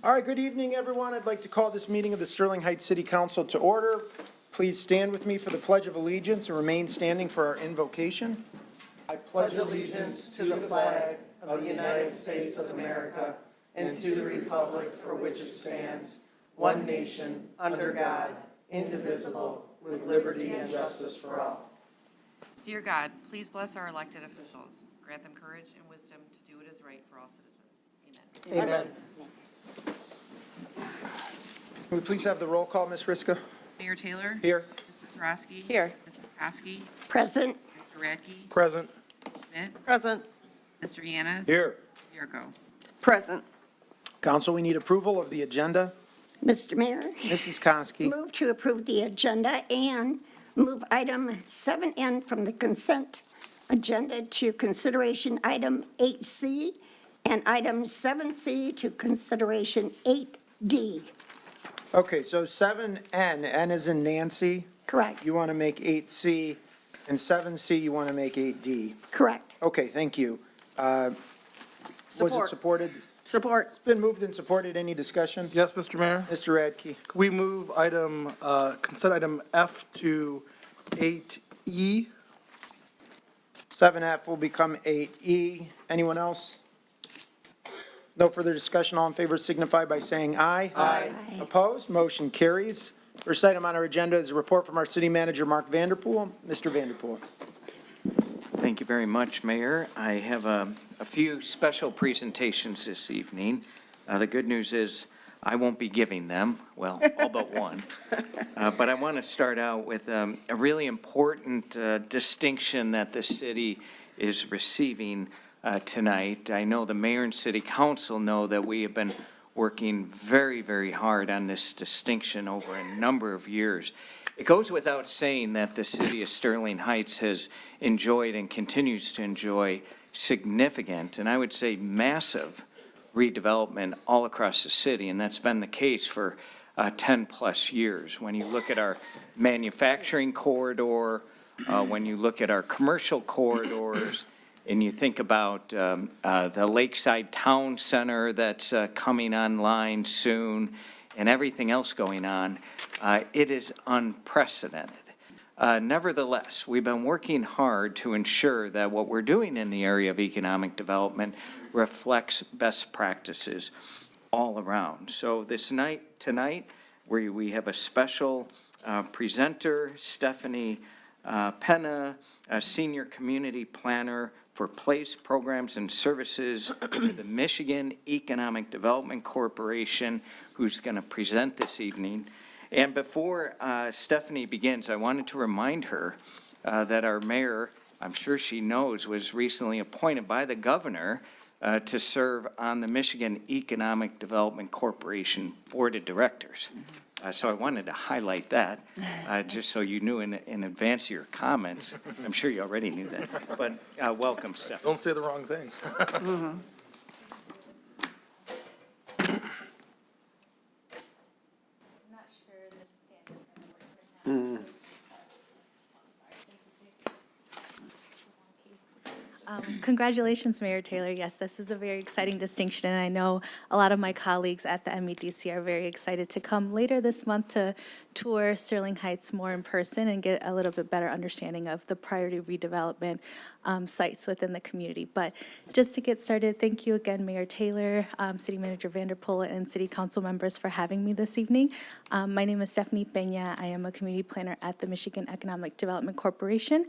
All right, good evening, everyone. I'd like to call this meeting of the Sterling Heights City Council to order. Please stand with me for the Pledge of Allegiance and remain standing for our invocation. I pledge allegiance to the flag of the United States of America and to the republic for which it stands, one nation, under God, indivisible, with liberty and justice for all. Dear God, please bless our elected officials. Grant them courage and wisdom to do what is right for all citizens. Amen. Amen. Can we please have the roll call, Ms. Riska? Mayor Taylor? Here. Mrs. Sarowski? Here. Mrs. Koski? Present. Mr. Radke? Present. Schmidt? Present. Mr. Yanas? Here. Yurko? Present. Council, we need approval of the agenda. Mr. Mayor, Mrs. Koski. move to approve the agenda and move item 7N from the consent agenda to consideration item 8C and item 7C to consideration 8D. Okay, so 7N, N is in Nancy. Correct. You want to make 8C, and 7C you want to make 8D. Correct. Okay, thank you. Was it supported? Support. It's been moved and supported. Any discussion? Yes, Mr. Mayor. Mr. Radke. Could we move consent item F to 8E? 7F will become 8E. Anyone else? No further discussion. All in favor signify by saying aye. Aye. Opposed? Motion carries. First item on our agenda is a report from our city manager, Mark Vanderpool. Mr. Vanderpool. Thank you very much, Mayor. I have a few special presentations this evening. The good news is I won't be giving them, well, all but one. But I want to start out with a really important distinction that the city is receiving tonight. I know the mayor and city council know that we have been working very, very hard on this distinction over a number of years. It goes without saying that the city of Sterling Heights has enjoyed and continues to enjoy significant, and I would say massive, redevelopment all across the city, and that's been the case for 10-plus years. When you look at our manufacturing corridor, when you look at our commercial corridors, and you think about the Lakeside Town Center that's coming online soon, and everything else going on, it is unprecedented. Nevertheless, we've been working hard to ensure that what we're doing in the area of economic development reflects best practices all around. So tonight, we have a special presenter, Stephanie Penna, a senior community planner for place, programs, and services with the Michigan Economic Development Corporation, who's going to present this evening. And before Stephanie begins, I wanted to remind her that our mayor, I'm sure she knows, was recently appointed by the governor to serve on the Michigan Economic Development Corporation Board of Directors. So I wanted to highlight that, just so you knew in advance of your comments. I'm sure you already knew that, but welcome, Stephanie. Don't say the wrong thing. Congratulations, Mayor Taylor. Yes, this is a very exciting distinction, and I know a lot of my colleagues at the MEDC are very excited to come later this month to tour Sterling Heights more in person and get a little bit better understanding of the priority redevelopment sites within the community. But just to get started, thank you again, Mayor Taylor, City Manager Vanderpool, and City Council members for having me this evening. My name is Stephanie Peña. I am a community planner at the Michigan Economic Development Corporation,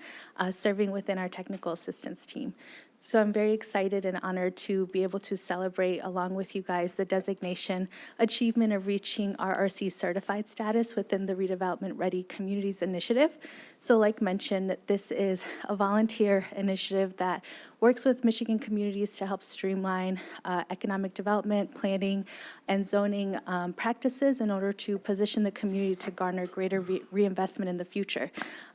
serving within our technical assistance team. So I'm very excited and honored to be able to celebrate along with you guys the designation achievement of reaching RRC certified status within the Redevelopment Ready Communities Initiative. So like mentioned, this is a volunteer initiative that works with Michigan communities to help streamline economic development, planning, and zoning practices in order to position the community to garner greater reinvestment in the future.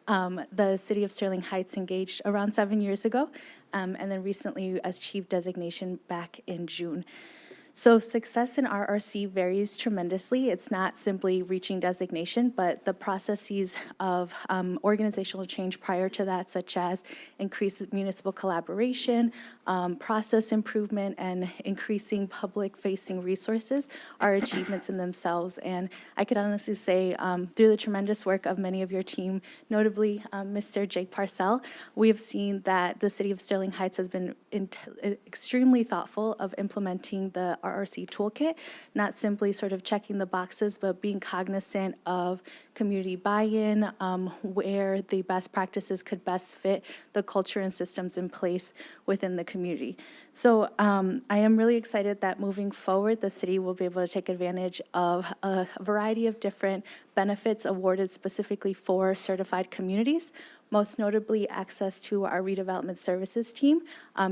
The city of Sterling Heights engaged around 7 years ago, and then recently achieved designation back in June. So success in RRC varies tremendously. It's not simply reaching designation, but the processes of organizational change prior to that, such as increased municipal collaboration, process improvement, and increasing public-facing resources are achievements in themselves. And I could honestly say, through the tremendous work of many of your team, notably Mr. Jake Parcell, we have seen that the City of Sterling Heights has been extremely thoughtful of implementing the RRC toolkit, not simply sort of checking the boxes, but being cognizant of community buy-in, where the best practices could best fit the culture and systems in place within the community. So I am really excited that moving forward, the city will be able to take advantage of a variety of different benefits awarded specifically for certified communities, most notably access to our redevelopment services team.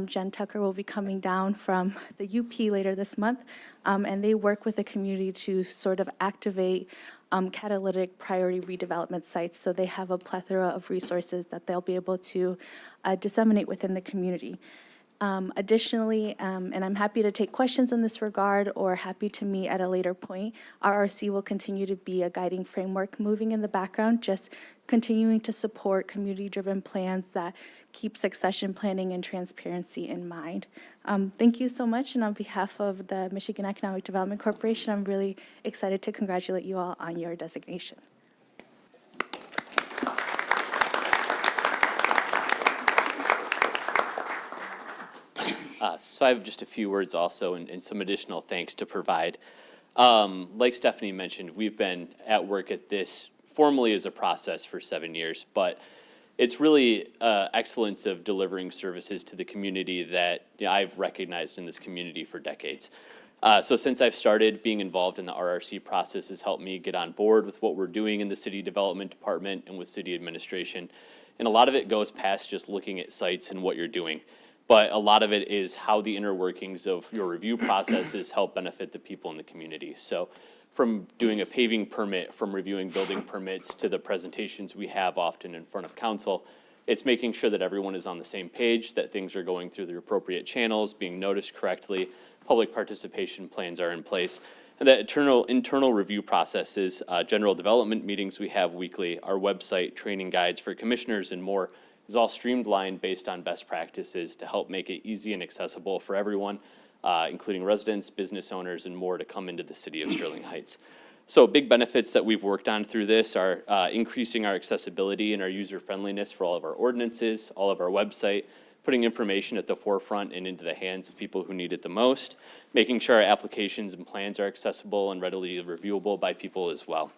Jen Tucker will be coming down from the UP later this month, and they work with the community to sort of activate catalytic priority redevelopment sites. So they have a plethora of resources that they'll be able to disseminate within the community. Additionally, and I'm happy to take questions in this regard or happy to meet at a later point, RRC will continue to be a guiding framework moving in the background, just continuing to support community-driven plans that keep succession planning and transparency in mind. Thank you so much, and on behalf of the Michigan Economic Development Corporation, I'm really excited to congratulate you all on your designation. So I have just a few words also and some additional thanks to provide. Like Stephanie mentioned, we've been at work at this formally as a process for 7 years, but it's really excellence of delivering services to the community that I've recognized in this community for decades. So since I've started, being involved in the RRC process has helped me get on board with what we're doing in the city development department and with city administration. And a lot of it goes past just looking at sites and what you're doing. But a lot of it is how the inner workings of your review processes help benefit the people in the community. So from doing a paving permit, from reviewing building permits to the presentations we have often in front of council, it's making sure that everyone is on the same page, that things are going through the appropriate channels, being noticed correctly, public participation plans are in place, and that internal review processes, general development meetings we have weekly, our website, training guides for commissioners and more, is all streamlined based on best practices to help make it easy and accessible for everyone, including residents, business owners, and more to come into the city of Sterling Heights. So big benefits that we've worked on through this are increasing our accessibility and our user friendliness for all of our ordinances, all of our website, putting information at the forefront and into the hands of people who need it the most, making sure our applications and plans are accessible and readily reviewable by people as well.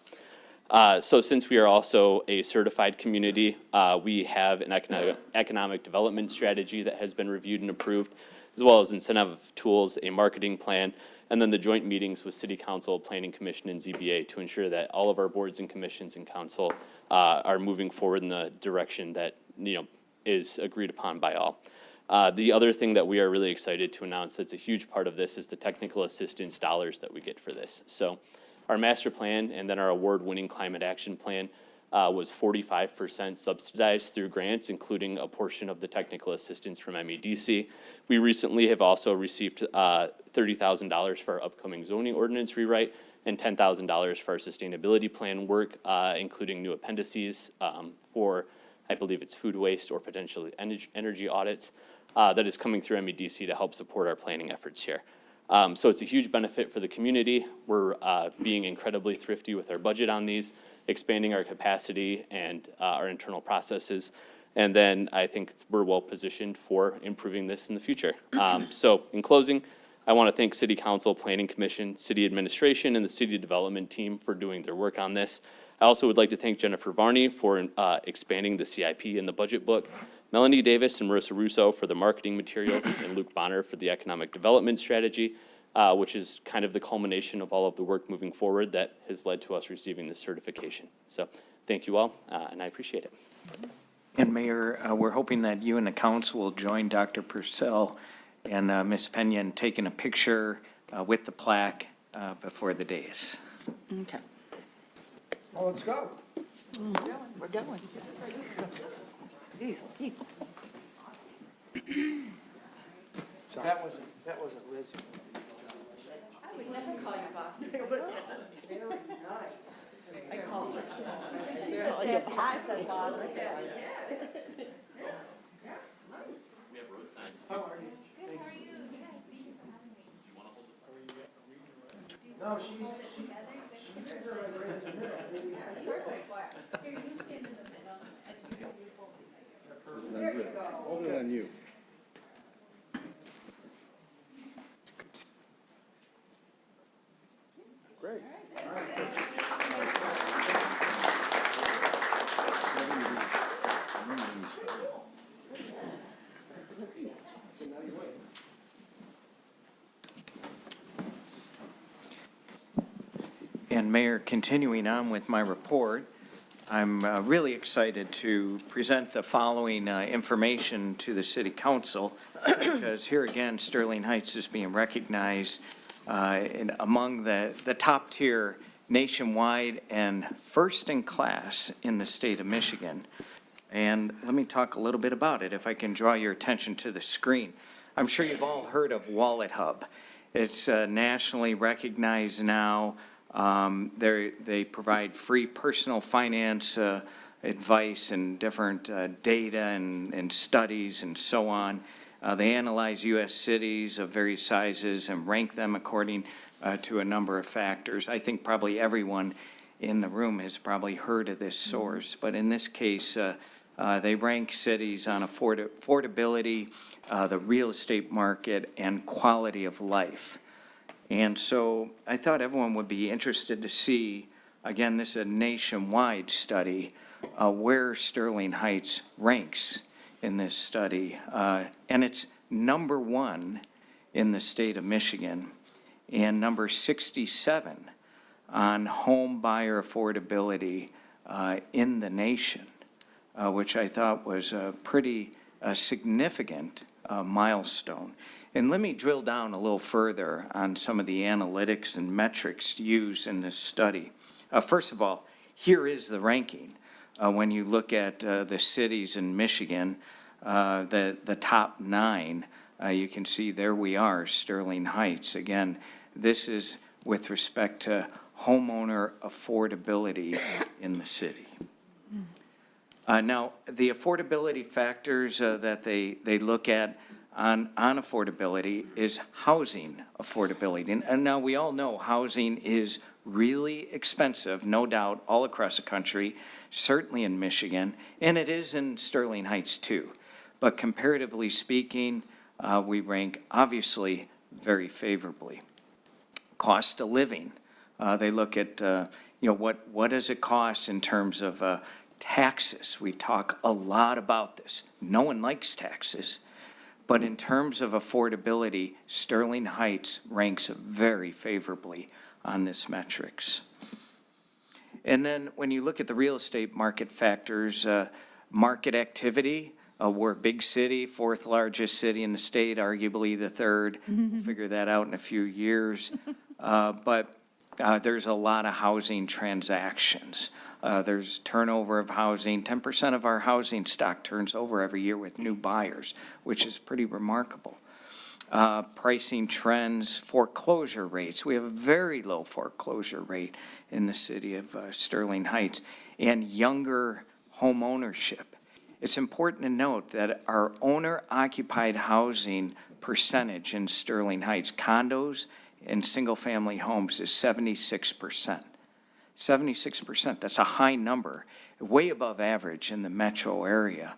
So since we are also a certified community, we have an economic development strategy that has been reviewed and approved, as well as incentive tools, a marketing plan, and then the joint meetings with City Council, Planning Commission, and ZBA to ensure that all of our boards and commissions and council are moving forward in the direction that is agreed upon by all. The other thing that we are really excited to announce that's a huge part of this is the technical assistance dollars that we get for this. So our master plan and then our award-winning climate action plan was 45% subsidized through grants, including a portion of the technical assistance from MEDC. We recently have also received $30,000 for our upcoming zoning ordinance rewrite and $10,000 for our sustainability plan work, including new appendices for, I believe it's food waste or potentially energy audits that is coming through MEDC to help support our planning efforts here. So it's a huge benefit for the community. We're being incredibly thrifty with our budget on these, expanding our capacity and our internal processes. And then I think we're well positioned for improving this in the future. So in closing, I want to thank City Council, Planning Commission, City Administration, and the City Development team for doing their work on this. I also would like to thank Jennifer Varney for expanding the CIP in the budget book, Melanie Davis and Marissa Russo for the marketing materials, and Luke Bonner for the economic development strategy, which is kind of the culmination of all of the work moving forward that has led to us receiving this certification. So thank you all, and I appreciate it. And Mayor, we're hoping that you and the council will join Dr. Purcell and Ms. Pena in taking a picture with the plaque before the days. Okay. Well, let's go. We're going. Please. So that wasn't Liz. No, she's are like right in the middle. Hold it on you. Great. And Mayor, continuing on with my report, I'm really excited to present the following information to the City Council, because here again, Sterling Heights is being recognized among the top tier nationwide and first in class in the state of Michigan. And let me talk a little bit about it, if I can draw your attention to the screen. I'm sure you've all heard of Wallet Hub. It's nationally recognized now. They provide free personal finance advice and different data and studies and so on. They analyze U.S. cities of various sizes and rank them according to a number of factors. I think probably everyone in the room has probably heard of this source, but in this case, they rank cities on affordability, the real estate market, and quality of life. And so I thought everyone would be interested to see, again, this is a nationwide study, where Sterling Heights ranks in this study. And it's number 1 in the state of Michigan and number 67 on home buyer affordability in the nation, which I thought was a pretty significant milestone. And let me drill down a little further on some of the analytics and metrics used in this study. First of all, here is the ranking. When you look at the cities in Michigan, the top 9, you can see there we are, Sterling Heights. Again, this is with respect to homeowner affordability in the city. Now, the affordability factors that they look at on affordability is housing affordability. And now we all know housing is really expensive, no doubt, all across the country, certainly in Michigan, and it is in Sterling Heights too. But comparatively speaking, we rank obviously very favorably. Cost of living, they look at, what does it cost in terms of taxes? We talk a lot about this. No one likes taxes. But in terms of affordability, Sterling Heights ranks very favorably on this metrics. And then when you look at the real estate market factors, market activity, we're a big city, 4th largest city in the state, arguably the 3rd. We'll figure that out in a few years. But there's a lot of housing transactions. There's turnover of housing. 10% of our housing stock turns over every year with new buyers, which is pretty remarkable. Pricing trends, foreclosure rates. We have a very low foreclosure rate in the city of Sterling Heights, and younger home ownership. It's important to note that our owner-occupied housing percentage in Sterling Heights, condos and single-family homes, is 76%. 76%, that's a high number, way above average in the metro area.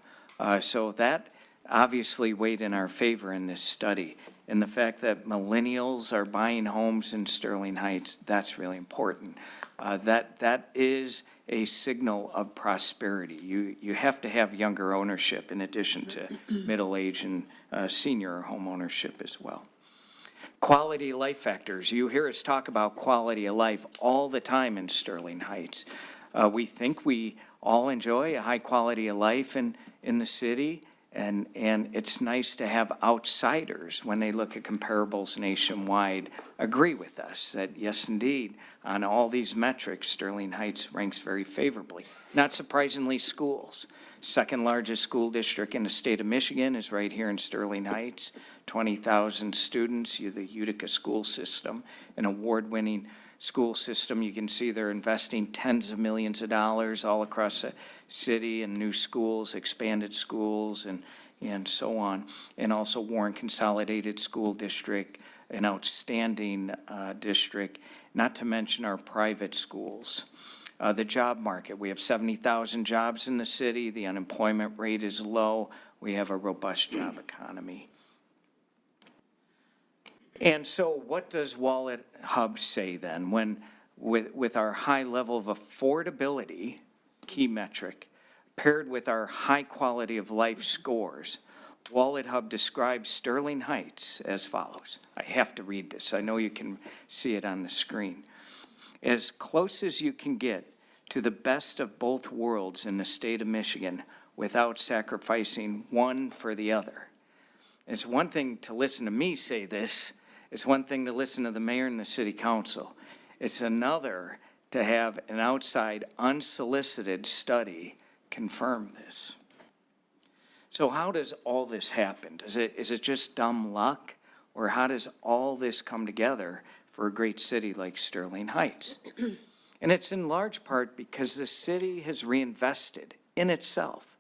So that obviously weighed in our favor in this study. And the fact that millennials are buying homes in Sterling Heights, that's really important. That is a signal of prosperity. You have to have younger ownership in addition to middle age and senior home ownership as well. Quality of life factors. You hear us talk about quality of life all the time in Sterling Heights. We think we all enjoy a high quality of life in the city, And it's nice to have outsiders, when they look at comparables nationwide, agree with us that, yes, indeed, on all these metrics, Sterling Heights ranks very favorably. Not surprisingly, schools. Second largest school district in the state of Michigan is right here in Sterling Heights. 20,000 students, the Utica school system, an award-winning school system. You can see they're investing tens of millions of dollars all across the city in new schools, expanded schools, and so on. And also Warren Consolidated School District, an outstanding district, not to mention our private schools. The job market, we have 70,000 jobs in the city. The unemployment rate is low. We have a robust job economy. And so what does Wallet Hub say then? When, with our high level of affordability, key metric, paired with our high quality of life scores, Wallet Hub describes Sterling Heights as follows. I have to read this. I know you can see it on the screen. As close as you can get to the best of both worlds in the state of Michigan without sacrificing one for the other. It's one thing to listen to me say this. It's one thing to listen to the mayor and the city council. It's another to have an outside, unsolicited study confirm this. So how does all this happen? Is it just dumb luck? Or how does all this come together for a great city like Sterling Heights? And it's in large part because the city has reinvested in itself.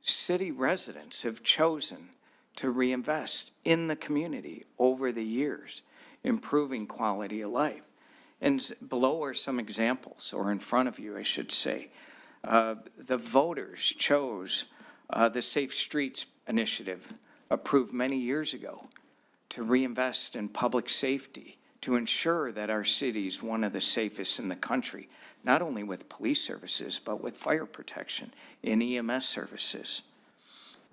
City residents have chosen to reinvest in the community over the years, improving quality of life. And below are some examples, or in front of you, I should say. The voters chose the Safe Streets initiative, approved many years ago, to reinvest in public safety, to ensure that our city is one of the safest in the country, not only with police services, but with fire protection and EMS services.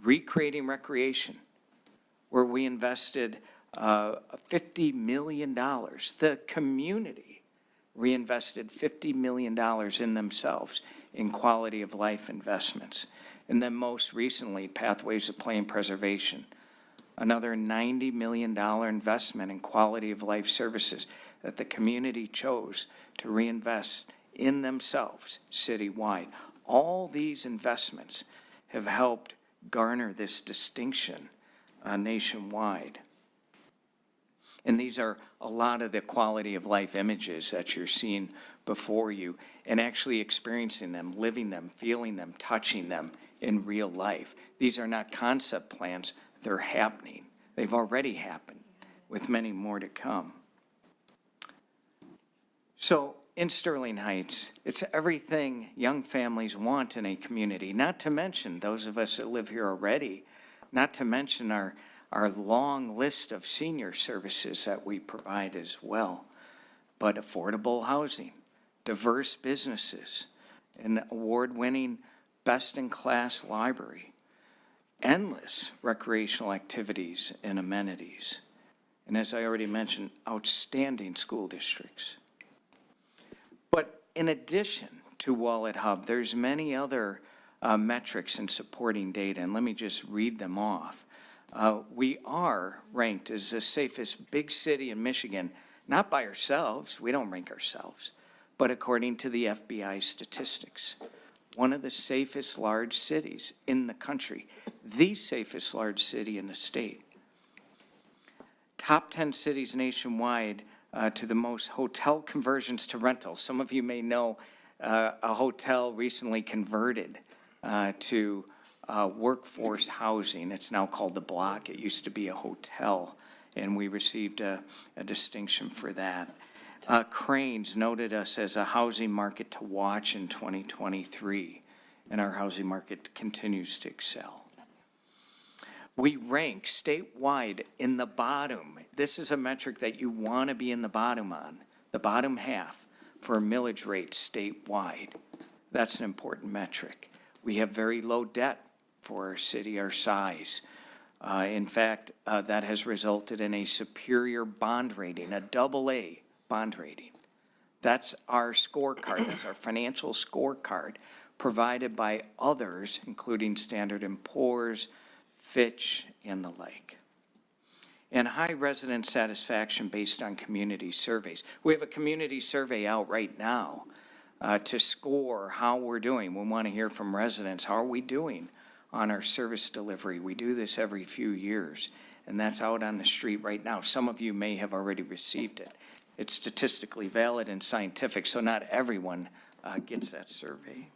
Recreating recreation, where we invested $50 million. The community reinvested $50 million in themselves in quality of life investments. And then most recently, Pathways of Play and Preservation, another $90 million investment in quality of life services that the community chose to reinvest in themselves citywide. All these investments have helped garner this distinction nationwide. And these are a lot of the quality of life images that you're seeing before you and actually experiencing them, living them, feeling them, touching them in real life. These are not concept plans, they're happening. They've already happened, with many more to come. So in Sterling Heights, it's everything young families want in a community, not to mention those of us that live here already, not to mention our long list of senior services that we provide as well, but affordable housing, diverse businesses, an award-winning best-in-class library, endless recreational activities and amenities, and as I already mentioned, outstanding school districts. But in addition to Wallet Hub, there's many other metrics and supporting data, and let me just read them off. We are ranked as the safest big city in Michigan, not by ourselves, we don't rank ourselves, but according to the FBI statistics. One of the safest large cities in the country, the safest large city in the state. Top 10 cities nationwide to the most hotel conversions to rentals. Some of you may know a hotel recently converted to workforce housing. It's now called The Block. It used to be a hotel, and we received a distinction for that. Cranes noted us as a housing market to watch in 2023, and our housing market continues to excel. We rank statewide in the bottom. This is a metric that you want to be in the bottom on, the bottom half for millage rates statewide. That's an important metric. We have very low debt for a city our size. In fact, that has resulted in a superior bond rating, a AA bond rating. That's our scorecard, that's our financial scorecard provided by others, including Standard & Poor's, Fitch, and the like. And high resident satisfaction based on community surveys. We have a community survey out right now to score how we're doing. We want to hear from residents. How are we doing on our service delivery? We do this every few years, and that's out on the street right now. Some of you may have already received it. It's statistically valid and scientific, so not everyone gets that survey.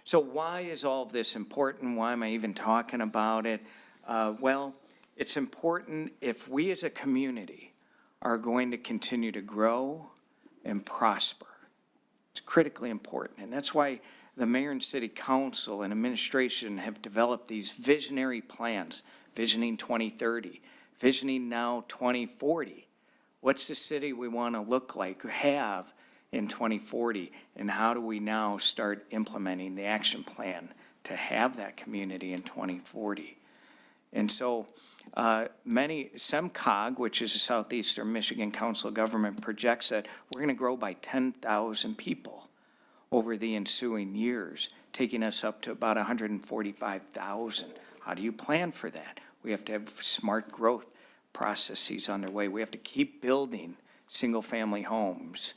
So why is all of this important? Why am I even talking about it? Well, it's important if we as a community are going to continue to grow and prosper. It's critically important, and that's why the mayor and city council and administration have developed these visionary plans, Visioning 2030, Visioning Now 2040. What's the city we want to look like, have in 2040, and how do we now start implementing the action plan to have that community in 2040? And so SEMCOG, which is the Southeastern Michigan Council of Government, projects that we're going to grow by 10,000 people over the ensuing years, taking us up to about 145,000. How do you plan for that? We have to have smart growth processes underway. We have to keep building single-family homes.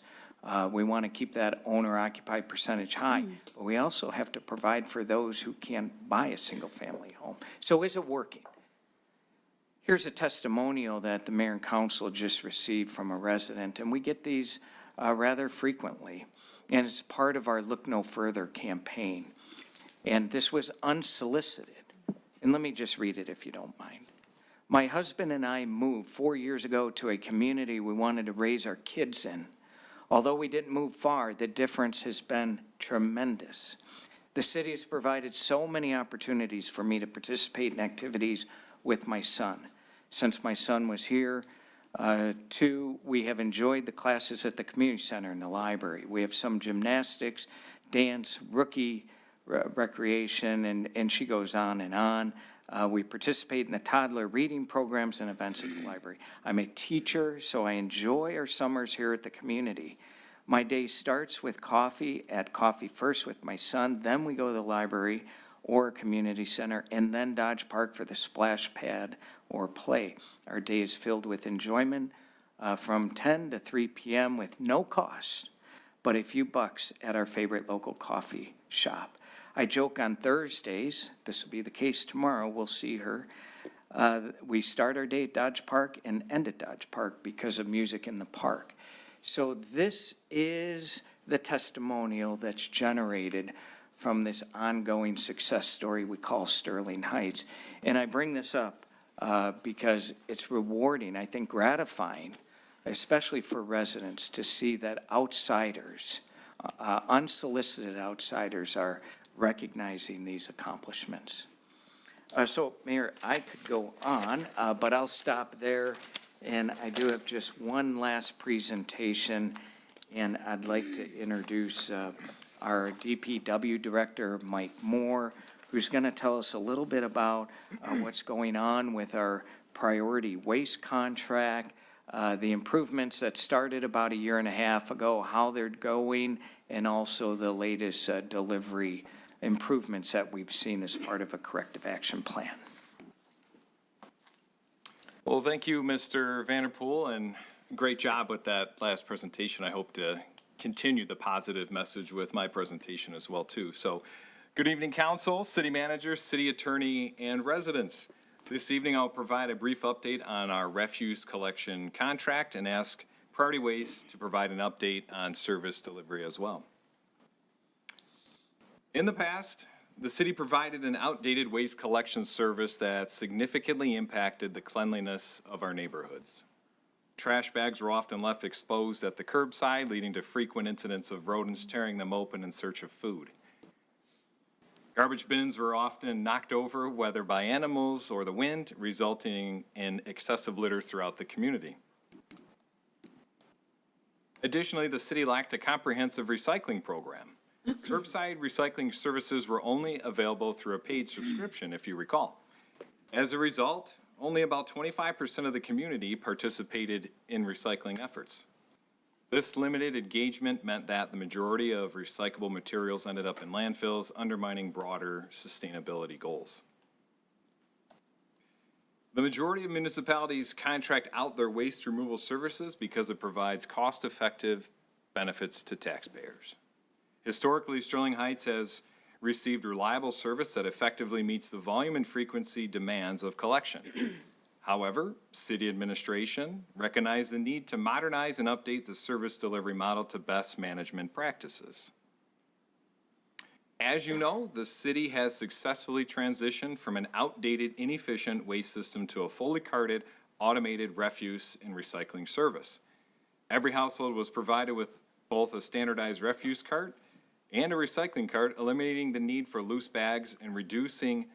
We want to keep that owner-occupied percentage high, but we also have to provide for those who can't buy a single-family home. So is it working? Here's a testimonial that the mayor and council just received from a resident, and we get these rather frequently, and it's part of our Look No Further campaign. And this was unsolicited, and let me just read it if you don't mind. My husband and I moved 4 years ago to a community we wanted to raise our kids in. Although we didn't move far, the difference has been tremendous. The city has provided so many opportunities for me to participate in activities with my son. Since my son was here, too, we have enjoyed the classes at the community center and the library. We have some gymnastics, dance, rookie recreation, and she goes on and on. We participate in the toddler reading programs and events at the library. I'm a teacher, so I enjoy our summers here at the community. My day starts with coffee at Coffee First with my son, then we go to the library or community center, and then Dodge Park for the splash pad or play. Our day is filled with enjoyment from 10 to 3 p.m. with no cost, but a few bucks at our favorite local coffee shop. I joke on Thursdays, this will be the case tomorrow, we'll see her. We start our day at Dodge Park and end at Dodge Park because of music in the park. So this is the testimonial that's generated from this ongoing success story we call Sterling Heights. And I bring this up because it's rewarding, I think gratifying, especially for residents to see that outsiders, unsolicited outsiders are recognizing these accomplishments. So, Mayor, I could go on, but I'll stop there. And I do have just one last presentation, and I'd like to introduce our DPW Director, Mike Moore, who's going to tell us a little bit about what's going on with our priority waste contract, the improvements that started about 1.5 years ago, how they're going, and also the latest delivery improvements that we've seen as part of a corrective action plan. Well, thank you, Mr. Vanderpool, and great job with that last presentation. I hope to continue the positive message with my presentation as well, too. So, good evening, council, city manager, city attorney, and residents. This evening, I'll provide a brief update on our refuse collection contract and ask Priority Waste to provide an update on service delivery as well. In the past, the city provided an outdated waste collection service that significantly impacted the cleanliness of our neighborhoods. Trash bags were often left exposed at the curbside, leading to frequent incidents of rodents tearing them open in search of food. Garbage bins were often knocked over, whether by animals or the wind, resulting in excessive litter throughout the community. Additionally, the city lacked a comprehensive recycling program. Curbside recycling services were only available through a paid subscription, if you recall. As a result, only about 25% of the community participated in recycling efforts. This limited engagement meant that the majority of recyclable materials ended up in landfills, undermining broader sustainability goals. The majority of municipalities contract out their waste removal services because it provides cost-effective benefits to taxpayers. Historically, Sterling Heights has received reliable service that effectively meets the volume and frequency demands of collection. However, city administration recognized the need to modernize and update the service delivery model to best management practices. As you know, the city has successfully transitioned from an outdated, inefficient waste system to a fully carted, automated refuse and recycling service. Every household was provided with both a standardized refuse cart and a recycling cart, eliminating the need for loose bags and reducing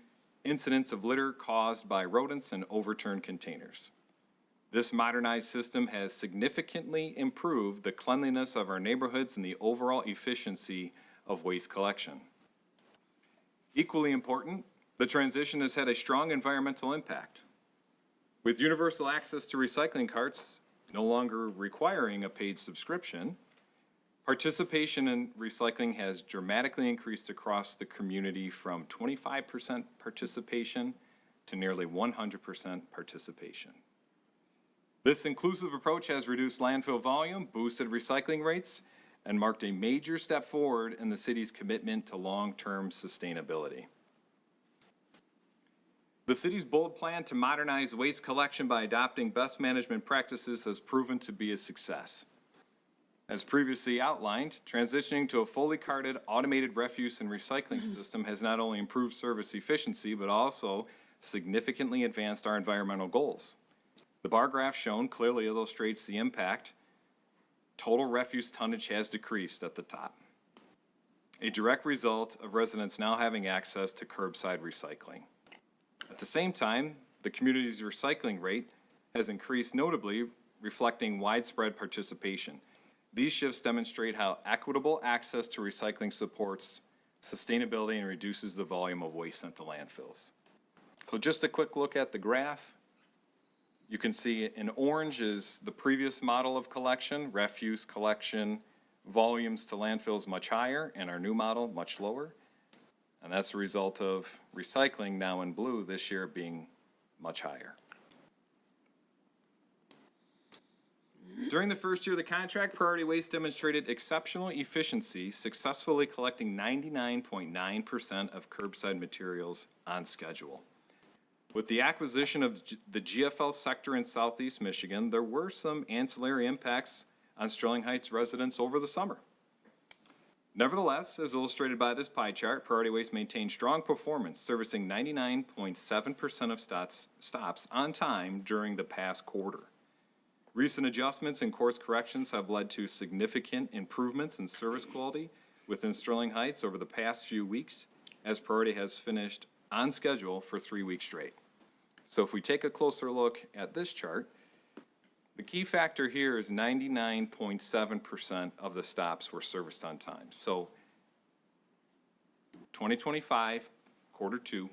incidents of litter caused by rodents and overturned containers. This modernized system has significantly improved the cleanliness of our neighborhoods and the overall efficiency of waste collection. Equally important, the transition has had a strong environmental impact. With universal access to recycling carts no longer requiring a paid subscription, participation in recycling has dramatically increased across the community from 25% participation to nearly 100% participation. This inclusive approach has reduced landfill volume, boosted recycling rates, and marked a major step forward in the city's commitment to long-term sustainability. The city's bold plan to modernize waste collection by adopting best management practices has proven to be a success. As previously outlined, transitioning to a fully carted, automated refuse and recycling system has not only improved service efficiency, but also significantly advanced our environmental goals. The bar graph shown clearly illustrates the impact. Total refuse tonnage has decreased at the top, a direct result of residents now having access to curbside recycling. At the same time, the community's recycling rate has increased notably, reflecting widespread participation. These shifts demonstrate how equitable access to recycling supports sustainability and reduces the volume of waste sent to landfills. So just a quick look at the graph. You can see in orange is the previous model of collection, refuse collection volumes to landfills much higher, and our new model much lower. And that's a result of recycling now in blue this year being much higher. During the first year of the contract, Priority Waste demonstrated exceptional efficiency, successfully collecting 99.9% of curbside materials on schedule. With the acquisition of the GFL sector in Southeast Michigan, there were some ancillary impacts on Sterling Heights residents over the summer. Nevertheless, as illustrated by this pie chart, Priority Waste maintained strong performance, servicing 99.7% of stops on time during the past quarter. Recent adjustments and course corrections have led to significant improvements in service quality within Sterling Heights over the past few weeks, as Priority has finished on schedule for 3 weeks straight. So if we take a closer look at this chart, the key factor here is 99.7% of the stops were serviced on time. So 2025, quarter two,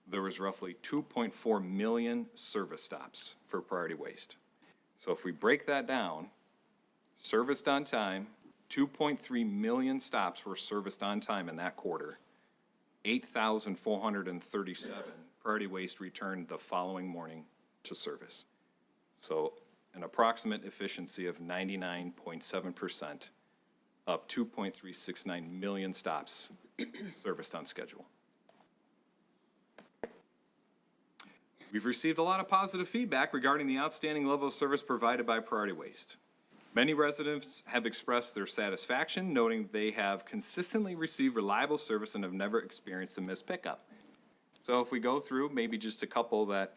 there was roughly 2.4 million service stops for Priority Waste. So if we break that down, serviced on time, 2.3 million stops were serviced on time in that quarter. 8,437 Priority Waste returned the following morning to service. So an approximate efficiency of 99.7%, up 2.369 million stops serviced on schedule. We've received a lot of positive feedback regarding the outstanding level of service provided by Priority Waste. Many residents have expressed their satisfaction, noting they have consistently received reliable service and have never experienced a missed pickup. So if we go through maybe just a couple that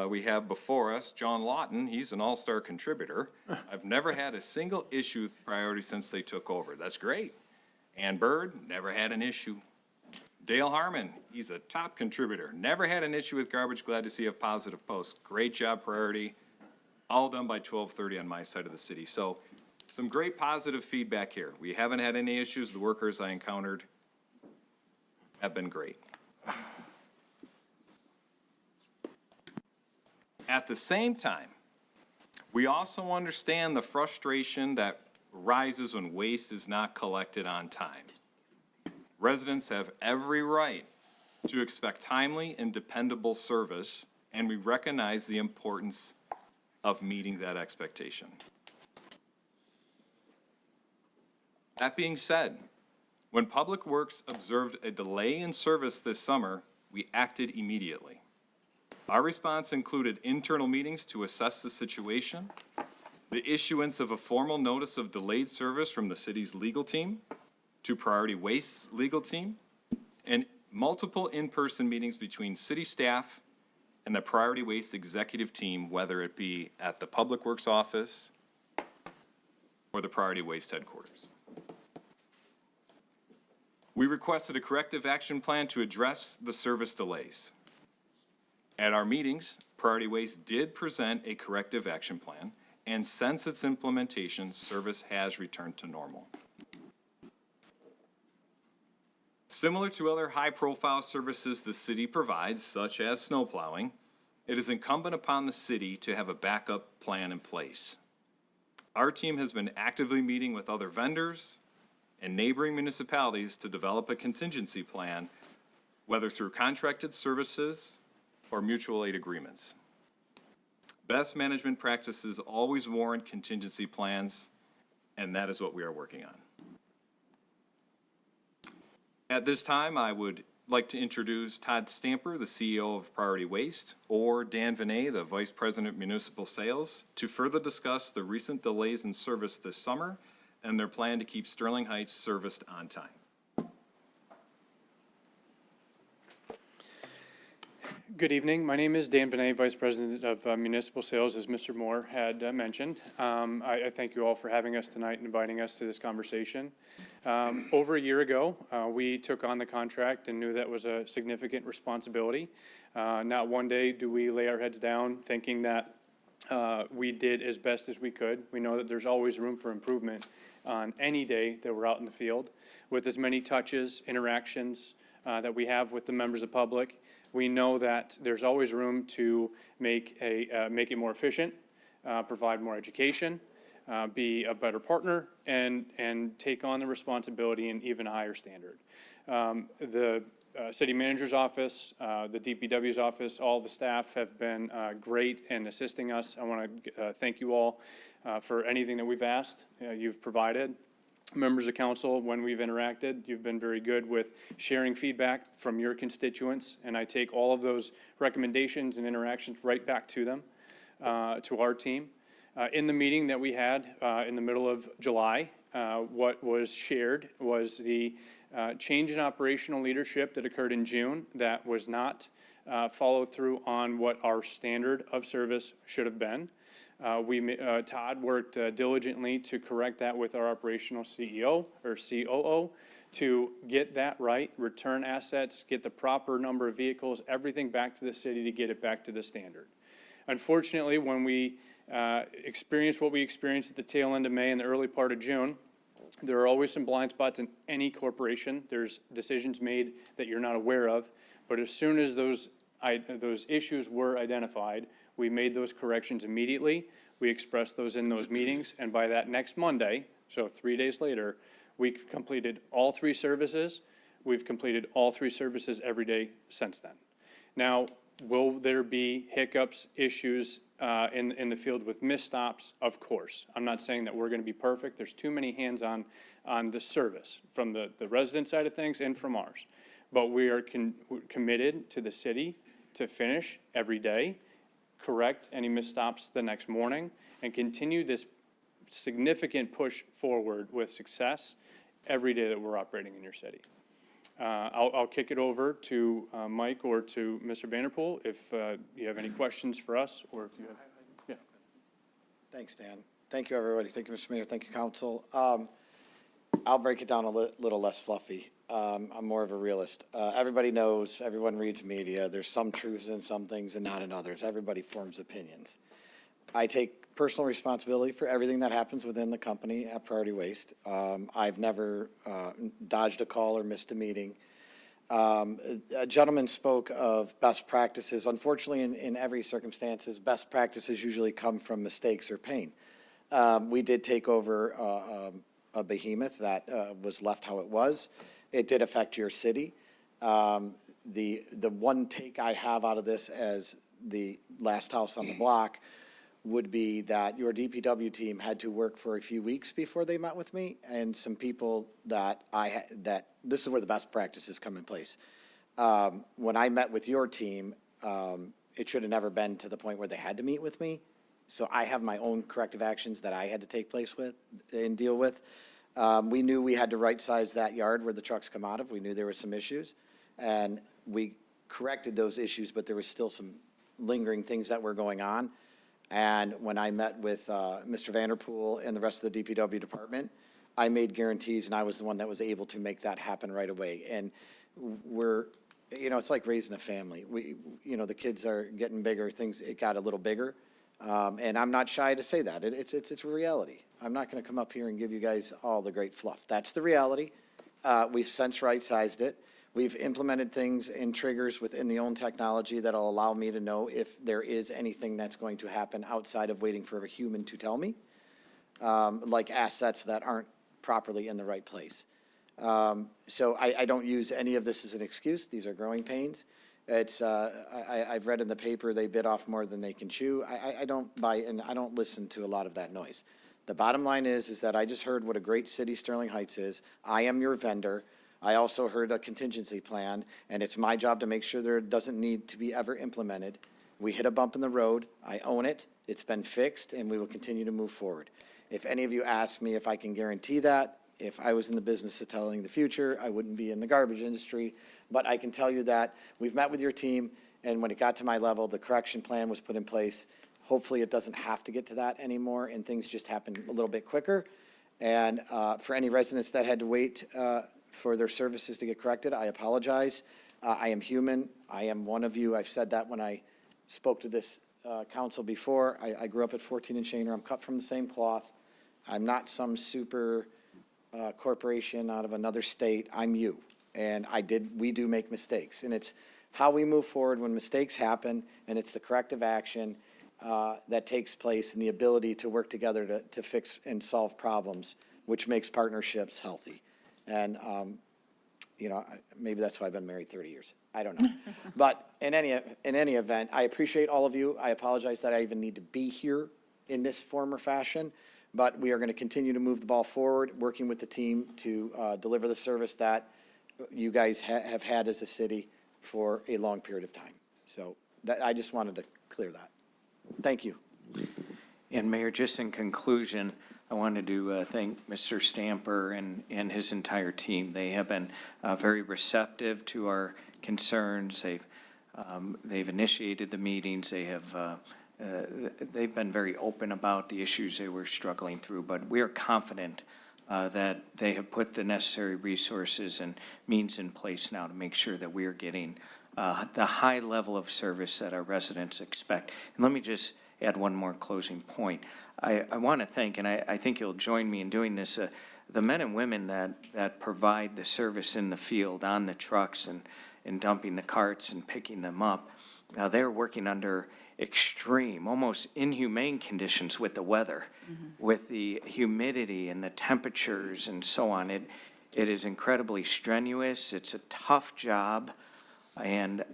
we have before us, John Lawton, he's an all-star contributor. I've never had a single issue with Priority since they took over. That's great. Ann Bird, never had an issue. Dale Harmon, he's a top contributor. Never had an issue with garbage. Glad to see a positive post. Great job, Priority. All done by 12:30 on my side of the city. So some great positive feedback here. We haven't had any issues. The workers I encountered have been great. At the same time, We also understand the frustration that rises when waste is not collected on time. Residents have every right to expect timely and dependable service, and we recognize the importance of meeting that expectation. That being said, when Public Works observed a delay in service this summer, we acted immediately. Our response included internal meetings to assess the situation, the issuance of a formal notice of delayed service from the city's legal team to Priority Waste's legal team, and multiple in-person meetings between city staff and the Priority Waste executive team, whether it be at the Public Works office or the Priority Waste headquarters. We requested a corrective action plan to address the service delays. At our meetings, Priority Waste did present a corrective action plan, and since its implementation, service has returned to normal. Similar to other high-profile services the city provides, such as snow plowing, it is incumbent upon the city to have a backup plan in place. Our team has been actively meeting with other vendors and neighboring municipalities to develop a contingency plan, whether through contracted services or mutual aid agreements. Best management practices always warrant contingency plans, and that is what we are working on. At this time, I would like to introduce Todd Stamper, the CEO of Priority Waste, or Dan Vinay, the Vice President of Municipal Sales, to further discuss the recent delays in service this summer and their plan to keep Sterling Heights serviced on time. Good evening. My name is Dan Vinay, Vice President of Municipal Sales, as Mr. Moore had mentioned. I thank you all for having us tonight and inviting us to this conversation. Over a year ago, we took on the contract and knew that was a significant responsibility. Not one day do we lay our heads down thinking that we did as best as we could. We know that there's always room for improvement on any day that we're out in the field. With as many touches, interactions that we have with the members of public, we know that there's always room to make it more efficient, provide more education, be a better partner, and take on the responsibility in even higher standard. The city manager's office, the DPW's office, all the staff have been great in assisting us. I want to thank you all for anything that we've asked, you've provided. Members of council, when we've interacted, you've been very good with sharing feedback from your constituents, and I take all of those recommendations and interactions right back to them, to our team. In the meeting that we had in the middle of July, what was shared was the change in operational leadership that occurred in June that was not followed through on what our standard of service should have been. Todd worked diligently to correct that with our operational CEO or COO to get that right, return assets, get the proper number of vehicles, everything back to the city to get it back to the standard. Unfortunately, when we experienced what we experienced at the tail end of May and the early part of June, there are always some blind spots in any corporation. There's decisions made that you're not aware of, but as soon as those issues were identified, we made those corrections immediately. We expressed those in those meetings, and by that next Monday, so 3 days later, we completed all 3 services. We've completed all 3 services every day since then. Now, will there be hiccups, issues in the field with misstops? Of course. I'm not saying that we're going to be perfect. There's too many hands on the service from the resident side of things and from ours. But we are committed to the city to finish every day, correct any misstops the next morning, and continue this significant push forward with success every day that we're operating in your city. I'll kick it over to Mike or to Mr. Vanderpool if you have any questions for us, or if you have, yeah. Thanks, Dan. Thank you, everybody. Thank you, Mr. Mayor. Thank you, council. I'll break it down a little less fluffy. I'm more of a realist. Everybody knows, everyone reads media. There's some truths in some things and not in others. Everybody forms opinions. I take personal responsibility for everything that happens within the company at Priority Waste. I've never dodged a call or missed a meeting. A gentleman spoke of best practices. Unfortunately, in every circumstances, best practices usually come from mistakes or pain. We did take over a behemoth that was left how it was. It did affect your city. The one take I have out of this as the last house on the block would be that your DPW team had to work for a few weeks before they met with me, and some people that that this is where the best practices come in place. When I met with your team, it should have never been to the point where they had to meet with me. So I have my own corrective actions that I had to take place with and deal with. We knew we had to right-size that yard where the trucks come out of. We knew there were some issues, and we corrected those issues, but there was still some lingering things that were going on. And when I met with Mr. Vanderpool and the rest of the DPW department, I made guarantees, and I was the one that was able to make that happen right away. And we're, it's like raising a family. The kids are getting bigger, it got a little bigger. And I'm not shy to say that. It's a reality. I'm not going to come up here and give you guys all the great fluff. That's the reality. We've since right-sized it. We've implemented things and triggers within the own technology that'll allow me to know if there is anything that's going to happen outside of waiting for a human to tell me, like assets that aren't properly in the right place. So I don't use any of this as an excuse. These are growing pains. I've read in the paper they bit off more than they can chew. I don't buy, and I don't listen to a lot of that noise. The bottom line is that I just heard what a great city Sterling Heights is. I am your vendor. I also heard a contingency plan, and it's my job to make sure there doesn't need to be ever implemented. We hit a bump in the road. I own it. It's been fixed, and we will continue to move forward. If any of you ask me if I can guarantee that, if I was in the business of telling the future, I wouldn't be in the garbage industry. But I can tell you that we've met with your team, and when it got to my level, the correction plan was put in place. Hopefully, it doesn't have to get to that anymore, and things just happen a little bit quicker. And for any residents that had to wait for their services to get corrected, I apologize. I am human. I am one of you. I've said that when I spoke to this council before. I grew up at 14 and Shaner. I'm cut from the same cloth. I'm not some super corporation out of another state. I'm you. And we do make mistakes. And it's how we move forward when mistakes happen, and it's the corrective action that takes place and the ability to work together to fix and solve problems, which makes partnerships healthy. And, maybe that's why I've been married 30 years. I don't know. But in any event, I appreciate all of you. I apologize that I even need to be here in this form or fashion. But we are going to continue to move the ball forward, working with the team to deliver the service that you guys have had as a city for a long period of time. So I just wanted to clear that. Thank you. And Mayor, just in conclusion, I wanted to thank Mr. Stamper and his entire team. They have been very receptive to our concerns. They've initiated the meetings. They've been very open about the issues they were struggling through, but we are confident that they have put the necessary resources and means in place now to make sure that we are getting the high level of service that our residents expect. And let me just add one more closing point. I want to thank, and I think you'll join me in doing this, the men and women that provide the service in the field, on the trucks and dumping the carts and picking them up. They're working under extreme, almost inhumane conditions with the weather, with the humidity and the temperatures and so on. It is incredibly strenuous. It's a tough job, and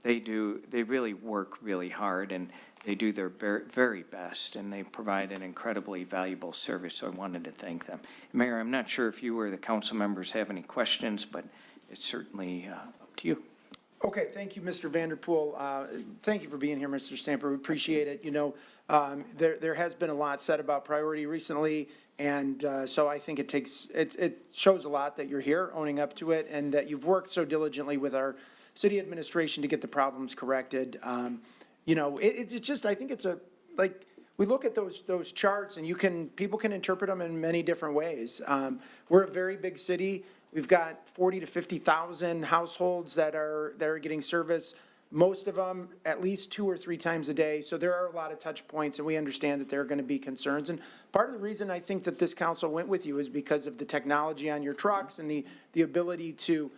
they really work really hard, and they do their very best, and they provide an incredibly valuable service, so I wanted to thank them. Mayor, I'm not sure if you or the council members have any questions, but it's certainly up to you. Okay, thank you, Mr. Vanderpool. Thank you for being here, Mr. Stamper. We appreciate it. There has been a lot said about priority recently, and so I think it shows a lot that you're here, owning up to it, and that you've worked so diligently with our city administration to get the problems corrected. It's just, I think we look at those charts, and people can interpret them in many different ways. We're a very big city. We've got 40 to 50,000 households that are getting service, most of them at least 2 or 3 times a day. So there are a lot of touch points, and we understand that there are going to be concerns. And part of the reason I think that this council went with you is because of the technology on your trucks and the ability to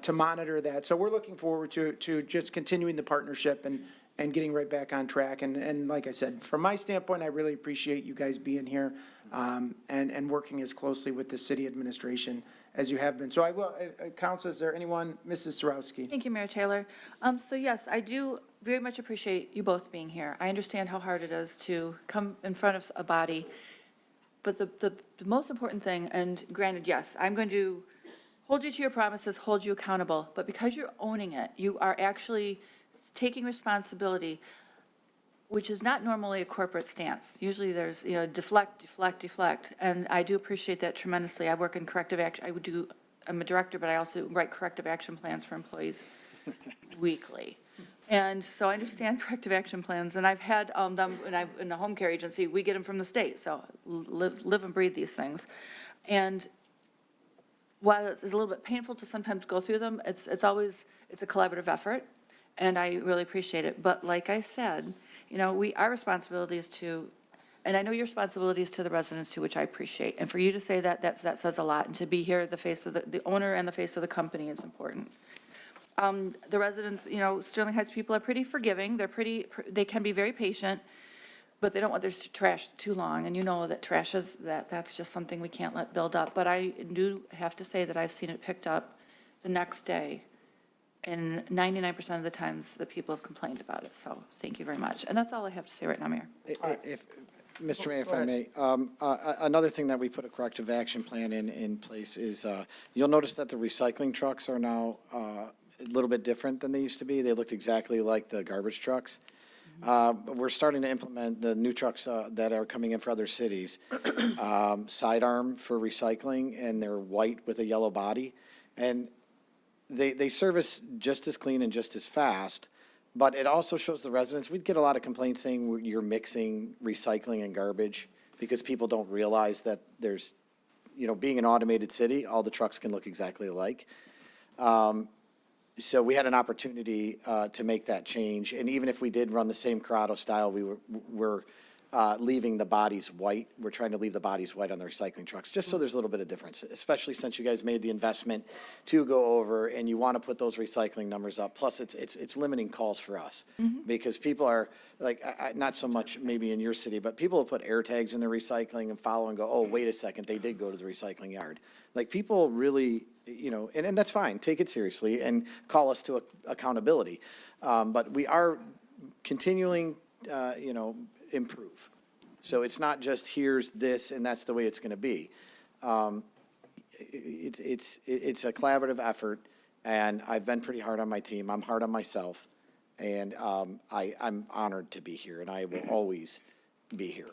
to monitor that. So we're looking forward to just continuing the partnership and getting right back on track. And like I said, from my standpoint, I really appreciate you guys being here and working as closely with the city administration as you have been. So I will, Council, is there anyone, Mrs. Sarowski? Thank you, Mayor Taylor. So yes, I do very much appreciate you both being here. I understand how hard it is to come in front of a body. But the most important thing, and granted, yes, I'm going to hold you to your promises, hold you accountable, but because you're owning it, you are actually taking responsibility, which is not normally a corporate stance. Usually there's, deflect, deflect, deflect, and I do appreciate that tremendously. I work in corrective action. I'm a director, but I also write corrective action plans for employees weekly. And so I understand corrective action plans, and I've had them, in the home care agency, we get them from the state, so live and breathe these things. And while it's a little bit painful to sometimes go through them, it's a collaborative effort, and I really appreciate it. But like I said, our responsibility is to, and I know your responsibility is to the residents too, which I appreciate. And for you to say that says a lot, and to be here, the face of the owner and the face of the company is important. The residents, Sterling Heights people are pretty forgiving. They can be very patient, but they don't want their trash too long. And that trash that's just something we can't let build up. But I do have to say that I've seen it picked up the next day. And 99% of the times the people have complained about it. So thank you very much. And that's all I have to say right now, Mayor. Mr. Mayor, if I may, another thing that we put a corrective action plan in place is, you'll notice that the recycling trucks are now a little bit different than they used to be. They looked exactly like the garbage trucks. We're starting to implement the new trucks that are coming in for other cities, sidearm for recycling, and they're white with a yellow body. And they service just as clean and just as fast, but it also shows the residents, we'd get a lot of complaints saying you're mixing recycling and garbage because people don't realize that there's, being an automated city, all the trucks can look exactly alike. So we had an opportunity to make that change. And even if we did run the same Corrado style, we're leaving the bodies white. We're trying to leave the bodies white on the recycling trucks, just so there's a little bit of difference, especially since you guys made the investment to go over and you want to put those recycling numbers up. Plus, it's limiting calls for us because people are like, not so much maybe in your city, but people will put air tags in their recycling and follow and go, oh, wait a second, they did go to the recycling yard. Like people really, and that's fine. Take it seriously and call us to accountability. But we are continuing, improve. So it's not just here's this and that's the way it's going to be. It's a collaborative effort, and I've been pretty hard on my team. I'm hard on myself, and I'm honored to be here, and I will always be here.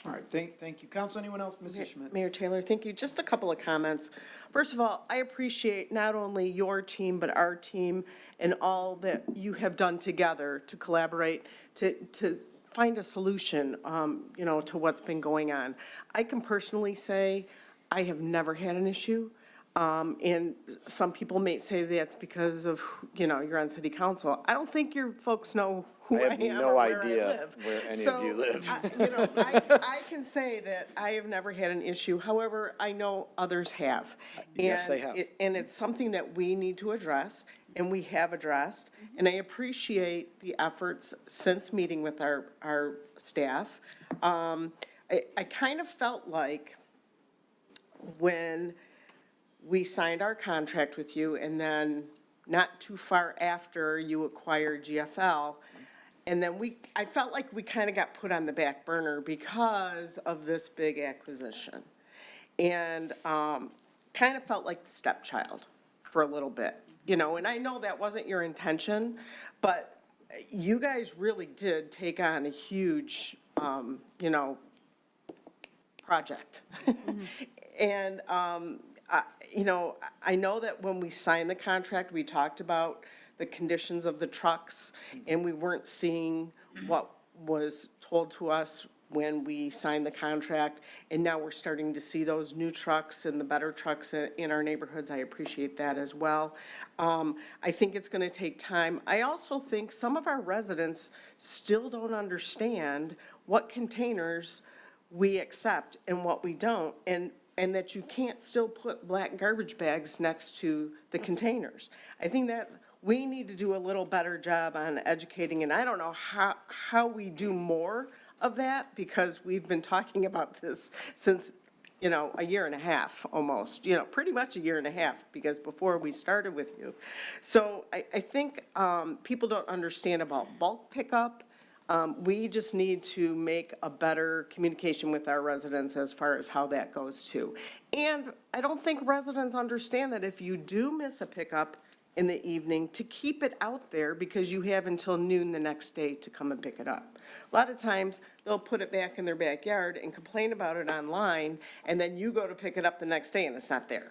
All right, thank you. Council, anyone else? Mrs. Schmidt? Mayor Taylor, thank you. Just a couple of comments. First of all, I appreciate not only your team, but our team and all that you have done together to collaborate, to find a solution, to what's been going on. I can personally say I have never had an issue. And some people may say that's because of, you're on city council. I don't think your folks know who I am or where I live. I have no idea where any of you live. I can say that I have never had an issue. However, I know others have. Yes, they have. And it's something that we need to address, and we have addressed. And I appreciate the efforts since meeting with our staff. I kind of felt like when we signed our contract with you, and then not too far after you acquired GFL, and then I felt like we kind of got put on the back burner because of this big acquisition. And kind of felt like the stepchild for a little bit, and I know that wasn't your intention, but you guys really did take on a huge, project. And, I know that when we signed the contract, we talked about the conditions of the trucks, and we weren't seeing what was told to us when we signed the contract, and now we're starting to see those new trucks and the better trucks in our neighborhoods. I appreciate that as well. I think it's going to take time. I also think some of our residents still don't understand what containers we accept and what we don't. And and that you can't still put black garbage bags next to the containers. I think that we need to do a little better job on educating, and I don't know how we do more of that, because we've been talking about this since, a year and a half, almost, pretty much a year and a half, because before we started with you. So I think people don't understand about bulk pickup. We just need to make a better communication with our residents as far as how that goes too. And I don't think residents understand that if you do miss a pickup in the evening, to keep it out there, because you have until noon the next day to come and pick it up. A lot of times, they'll put it back in their backyard and complain about it online, and then you go to pick it up the next day and it's not there.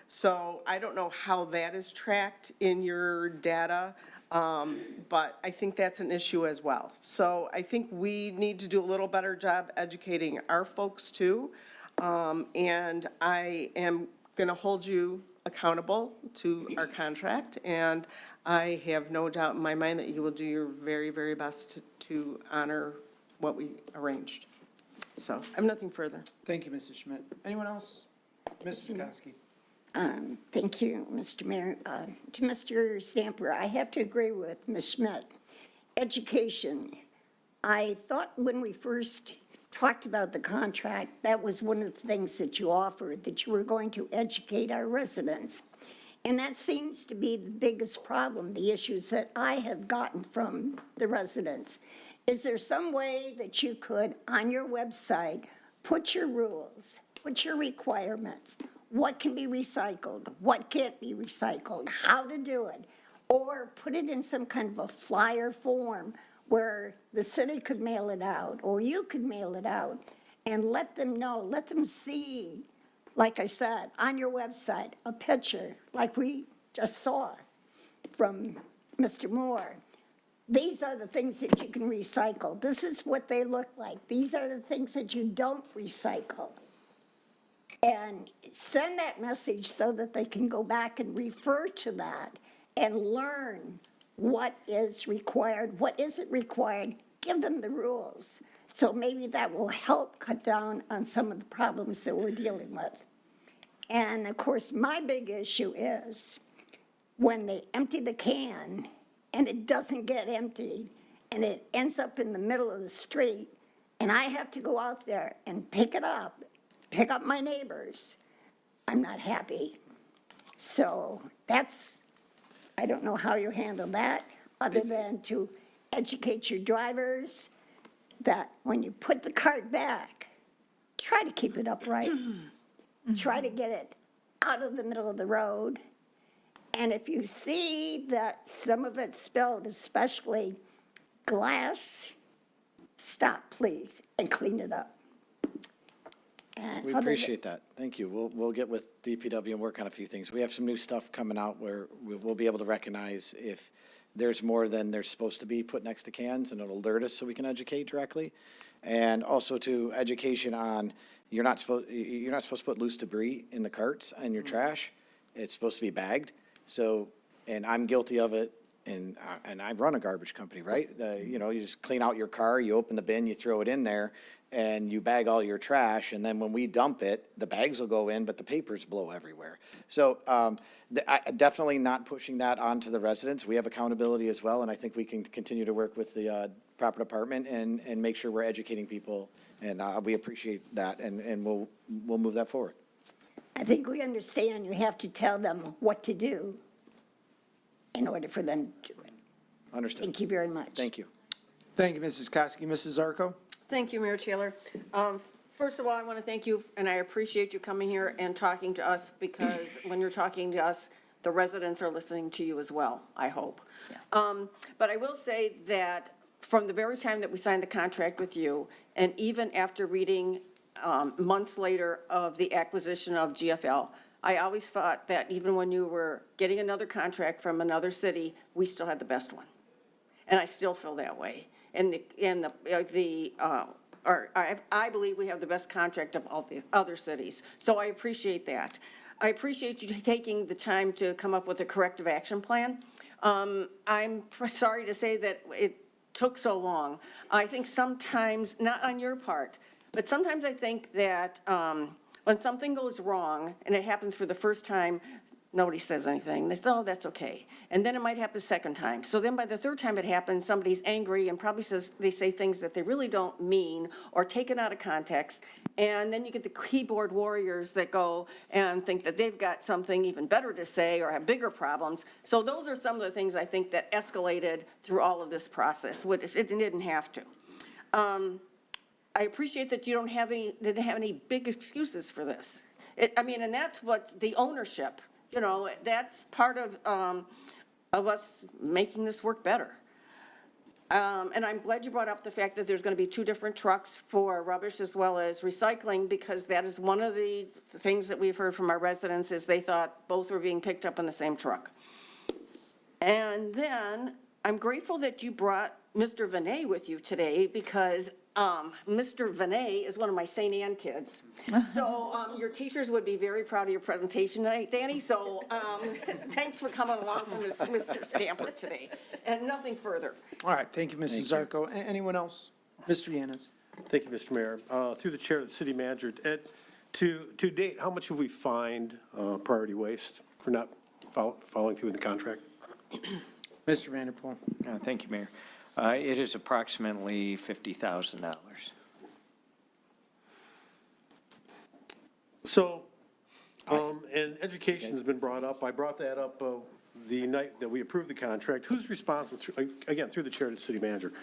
So I don't know how that is tracked in your data, but I think that's an issue as well. So I think we need to do a little better job educating our folks too. And I am going to hold you accountable to our contract, and I have no doubt in my mind that you will do your very, very best to honor what we arranged. So I have nothing further. Thank you, Mrs. Schmidt. Anyone else? Mrs. Koski. Thank you, Mr. Mayor. To Mr. Stamper, I have to agree with Ms. Schmidt. Education. I thought when we first talked about the contract, that was one of the things that you offered, that you were going to educate our residents. And that seems to be the biggest problem, the issues that I have gotten from the residents. Is there some way that you could, on your website, put your rules, put your requirements, what can be recycled, what can't be recycled, how to do it, or put it in some kind of a flyer form where the city could mail it out, or you could mail it out, and let them know, let them see, like I said, on your website, a picture, like we just saw from Mr. Moore. These are the things that you can recycle. This is what they look like. These are the things that you don't recycle. And send that message so that they can go back and refer to that and learn what is required, what isn't required. Give them the rules. So maybe that will help cut down on some of the problems that we're dealing with. And of course, my big issue is when they empty the can and it doesn't get emptied and it ends up in the middle of the street, and I have to go out there and pick up my neighbors, I'm not happy. So I don't know how you handle that, other than to educate your drivers that when you put the cart back, try to keep it upright. Try to get it out of the middle of the road. And if you see that some of it's spilled, especially glass, stop, please, and clean it up. And We appreciate that. Thank you. We'll get with DPW and work on a few things. We have some new stuff coming out where we'll be able to recognize if there's more than there's supposed to be put next to cans, and it'll alert us so we can educate directly. And also to education on, you're not supposed to put loose debris in the carts and your trash. It's supposed to be bagged. So, and I'm guilty of it. And I run a garbage company, right? You just clean out your car, you open the bin, you throw it in there, and you bag all your trash, and then when we dump it, the bags will go in, but the papers blow everywhere. So definitely not pushing that onto the residents. We have accountability as well, and I think we can continue to work with the proper department and make sure we're educating people, and we appreciate that, and we'll move that forward. I think we understand you have to tell them what to do in order for them to do it. Understood. Thank you very much. Thank you. Thank you, Mrs. Koski. Mrs. Zarko? Thank you, Mayor Taylor. First of all, I want to thank you, and I appreciate you coming here and talking to us, because when you're talking to us, the residents are listening to you as well, I hope. But I will say that from the very time that we signed the contract with you, and even after reading months later of the acquisition of GFL, I always thought that even when you were getting another contract from another city, we still had the best one. And I still feel that way. I believe we have the best contract of all the other cities. So I appreciate that. I appreciate you taking the time to come up with a corrective action plan. I'm sorry to say that it took so long. I think sometimes, not on your part, but sometimes I think that When something goes wrong and it happens for the first time, nobody says anything. They say, oh, that's okay. And then it might happen a second time. So then by the third time it happens, somebody's angry and probably they say things that they really don't mean or take it out of context. And then you get the keyboard warriors that go and think that they've got something even better to say or have bigger problems. So those are some of the things I think that escalated through all of this process, which it didn't have to. I appreciate that you didn't have any big excuses for this. And that's what the ownership, that's part of us making this work better. And I'm glad you brought up the fact that there's going to be 2 different trucks for rubbish as well as recycling, because that is one of the things that we've heard from our residents is they thought both were being picked up in the same truck. And then I'm grateful that you brought Mr. Vinay with you today, because Mr. Vinay is one of my St. Anne kids. So your teachers would be very proud of your presentation tonight, Danny. So thanks for coming along from Mr. Stamper today. And nothing further. All right, thank you, Mrs. Zarko. Anyone else? Mr. Yanez. Thank you, Mr. Mayor. Through the chair of the city manager, to date, how much have we fined Priority Waste for not following through with the contract? Mr. Vanderpool. Thank you, Mayor. It is approximately $50,000. So, and education has been brought up. I brought that up the night that we approved the contract. Who's responsible, again, through the chair of the city manager,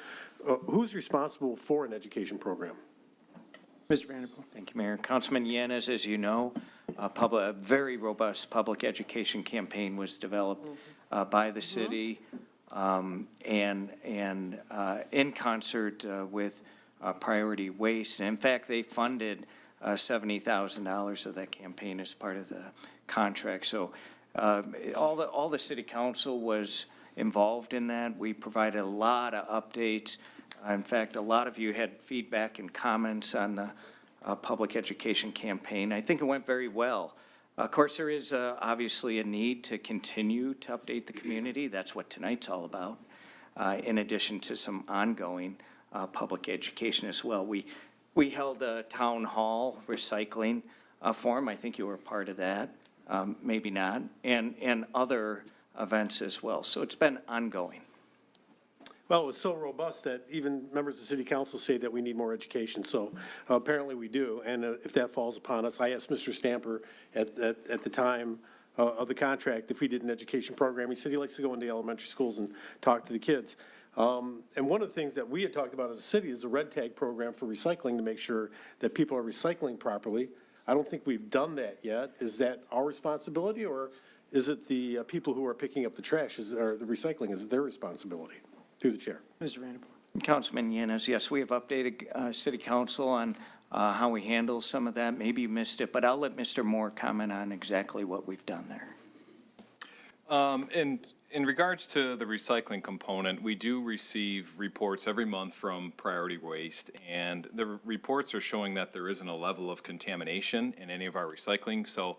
who's responsible for an education program? Mr. Vanderpool. Thank you, Mayor. Councilman Yanez, as you know, a very robust public education campaign was developed by the city and in concert with Priority Waste. And in fact, they funded $70,000 of that campaign as part of the contract. So all the city council was involved in that. We provided a lot of updates. In fact, a lot of you had feedback and comments on the public education campaign. I think it went very well. Of course, there is obviously a need to continue to update the community. That's what tonight's all about, in addition to some ongoing public education as well. We held a town hall recycling forum. I think you were a part of that, maybe not, and other events as well. So it's been ongoing. Well, it was so robust that even members of the city council say that we need more education. So apparently we do. And if that falls upon us, I asked Mr. Stamper at the time of the contract if we did an education program. He said he likes to go into elementary schools and talk to the kids. And one of the things that we had talked about as a city is a red tag program for recycling to make sure that people are recycling properly. I don't think we've done that yet. Is that our responsibility, or is it the people who are picking up the trash, or the recycling, is it their responsibility? Through the chair. Mr. Vanderpool. Councilman Yanez, yes, we have updated city council on how we handle some of that. Maybe you missed it, but I'll let Mr. Moore comment on exactly what we've done there. And in regards to the recycling component, we do receive reports every month from Priority Waste, and the reports are showing that there isn't a level of contamination in any of our recycling. So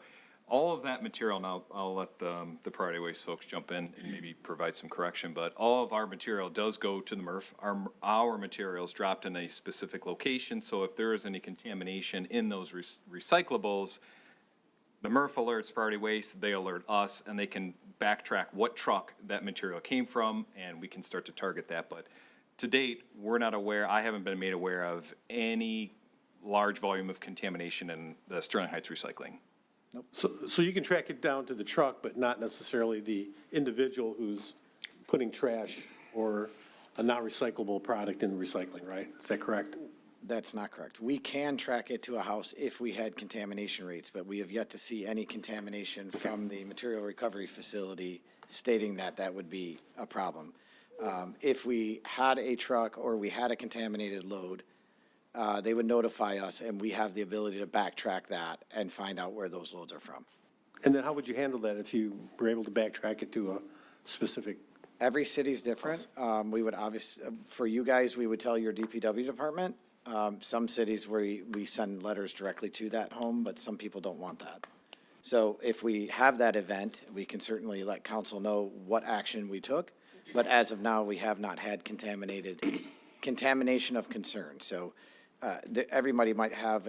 all of that material, now I'll let the Priority Waste folks jump in and maybe provide some correction, but all of our material does go to the MRF. Our material is dropped in a specific location, so if there is any contamination in those recyclables, the MRF alerts Priority Waste, they alert us, and they can backtrack what truck that material came from, and we can start to target that. But to date, we're not aware, I haven't been made aware of any large volume of contamination in the Sterling Heights recycling. Nope. So you can track it down to the truck, but not necessarily the individual who's putting trash or a non-recyclable product in the recycling, right? Is that correct? That's not correct. We can track it to a house if we had contamination rates, but we have yet to see any contamination from the material recovery facility stating that that would be a problem. If we had a truck or we had a contaminated load, they would notify us, and we have the ability to backtrack that and find out where those loads are from. And then how would you handle that if you were able to backtrack it to a specific? Every city's different. We would obviously, for you guys, we would tell your DPW department. Some cities where we send letters directly to that home, but some people don't want that. So if we have that event, we can certainly let council know what action we took. But as of now, we have not had contamination of concern. So everybody might have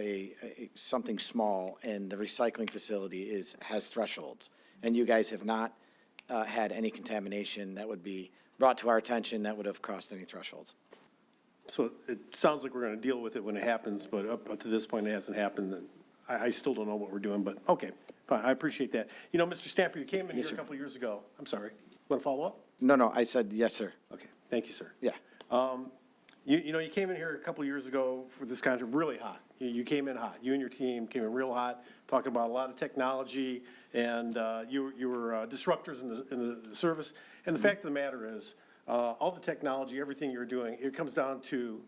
something small, and the recycling facility has thresholds. And you guys have not had any contamination that would be brought to our attention that would have crossed any thresholds. So it sounds like we're going to deal with it when it happens, but up to this point, it hasn't happened. And I still don't know what we're doing, but okay, fine, I appreciate that. You know, Mr. Stamper, you came in here a couple of years ago. I'm sorry. Want to follow up? No, I said yes, sir. Okay, thank you, sir. Yeah. You know, you came in here a couple of years ago for this contract, really hot. You came in hot. You and your team came in real hot, talking about a lot of technology, and you were disruptors in the service. And the fact of the matter is, all the technology, everything you're doing, it comes down to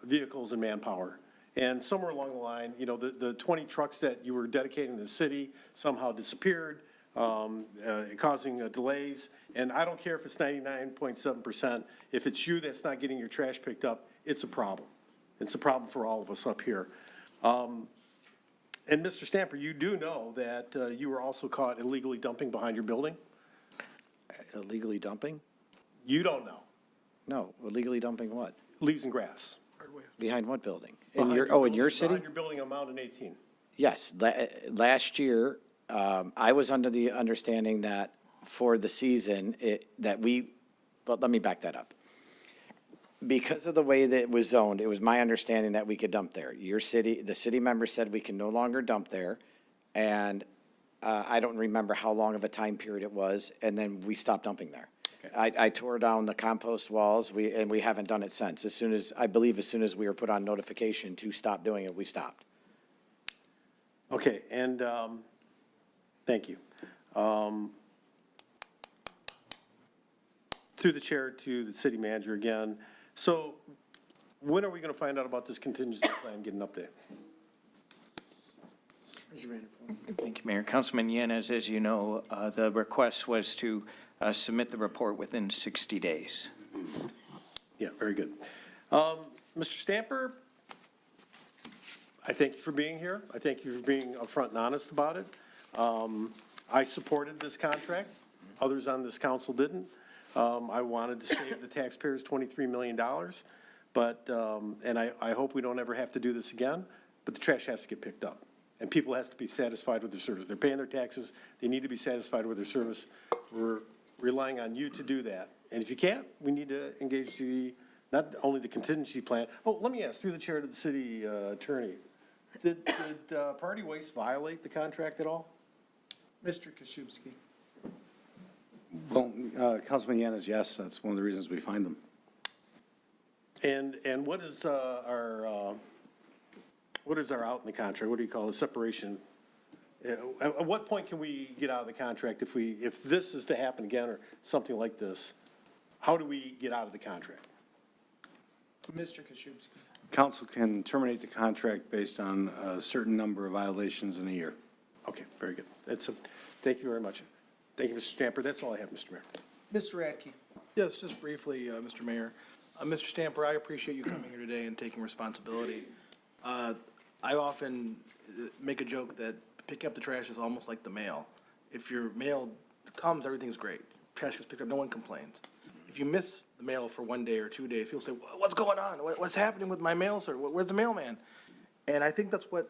vehicles and manpower. And somewhere along the line, you know, the 20 trucks that you were dedicating to the city somehow disappeared, causing delays. And I don't care if it's 99.7%. If it's you that's not getting your trash picked up, it's a problem. It's a problem for all of us up here. And Mr. Stamper, you do know that you were also caught illegally dumping behind your building? Illegally dumping? You don't know. No, illegally dumping what? Leaves and grass. Behind what building? Behind In your in building- your city? Behind your building on Mountain 18. Yes, last year, I was under the understanding that for the season, but let me back that up. Because of the way that it was zoned, it was my understanding that we could dump there. The city members said we can no longer dump there, and I don't remember how long of a time period it was, and then we stopped dumping there. I tore down the compost walls, and we haven't done it since. I believe as soon as we were put on notification to stop doing it, we stopped. Okay, and thank you. Through the chair to the city manager again. So when are we going to find out about this contingency plan, get an update? Thank you, Mayor. Councilman Yanez, as you know, the request was to submit the report within 60 days. Yeah, very good. Mr. Stamper, I thank you for being here. I thank you for being upfront and honest about it. I supported this contract. Others on this council didn't. I wanted to save the taxpayers $23 million, but, and I hope we don't ever have to do this again, but the trash has to get picked up. And people has to be satisfied with their service. They're paying their taxes. They need to be satisfied with their service. We're relying on you to do that. And if you can't, we need to engage not only the contingency plan. Oh, let me ask, through the chair to the city attorney, did Priority Waste violate the contract at all? Mr. Koszybski. Well, Councilman Yanez, yes, that's one of the reasons we find them. And what is our out in the contract? What do you call it, separation? At what point can we get out of the contract if this is to happen again or something like this? How do we get out of the contract? Mr. Koszybski. Council can terminate the contract based on a certain number of violations in a year. Okay, very good. Thank you very much. Thank you, Mr. Stamper. That's all I have, Mr. Mayor. Mr. Radke. Yes, just briefly, Mr. Mayor. Mr. Stamper, I appreciate you coming here today and taking responsibility. I often make a joke that picking up the trash is almost like the mail. If your mail comes, everything's great. Trash gets picked up, no one complains. If you miss the mail for 1 day or 2 days, people say, what's going on? What's happening with my mail, sir? Where's the mailman? And I think that's what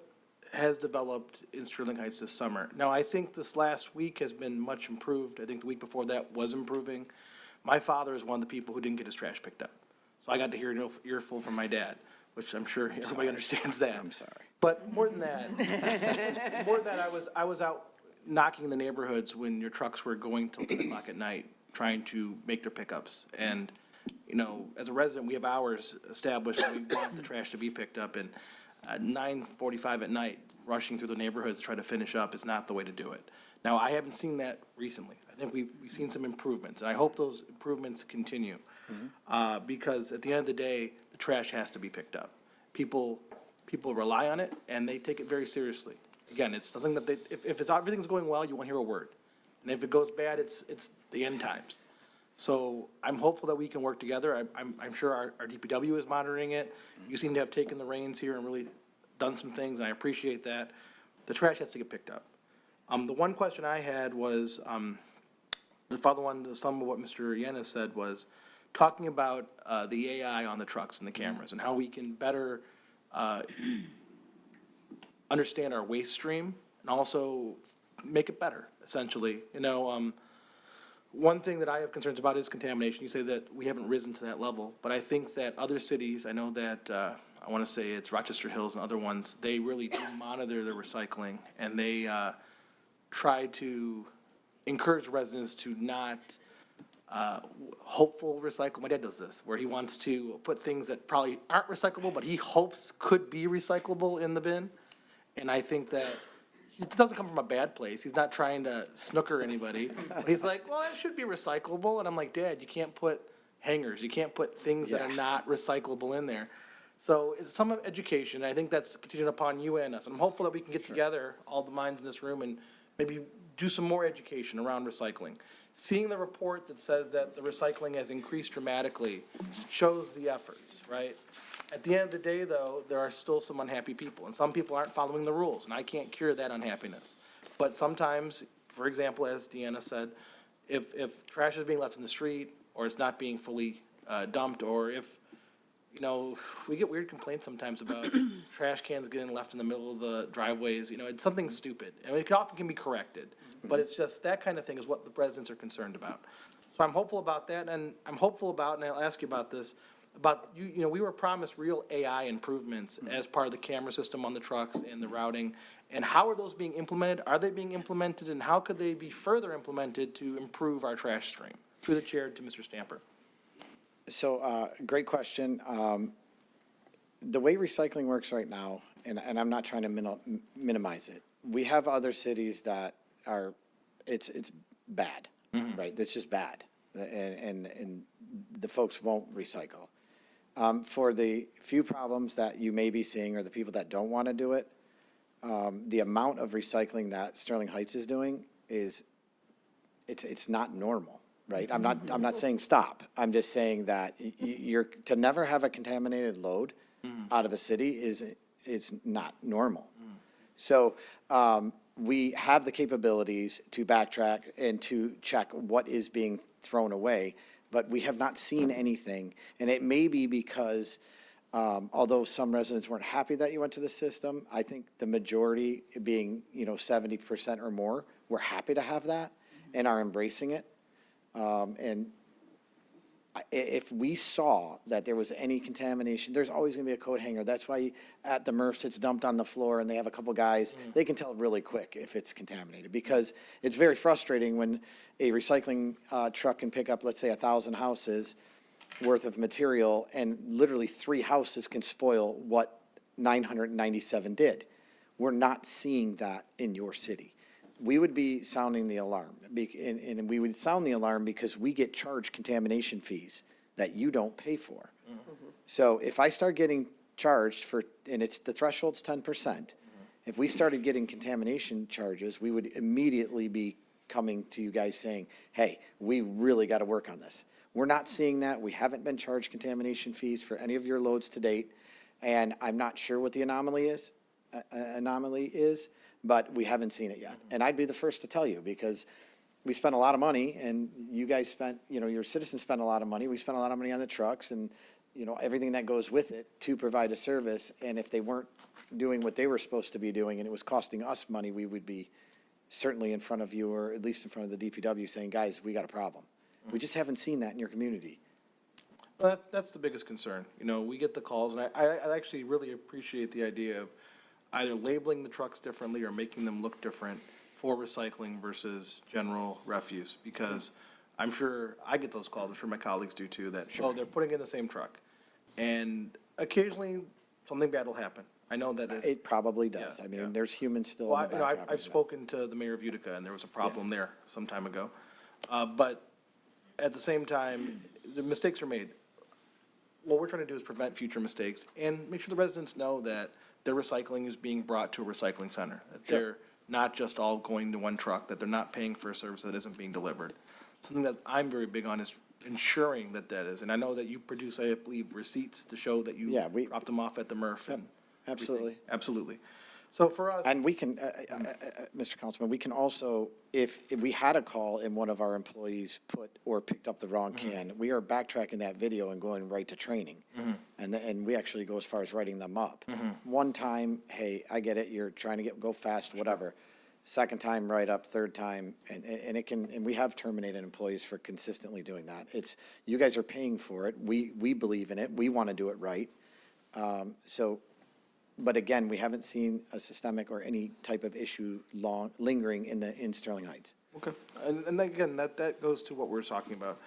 has developed in Sterling Heights this summer. Now, I think this last week has been much improved. I think the week before that was improving. My father is one of the people who didn't get his trash picked up. So I got to hear an earful from my dad, which I'm sure everybody understands that. I'm sorry. But more than that, I was out knocking in the neighborhoods when your trucks were going till 10 o'clock at night, trying to make their pickups. And, you know, as a resident, we have hours established when we want the trash to be picked up. And at 9:45 at night, rushing through the neighborhoods to try to finish up is not the way to do it. Now, I haven't seen that recently. I think we've seen some improvements, and I hope those improvements continue. Because at the end of the day, the trash has to be picked up. People rely on it, and they take it very seriously. Again, it's something that if everything's going well, you won't hear a word. And if it goes bad, it's the end times. So I'm hopeful that we can work together. I'm sure our DPW is monitoring it. You seem to have taken the reins here and really done some things, and I appreciate that. The trash has to get picked up. The one question I had was, the follow on to some of what Mr. Yanez said was talking about the AI on the trucks and the cameras and how we can better understand our waste stream and also make it better, essentially. One thing that I have concerns about is contamination. You say that we haven't risen to that level, but I think that other cities, I know that, I want to say it's Rochester Hills and other ones, they really do monitor their recycling, and they try to encourage residents to not hopeful recycle. My dad does this, where he wants to put things that probably aren't recyclable, but he hopes could be recyclable in the bin. And I think that it doesn't come from a bad place. He's not trying to snooker anybody. But he's like, well, that should be recyclable. And I'm like, Dad, you can't put hangers. You can't put things that are not recyclable in there. So it's some of education. I think that's contingent upon you and us. And I'm hopeful that we can get together, all the minds in this room, and maybe do some more education around recycling. Seeing the report that says that the recycling has increased dramatically shows the efforts, right? At the end of the day, though, there are still some unhappy people, and some people aren't following the rules, and I can't cure that unhappiness. But sometimes, for example, as Deanna said, if trash is being left in the street, or it's not being fully dumped, or if, we get weird complaints sometimes about trash cans getting left in the middle of the driveways, it's something stupid. And it often can be corrected, but it's just that kind of thing is what the residents are concerned about. So I'm hopeful about that, and I'm hopeful about, and I'll ask you about this, about we were promised real AI improvements as part of the camera system on the trucks and the routing. And how are those being implemented? Are they being implemented, and how could they be further implemented to improve our trash stream? Through the chair to Mr. Stamper. So, great question. The way recycling works right now, and I'm not trying to minimize it, we have other cities that are, it's bad, right? It's just bad. And the folks won't recycle. For the few problems that you may be seeing, or the people that don't want to do it, the amount of recycling that Sterling Heights is doing is, it's not normal, right? I'm not saying stop. I'm just saying that to never have a contaminated load out of a city is not normal. So, we have the capabilities to backtrack and to check what is being thrown away, but we have not seen anything. And it may be because, although some residents weren't happy that you went to the system, I think the majority, being 70% or more, were happy to have that and are embracing it. And if we saw that there was any contamination, there's always going to be a coat hanger. That's why at the MRFs it's dumped on the floor and they have a couple guys. They can tell really quick if it's contaminated, because it's very frustrating when a recycling truck can pick up, let's say, 1,000 houses worth of material, and literally 3 houses can spoil what 997 did. We're not seeing that in your city. We would be sounding the alarm, and we would sound the alarm because we get charged contamination fees that you don't pay for. So if I start getting charged for, and the threshold's 10%, if we started getting contamination charges, we would immediately be coming to you guys saying, hey, we really got to work on this. We're not seeing that. We haven't been charged contamination fees for any of your loads to date, and I'm not sure what the anomaly is, but we haven't seen it yet. And I'd be the first to tell you, because we spent a lot of money, and you guys spent, your citizens spent a lot of money. We spent a lot of money on the trucks and, everything that goes with it to provide a service. And if they weren't doing what they were supposed to be doing and it was costing us money, we would be certainly in front of you, or at least in front of the DPW, saying, guys, we got a problem. We just haven't seen that in your community. Well, that's the biggest concern. We get the calls, and I actually really appreciate the idea of either labeling the trucks differently or making them look different for recycling versus general refuse, because I'm sure I get those calls, I'm sure my colleagues do too, that, oh, they're putting in the same truck. And occasionally, something bad will happen. I know that It probably does. Yeah, There's humans still well, in the back. I've spoken to the mayor of Utica, and there was a problem there some time ago. But at the same time, the mistakes are made. What we're trying to do is prevent future mistakes and make sure the residents know that their recycling is being brought to a recycling center, that they're not just all going to one truck, that they're not paying for a service that isn't being delivered. Something that I'm very big on is ensuring that is. And I know that you produce, I believe, receipts to show that you dropped them off at the MRF. And Absolutely. Absolutely. So for us. And we can, Mr. Councilman, we can also, if we had a call and one of our employees put or picked up the wrong can, we are backtracking that video and going right to training. And we actually go as far as writing them up. One time, hey, I get it, you're trying to go fast, whatever. Second time, write up, third time, and it can, and we have terminated employees for consistently doing that. It's, you guys are paying for it. We believe in it. We want to do it right. But again, we haven't seen a systemic or any type of issue lingering in Sterling Heights. Okay, and again, that goes to what we're talking about.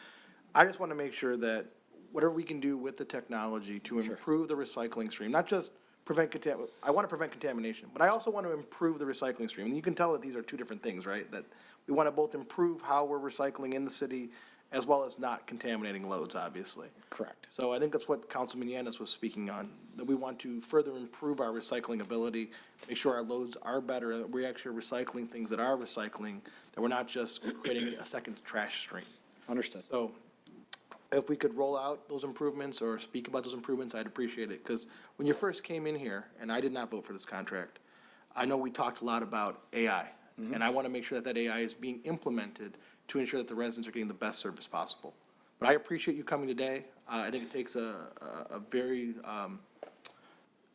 I just want to make sure that whatever we can do with the technology to improve the recycling stream, not just I want to prevent contamination, but I also want to improve the recycling stream. And you can tell that these are two different things, right? That we want to both improve how we're recycling in the city as well as not contaminating loads, obviously. Correct. So I think that's what Councilman Yanis was speaking on, that we want to further improve our recycling ability, make sure our loads are better, that we actually are recycling things that are recycling, that we're not just creating a second trash stream. Understood. So if we could roll out those improvements or speak about those improvements, I'd appreciate it. Because when you first came in here, and I did not vote for this contract, I know we talked a lot about AI. And I want to make sure that that AI is being implemented to ensure that the residents are getting the best service possible. But I appreciate you coming today. I think it takes a very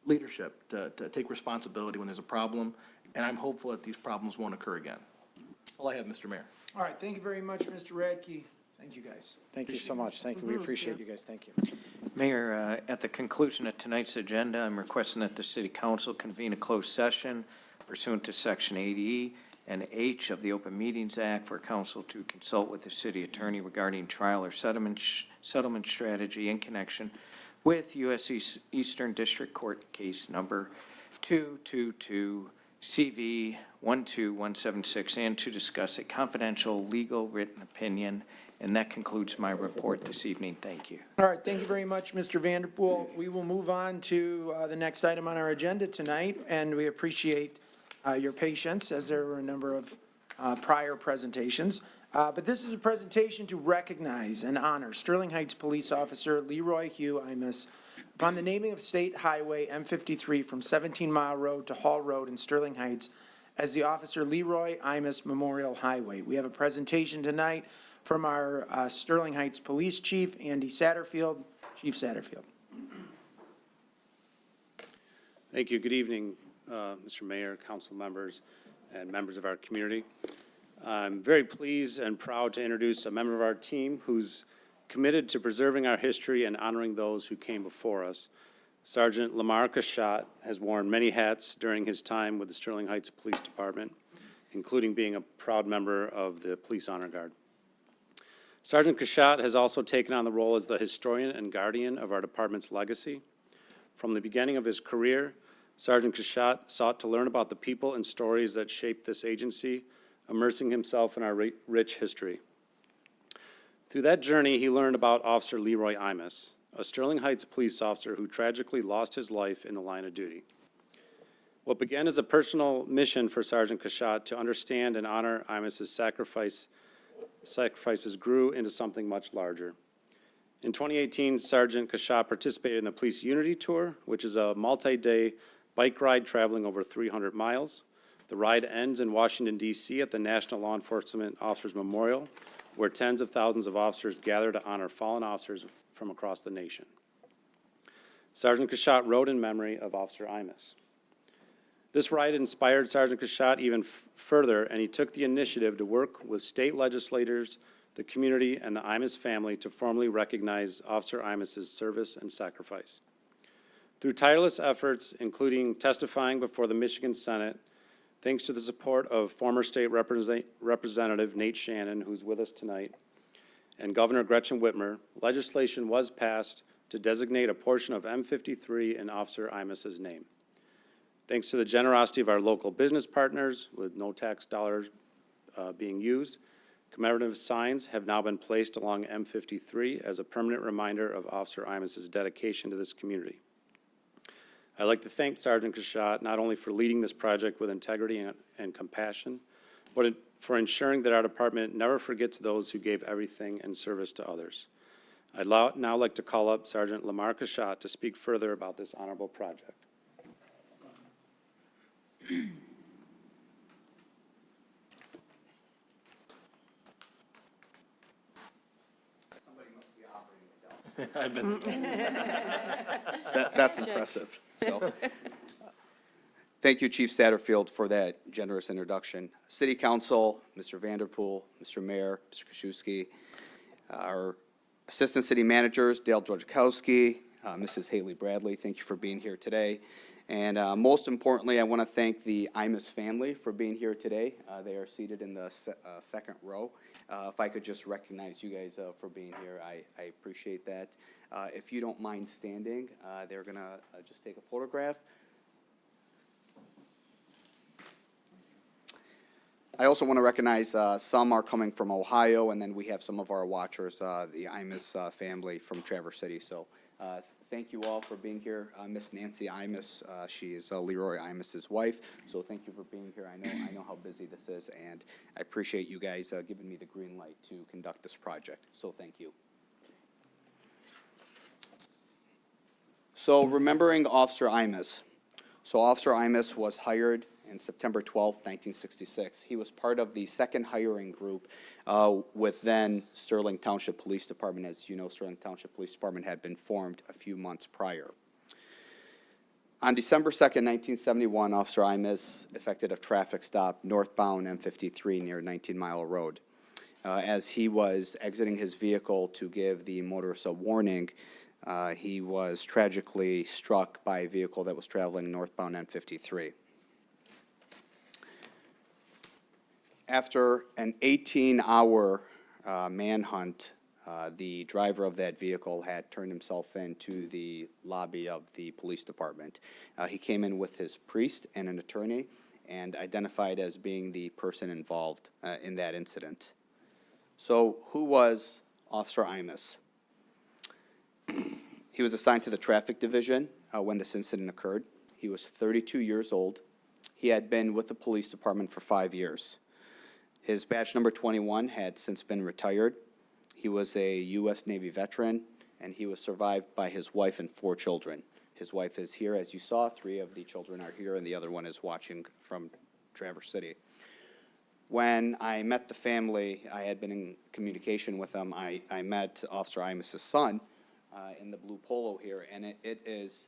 leadership to take responsibility when there's a problem, and I'm hopeful that these problems won't occur again. All I have, Mr. Mayor. All right, thank you very much, Mr. Radke. Thank you, guys. Thank you so much. Thank you. We appreciate you guys. Thank you. Mayor, at the conclusion of tonight's agenda, I'm requesting that the city council convene a closed session pursuant to Section 80 and H of the Open Meetings Act for council to consult with the city attorney regarding trial or settlement strategy in connection with U.S. Eastern District Court case number 222 CV 12176, and to discuss a confidential legal written opinion. And that concludes my report this evening. Thank you. All right, thank you very much, Mr. Vanderpool. We will move on to the next item on our agenda tonight, and we appreciate your patience, as there were a number of prior presentations. But this is a presentation to recognize and honor Sterling Heights Police Officer Leroy Hugh Imus upon the naming of State Highway M53 from 17 Mile Road to Hall Road in Sterling Heights as the Officer Leroy Imus Memorial Highway. We have a presentation tonight from our Sterling Heights Police Chief, Andy Satterfield. Chief Satterfield. Thank you. Good evening, Mr. Mayor, council members, and members of our community. I'm very pleased and proud to introduce a member of our team who's committed to preserving our history and honoring those who came before us. Sergeant Lamar Cashat has worn many hats during his time with the Sterling Heights Police Department, including being a proud member of the Police Honor Guard. Sergeant Cashat has also taken on the role as the historian and guardian of our department's legacy. From the beginning of his career, Sergeant Cashat sought to learn about the people and stories that shaped this agency, immersing himself in our rich history. Through that journey, he learned about Officer Leroy Imus, a Sterling Heights police officer who tragically lost his life in the line of duty. What began as a personal mission for Sergeant Cashat to understand and honor Imus's sacrifices grew into something much larger. In 2018, Sergeant Cashat participated in the Police Unity Tour, which is a multi-day bike ride traveling over 300 miles. The ride ends in Washington, D.C. at the National Law Enforcement Officers Memorial, where tens of thousands of officers gather to honor fallen officers from across the nation. Sergeant Cashat rode in memory of Officer Imus. This ride inspired Sergeant Cashat even further, and he took the initiative to work with state legislators, the community, and the Imus family to formally recognize Officer Imus's service and sacrifice. Through tireless efforts, including testifying before the Michigan Senate, thanks to the support of former state Representative Nate Shannon, who's with us tonight, and Governor Gretchen Whitmer, legislation was passed to designate a portion of M53 in Officer Imus's name. Thanks to the generosity of our local business partners, with no tax dollars being used, commemorative signs have now been placed along M53 as a permanent reminder of Officer Imus's dedication to this community. I'd like to thank Sergeant Cashat not only for leading this project with integrity and compassion, but for ensuring that our department never forgets those who gave everything in service to others. I'd now like to call up Sergeant Lamar Cashat to speak further about this honorable project. I've been. That's impressive, so. Thank you, Chief Satterfield, for that generous introduction. City Council, Mr. Vanderpool, Mr. Mayor, Mr. Koszewski, our Assistant City Managers, Dale Georgikowski, Mrs. Haley Bradley, thank you for being here today. And most importantly, I want to thank the Imus family for being here today. They are seated in the second row. If I could just recognize you guys for being here, I appreciate that. If you don't mind standing, they're going to just take a photograph. I also want to recognize some are coming from Ohio, and then we have some of our watchers, the Imus family from Traverse City. So thank you all for being here. Miss Nancy Imus, she is Leroy Imus's wife. So thank you for being here. I know how busy this is, and I appreciate you guys giving me the green light to conduct this project. So thank you. So remembering Officer Imus. So Officer Imus was hired in September 12, 1966. He was part of the second hiring group with then Sterling Township Police Department. As you know, Sterling Township Police Department had been formed a few months prior. On December 2nd, 1971, Officer Imus effected a traffic stop northbound M53 near 19 Mile Road. As he was exiting his vehicle to give the motorist a warning, he was tragically struck by a vehicle that was traveling northbound M53. After an 18-hour manhunt, the driver of that vehicle had turned himself into the lobby of the police department. He came in with his priest and an attorney and identified as being the person involved in that incident. So who was Officer Imus? He was assigned to the traffic division when this incident occurred. He was 32 years old. He had been with the police department for 5 years. His badge number 21 had since been retired. He was a U.S. Navy veteran, and he was survived by his wife and 4 children. His wife is here, as you saw. 3 of the children are here, and the other one is watching from Traverse City. When I met the family, I had been in communication with them. I met Officer Imus's son in the blue polo here, and it is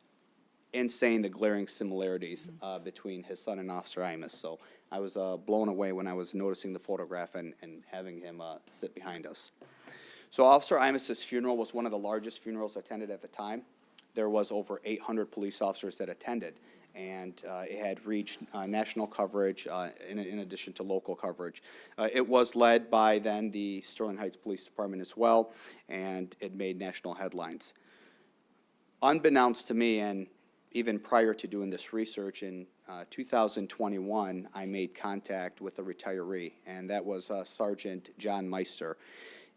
insane, the glaring similarities between his son and Officer Imus. So I was blown away when I was noticing the photograph and having him sit behind us. So Officer Imus's funeral was one of the largest funerals attended at the time. There was over 800 police officers that attended, and it had reached national coverage in addition to local coverage. It was led by then the Sterling Heights Police Department as well, and it made national headlines. Unbeknownst to me, and even prior to doing this research, in 2021, I made contact with a retiree, and that was Sergeant John Meister.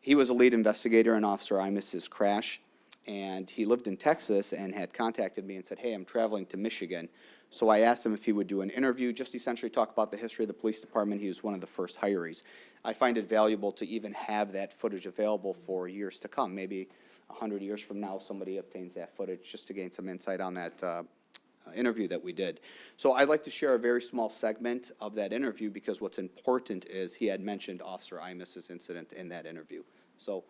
He was a lead investigator in Officer Imus's crash, and he lived in Texas and had contacted me and said, hey, I'm traveling to Michigan. So I asked him if he would do an interview, just essentially talk about the history of the police department. He was one of the first hirees. I find it valuable to even have that footage available for years to come. Maybe 100 years from now, somebody obtains that footage just to gain some insight on that interview that we did. So I'd like to share a very small segment of that interview because what's important is he had mentioned Officer Imus's incident in that interview. So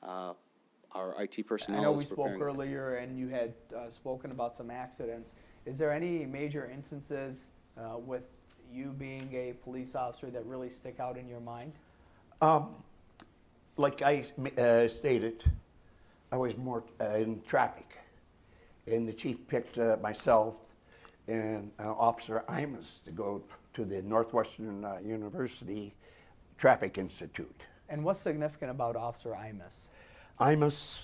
our IT personnel I know is we spoke preparing. earlier and you had spoken about some accidents. Is there any major instances with you being a police officer that really stick out in your mind? Like I stated, I was more in traffic, and the chief picked myself and Officer Imus to go to the Northwestern University Traffic Institute. And what's significant about Officer Imus? Imus,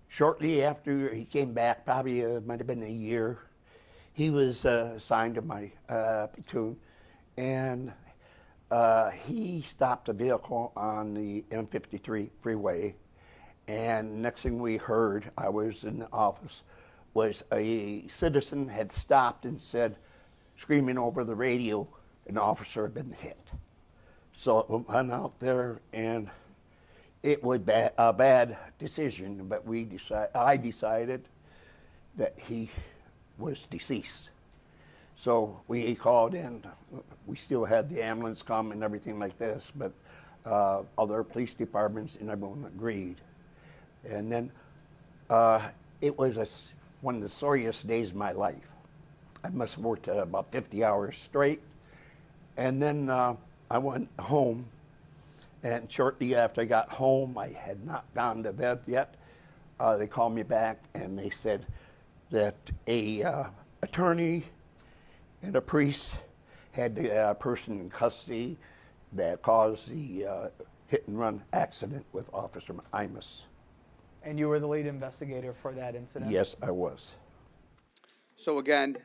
shortly after he came back, probably might have been a year, he was assigned to my platoon, and he stopped a vehicle on the M53 freeway, and next thing we heard, I was in the office, was a citizen had stopped and said, screaming over the radio, an officer had been hit. So I went out there, and it was a bad decision, but I decided that he was deceased. So we called in, we still had the ambulance come and everything like this, but other police departments and everyone agreed. And then it was one of the sorriest days of my life. I must have worked about 50 hours straight. And then I went home, and shortly after I got home, I had not gone to bed yet. They called me back and they said that a attorney and a priest had the person in custody that caused the hit and run accident with Officer Imus. And you were the lead investigator for that incident? Yes, I was. So again,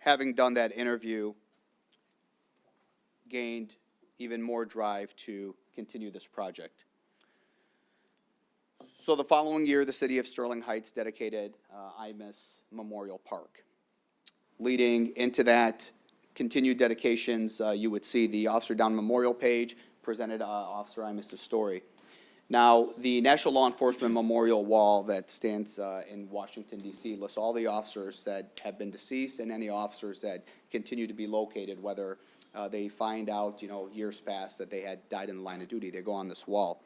having done that interview, gained even more drive to continue this project. So the following year, the city of Sterling Heights dedicated Imus Memorial Park. Leading into that continued dedications, you would see the Officer Down Memorial page presented Officer Imus' story. Now, the National Law Enforcement Memorial Wall that stands in Washington, D.C. lists all the officers that have been deceased and any officers that continue to be located, whether they find out, years past that they had died in the line of duty. They go on this wall.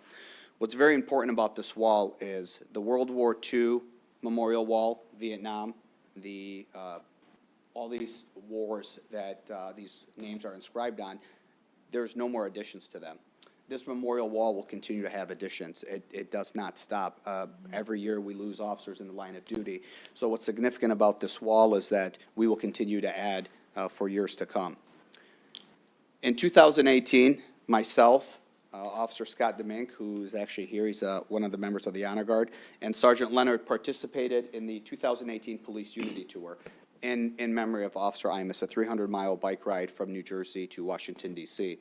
What's very important about this wall is the World War II Memorial Wall, Vietnam, all these wars that these names are inscribed on, there's no more additions to them. This memorial wall will continue to have additions. It does not stop. Every year we lose officers in the line of duty. So what's significant about this wall is that we will continue to add for years to come. In 2018, myself, Officer Scott Demink, who's actually here, he's one of the members of the Honor Guard, and Sergeant Leonard participated in the 2018 Police Unity Tour in memory of Officer Imus, a 300-mile bike ride from New Jersey to Washington, D.C.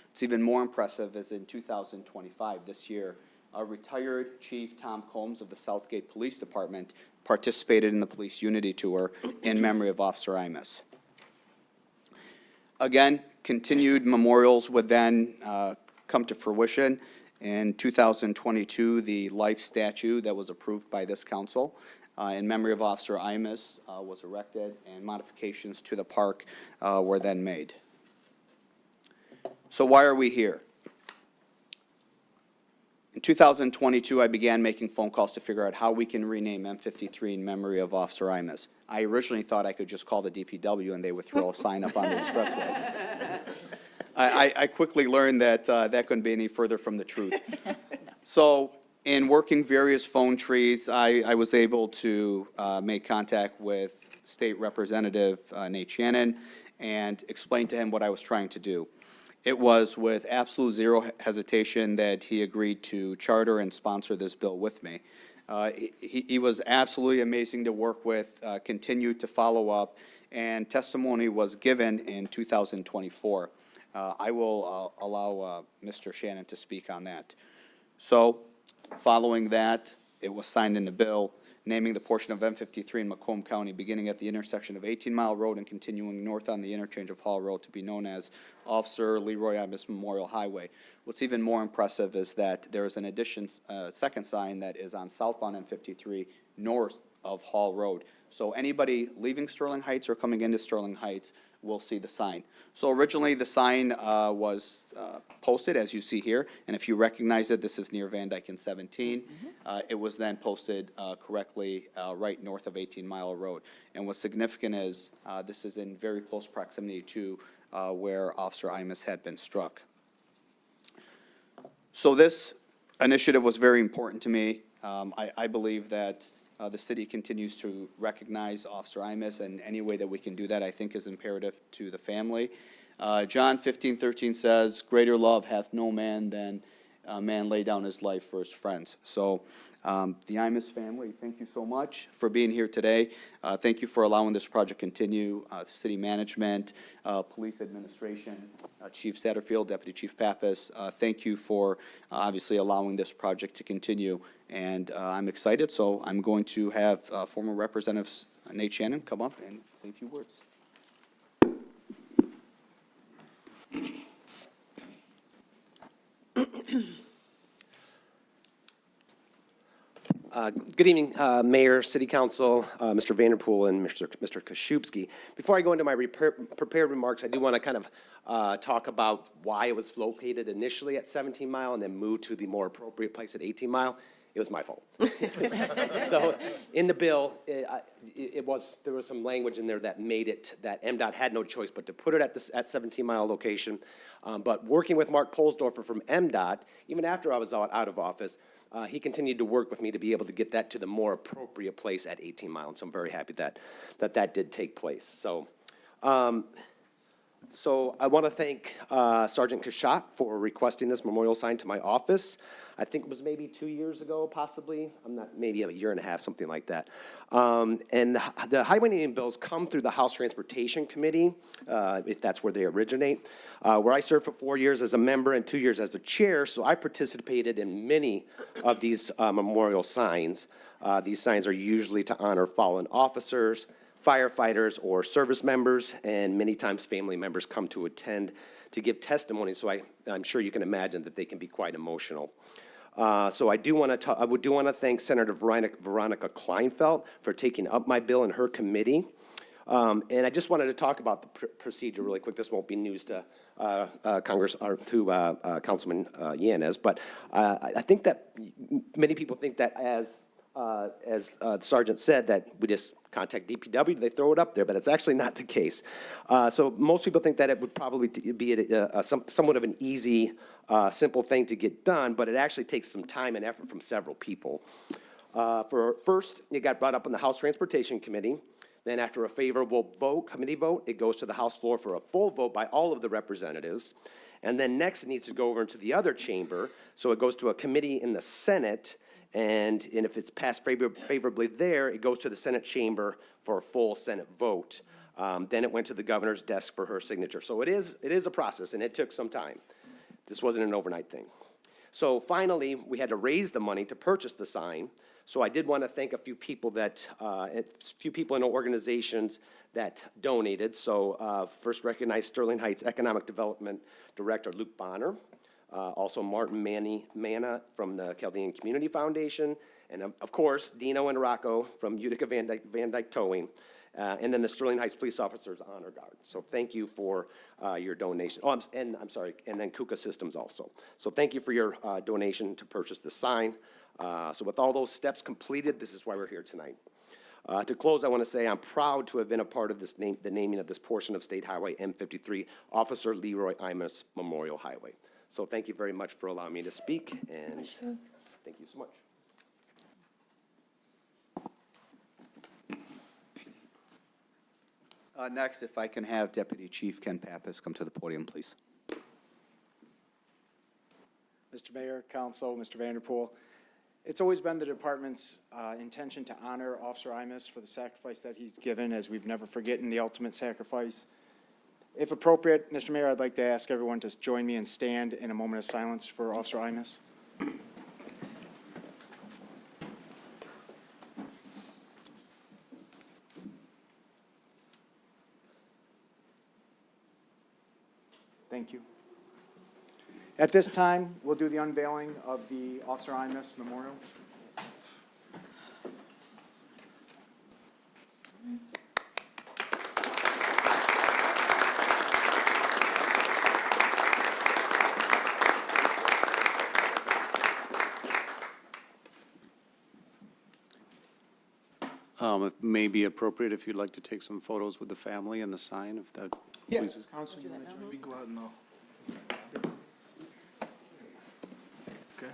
What's even more impressive is in 2025, this year, retired Chief Tom Combs of the Southgate Police Department participated in the Police Unity Tour in memory of Officer Imus. Again, continued memorials would then come to fruition. In 2022, the life statue that was approved by this council in memory of Officer Imus was erected, and modifications to the park were then made. So why are we here? In 2022, I began making phone calls to figure out how we can rename M53 in memory of Officer Imus. I originally thought I could just call the DPW and they would throw a sign up on the expressway. I quickly learned that that couldn't be any further from the truth. So in working various phone trees, I was able to make contact with State Representative Nate Shannon and explain to him what I was trying to do. It was with absolute zero hesitation that he agreed to charter and sponsor this bill with me. He was absolutely amazing to work with, continued to follow up, and testimony was given in 2024. I will allow Mr. Shannon to speak on that. So, following that, it was signed into bill, naming the portion of M53 in Macomb County beginning at the intersection of 18 Mile Road and continuing north on the interchange of Hall Road to be known as Officer Leroy Imus Memorial Highway. What's even more impressive is that there is an addition, second sign that is on southbound M53 north of Hall Road. So anybody leaving Sterling Heights or coming into Sterling Heights will see the sign. So originally the sign was posted, as you see here, and if you recognize it, this is near Van Dyke and 17. It was then posted correctly right north of 18 Mile Road. And what's significant is this is in very close proximity to where Officer Imus had been struck. So this initiative was very important to me. I believe that the city continues to recognize Officer Imus, and any way that we can do that, I think, is imperative to the family. John 15:13 says, "Greater love hath no man than a man lay down his life for his friends." So the Imus family, thank you so much for being here today. Thank you for allowing this project to continue. City management, police administration, Chief Satterfield, Deputy Chief Pappas, thank you for obviously allowing this project to continue. And I'm excited, so I'm going to have former Representative Nate Shannon come up and say a few words. Good evening, Mayor, City Council, Mr. Vanderpool, and Mr. Koszubski. Before I go into my prepared remarks, I do want to kind of talk about why it was located initially at 17 Mile and then moved to the more appropriate place at 18 Mile. It was my fault. So in the bill, there was some language in there that made it that MDOT had no choice but to put it at 17 Mile location. But working with Mark Polsdorfer from MDOT, even after I was out of office, he continued to work with me to be able to get that to the more appropriate place at 18 Mile. And so I'm very happy that did take place. So I want to thank Sergeant Kashat for requesting this memorial sign to my office. I think it was maybe 2 years ago, possibly. I'm not, maybe a year and a half, something like that. And the highway naming bills come through the House Transportation Committee, if that's where they originate, where I served for 4 years as a member and 2 years as the chair. So I participated in many of these memorial signs. These signs are usually to honor fallen officers, firefighters, or service members, and many times family members come to attend to give testimony. So I'm sure you can imagine that they can be quite emotional. So I do want to thank Senator Veronica Kleinfeld for taking up my bill in her committee. And I just wanted to talk about the procedure really quick. This won't be news to Congress or to Councilman Yanez, but I think that many people think that as the Sergeant said, that we just contact DPW, they throw it up there, but it's actually not the case. So most people think that it would probably be somewhat of an easy, simple thing to get done, but it actually takes some time and effort from several people. First, it got brought up in the House Transportation Committee. Then after a favorable committee vote, it goes to the House floor for a full vote by all of the representatives. And then next it needs to go over into the other chamber. So it goes to a committee in the Senate. And if it's passed favorably there, it goes to the Senate chamber for a full Senate vote. Then it went to the governor's desk for her signature. So it is a process, and it took some time. This wasn't an overnight thing. So finally, we had to raise the money to purchase the sign. So I did want to thank a few people in organizations that donated. So first recognize Sterling Heights Economic Development Director Luke Bonner. Also Martin Manna from the Chaldean Community Foundation, and of course, Dino and Rocco from Utica Van Dyke Towing, and then the Sterling Heights Police Officers Honor Guard. So thank you for your donation. I'm sorry, and then Kuka Systems also. So thank you for your donation to purchase the sign. So with all those steps completed, this is why we're here tonight. To close, I want to say I'm proud to have been a part of the naming of this portion of State Highway M53, Officer Leroy Imus Memorial Highway. So thank you very much for allowing me to speak, and thank you so much. Next, if I can have Deputy Chief Ken Pappas come to the podium, please. Mr. Mayor, Council, Mr. Vanderpool, it's always been the department's intention to honor Officer Imus for the sacrifice that he's given, as we've never forgotten the ultimate sacrifice. If appropriate, Mr. Mayor, I'd like to ask everyone to join me and stand in a moment of silence for Officer Imus. Thank you. At this time, we'll do the unveiling of the Officer Imus Memorial. It may be appropriate if you'd like to take some photos with the family and the sign, if that pleases. Council, you want to join me? Go out and all. Okay.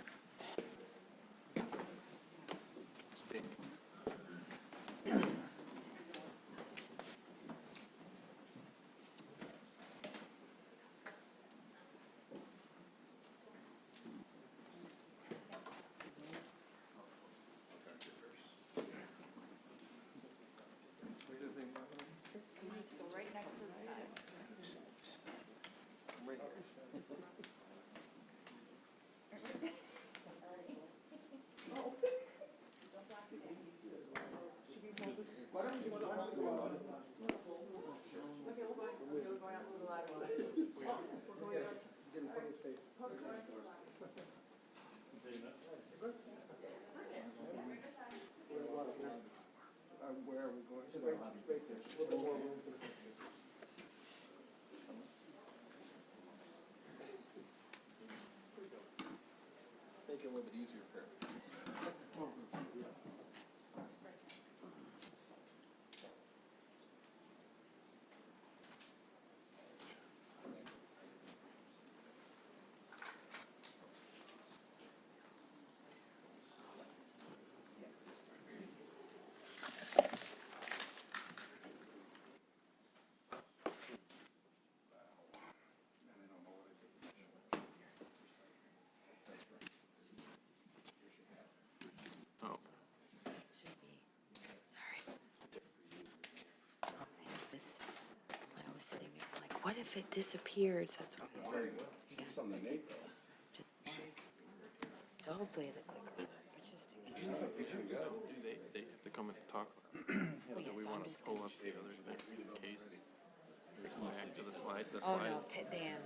where are we going? To the lobby. Right there. A little bit more room for the picture. Make it a little bit easier for When I was sitting there, I'm like, what if it disappears? That's why. Something to Nate, though. So hopefully the clicker. It's just in case. They have to come and talk. Or do we want to pull up the other thing in case? Back to the slide, Oh, no, Dan.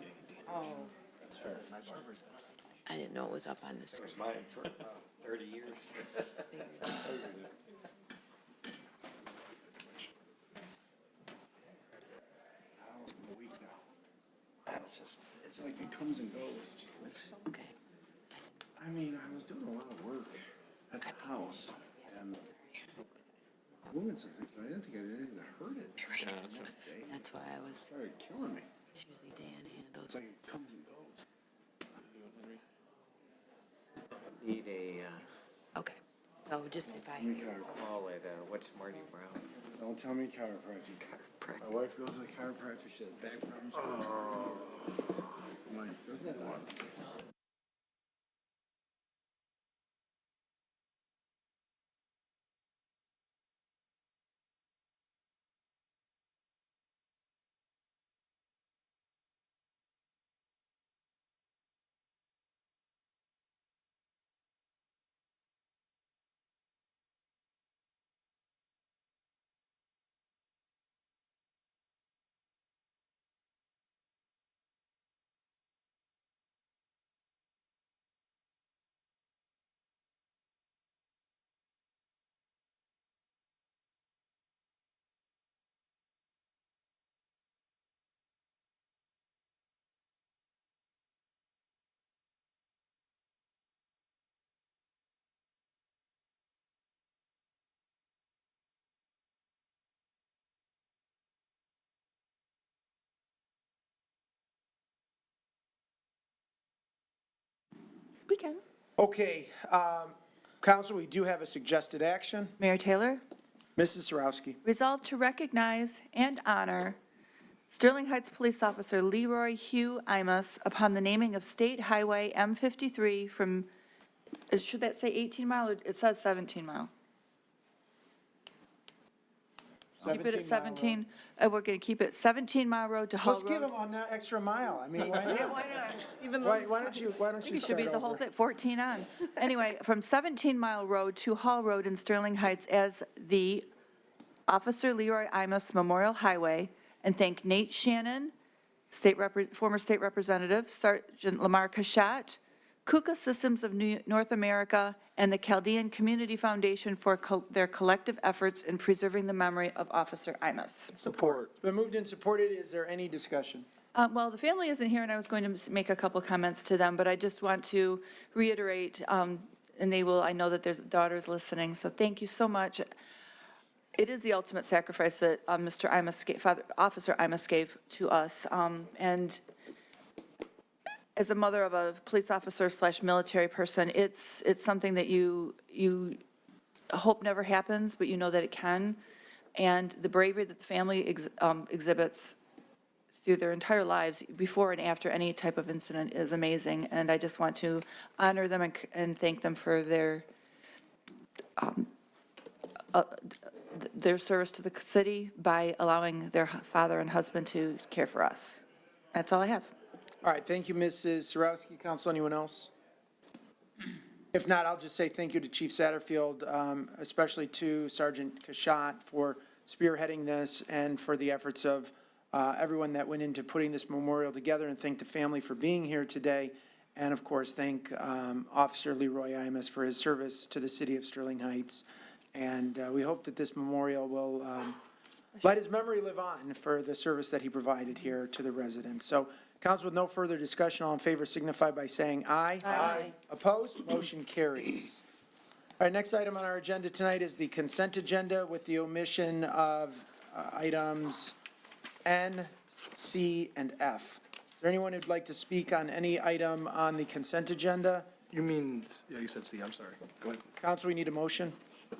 Oh. I didn't know it was up on the screen. It was mine for 30 years. A week now. It's just, it's like it comes and goes. Okay. I mean, I was doing a lot of work at the house and gluing something, but I didn't think I did anything to hurt it. Right. The next day, That's why I was. it started killing me. It's usually Dan handles. It's like it comes and goes. Need a, Okay. So just if I. call it, what's Marty Brown? Don't tell me chiropractic. My wife goes to the chiropractor, she has back problems. Oh. I'm like, doesn't that bother me? We can. Okay, council, we do have a suggested action. Mayor Taylor? Mrs. Sarowski. Resolved to recognize and honor Sterling Heights Police Officer Leroy Hugh Imus upon the naming of State Highway M53 from, should that say 18 mile, or it says 17 mile? Keep it at 17, and we're going to keep it 17 Mile Road to Hull Road. Let's give them an extra mile. I mean, why not? Yeah, why not? Even Why those don't you signs. It should start be the whole over? thing, 14 on. Anyway, from 17 Mile Road to Hall Road in Sterling Heights as the Officer Leroy Imus Memorial Highway, and thank Nate Shannon, former state representative, Sergeant Lamar Kashat, Kuka Systems of North America, and the Chaldean Community Foundation for their collective efforts in preserving the memory of Officer Imus. Support. It's been moved and supported. Is there any discussion? Well, the family isn't here, and I was going to make a couple comments to them, but I just want to reiterate, and they will, I know that there's daughters listening, so thank you so much. It is the ultimate sacrifice that Mr. Imus Officer Imus gave to us, and as a mother of a police officer / military person, it's something that you hope never happens, but you know that it can. And the bravery that the family exhibits through their entire lives, before and after any type of incident, is amazing. And I just want to honor them and thank them for their service to the city by allowing their father and husband to care for us. That's all I have. All right, thank you, Mrs. Sarowski. Council, anyone else? If not, I'll just say thank you to Chief Satterfield, especially to Sergeant Kashat for spearheading this and for the efforts of everyone that went into putting this memorial together, and thank the family for being here today. And of course, thank Officer Leroy Imus for his service to the city of Sterling Heights. And we hope that this memorial will let his memory live on for the service that he provided here to the residents. So, council, with no further discussion, all in favor signify by saying aye. Aye. Opposed? Motion carries. All right, next item on our agenda tonight is the consent agenda with the omission of items N, C, and F. Is there anyone who'd like to speak on any item on the consent agenda? You mean, yeah, you said C, I'm sorry. Go ahead. Council, we need a motion.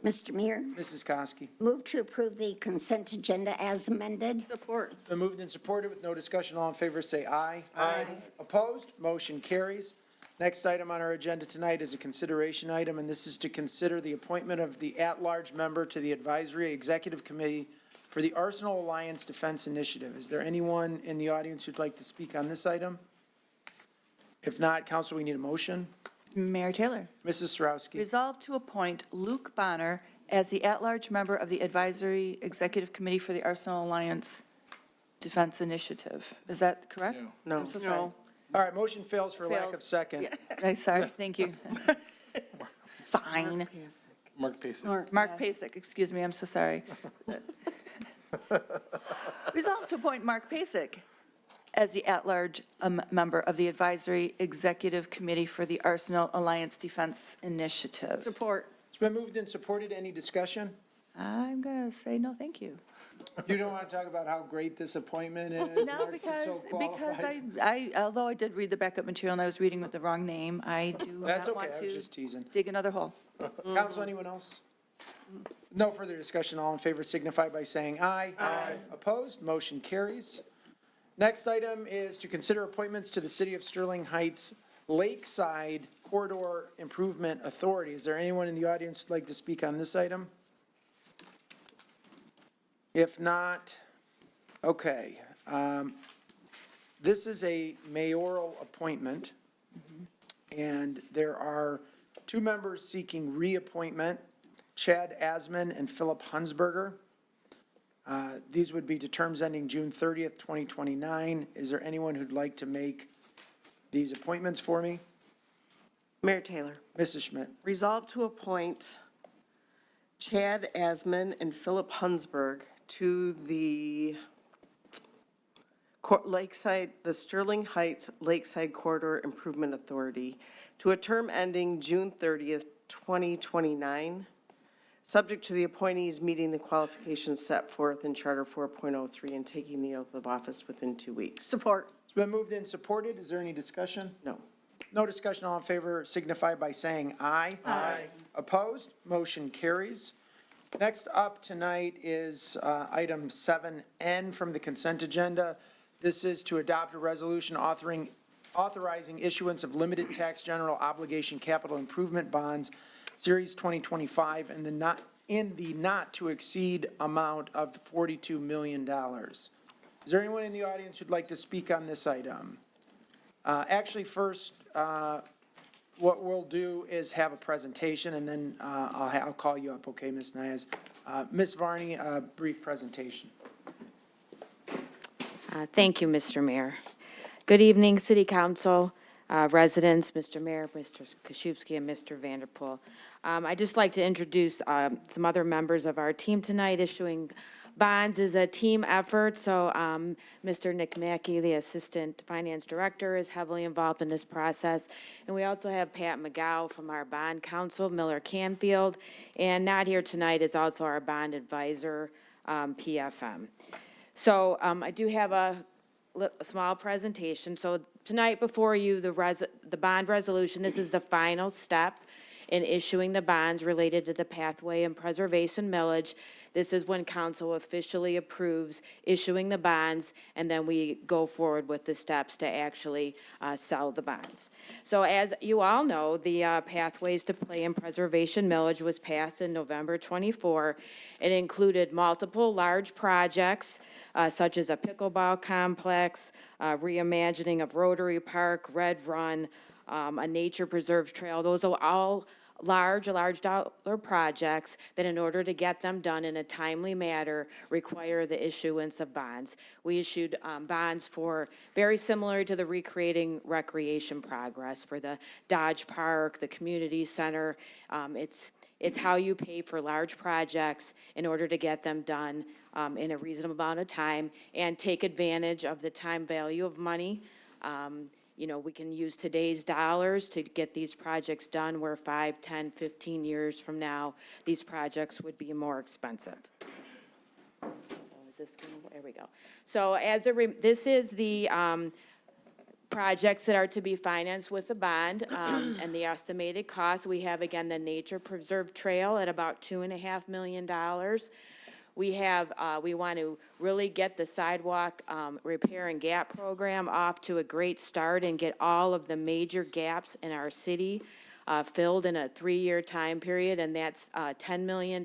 Mr. Mayor, Mrs. Koski. move to approve the consent agenda as amended. Support. Been moved and supported with no discussion. All in favor say aye. Aye. Opposed? Motion carries. Next item on our agenda tonight is a consideration item, and this is to consider the appointment of the at-large member to the Advisory Executive Committee for the Arsenal Alliance Defense Initiative. Is there anyone in the audience who'd like to speak on this item? If not, council, we need a motion. Mayor Taylor. Mrs. Sarowski. Resolve to appoint Luke Bonner as the at-large member of the Advisory Executive Committee for the Arsenal Alliance Defense Initiative. Is that correct? No. I'm so sorry. All right, motion fails for lack Failed. of second. I'm sorry, thank you. Fine. Mark Payson. Mark Pasek, excuse me, I'm so sorry. Resolve to appoint Mark Pasek as the at-large member of the Advisory Executive Committee for the Arsenal Alliance Defense Initiative. Support. It's been moved and supported. Any discussion? I'm going to say no, thank you. You don't want to talk about how great this appointment is? No, Mark's so because qualified? although I did read the backup material and I was reading with the wrong name, I do That's not okay, want I was to just teasing. dig another hole. Council, anyone else? No further discussion. All in favor signify by saying aye. Aye. Opposed? Motion carries. Next item is to consider appointments to the City of Sterling Heights Lakeside Corridor Improvement Authority. Is there anyone in the audience who'd like to speak on this item? If not, okay. This is a mayoral appointment, and there are two members seeking reappointment, Chad Asman and Philip Hunsberger. These would be to terms ending June 30th, 2029. Is there anyone who'd like to make these appointments for me? Mayor Taylor. Mrs. Schmidt. Resolve to appoint Chad Asman and Philip Hunsberg to the the Sterling Heights Lakeside Corridor Improvement Authority to a term ending June 30th, 2029, subject to the appointees meeting the qualifications set forth in Charter 4.03 and taking the oath of office within 2 weeks. Support. It's been moved and supported. Is there any discussion? No. No discussion. All in favor signify by saying aye. Aye. Opposed? Motion carries. Next up tonight is item 7N from the consent agenda. This is to adopt a resolution authorizing issuance of limited tax general obligation capital improvement bonds, Series 2025, and in the not to exceed amount of $42 million. Is there anyone in the audience who'd like to speak on this item? Actually, first, what we'll do is have a presentation, and then I'll call you up, okay, Ms. Nayas? Ms. Varney, a brief presentation. Thank you, Mr. Mayor. Good evening, City Council, residents, Mr. Mayor, Mr. Koszewski, and Mr. Vanderpool. I'd just like to introduce some other members of our team tonight. Issuing bonds is a team effort, so Mr. Nick Mackey, the Assistant Finance Director, is heavily involved in this process. And we also have Pat McGow from our bond counsel, Miller Canfield, and not here tonight is also our bond advisor, PFM. So I do have a small presentation. So tonight before you, the bond resolution, this is the final step in issuing the bonds related to the pathway and preservation millage. This is when council officially approves issuing the bonds, and then we go forward with the steps to actually sell the bonds. So as you all know, the Pathways to Play and Preservation millage was passed in November 24. It included multiple large projects, such as a pickleball complex, reimagining of Rotary Park, Red Run, a nature preserve trail. Those are all large dollar projects that in order to get them done in a timely manner require the issuance of bonds. We issued bonds for very similar to the Recreating Recreation Progress for the Dodge Park, the community center. It's how you pay for large projects in order to get them done in a reasonable amount of time and take advantage of the time value of money. You know, we can use today's dollars to get these projects done where 5, 10, 15 years from now, these projects would be more expensive. So is this going to, there we go. So this is the projects that are to be financed with the bond, and the estimated cost. We have, again, the Nature Preserve Trail at about $2.5 million. We want to really get the sidewalk repair and gap program off to a great start and get all of the major gaps in our city filled in a 3-year time period, and that's $10 million.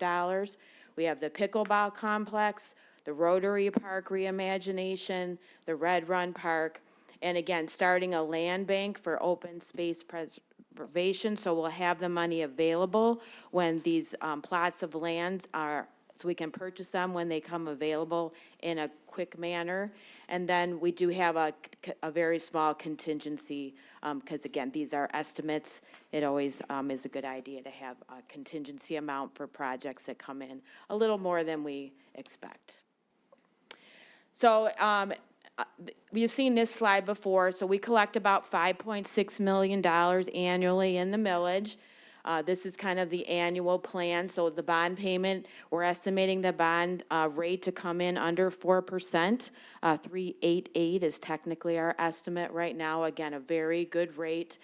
We have the pickleball complex, the Rotary Park reimagination, the Red Run Park, and again, starting a land bank for open space preservation, so we'll have the money available when these plots of land so we can purchase them when they come available in a quick manner. And then we do have a very small contingency, because again, these are estimates. It always is a good idea to have a contingency amount for projects that come in a little more than we expect. So you've seen this slide before. So we collect about $5.6 million annually in the millage. This is kind of the annual plan. So the bond payment, we're estimating the bond rate to come in under 4%. 3.88 is technically our estimate right now. Again, a very good rate,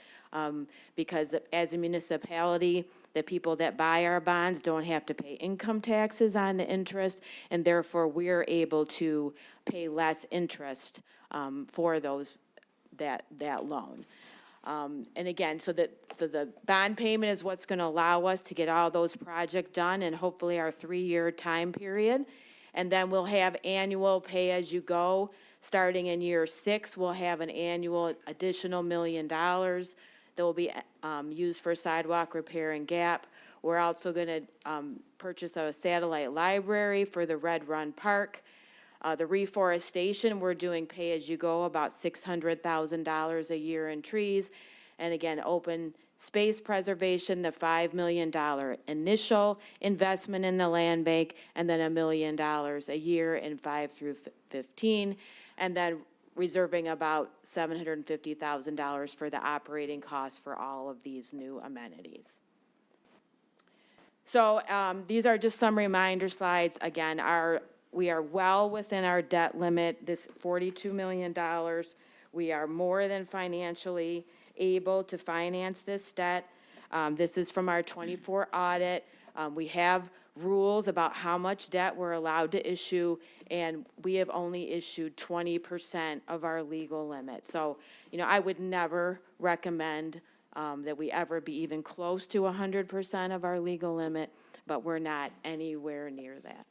because as a municipality, the people that buy our bonds don't have to pay income taxes on the interest, and therefore we're able to pay less interest for that loan. And again, so the bond payment is what's going to allow us to get all those projects done in hopefully our 3-year time period. And then we'll have annual pay-as-you-go. Starting in year 6, we'll have an annual additional $1 million that will be used for sidewalk repair and gap. We're also going to purchase a satellite library for the Red Run Park. The reforestation, we're doing pay-as-you-go, about $600,000 a year in trees. And again, open space preservation, the $5 million initial investment in the land bank, and then $1 million a year in 5 through 15. And then reserving about $750,000 for the operating costs for all of these new amenities. So these are just some reminder slides. Again, we are well within our debt limit, this $42 million. We are more than financially able to finance this debt. This is from our 24 audit. We have rules about how much debt we're allowed to issue, and we have only issued 20% of our legal limit. So, you know, I would never recommend that we ever be even close to 100% of our legal limit, but we're not anywhere near that.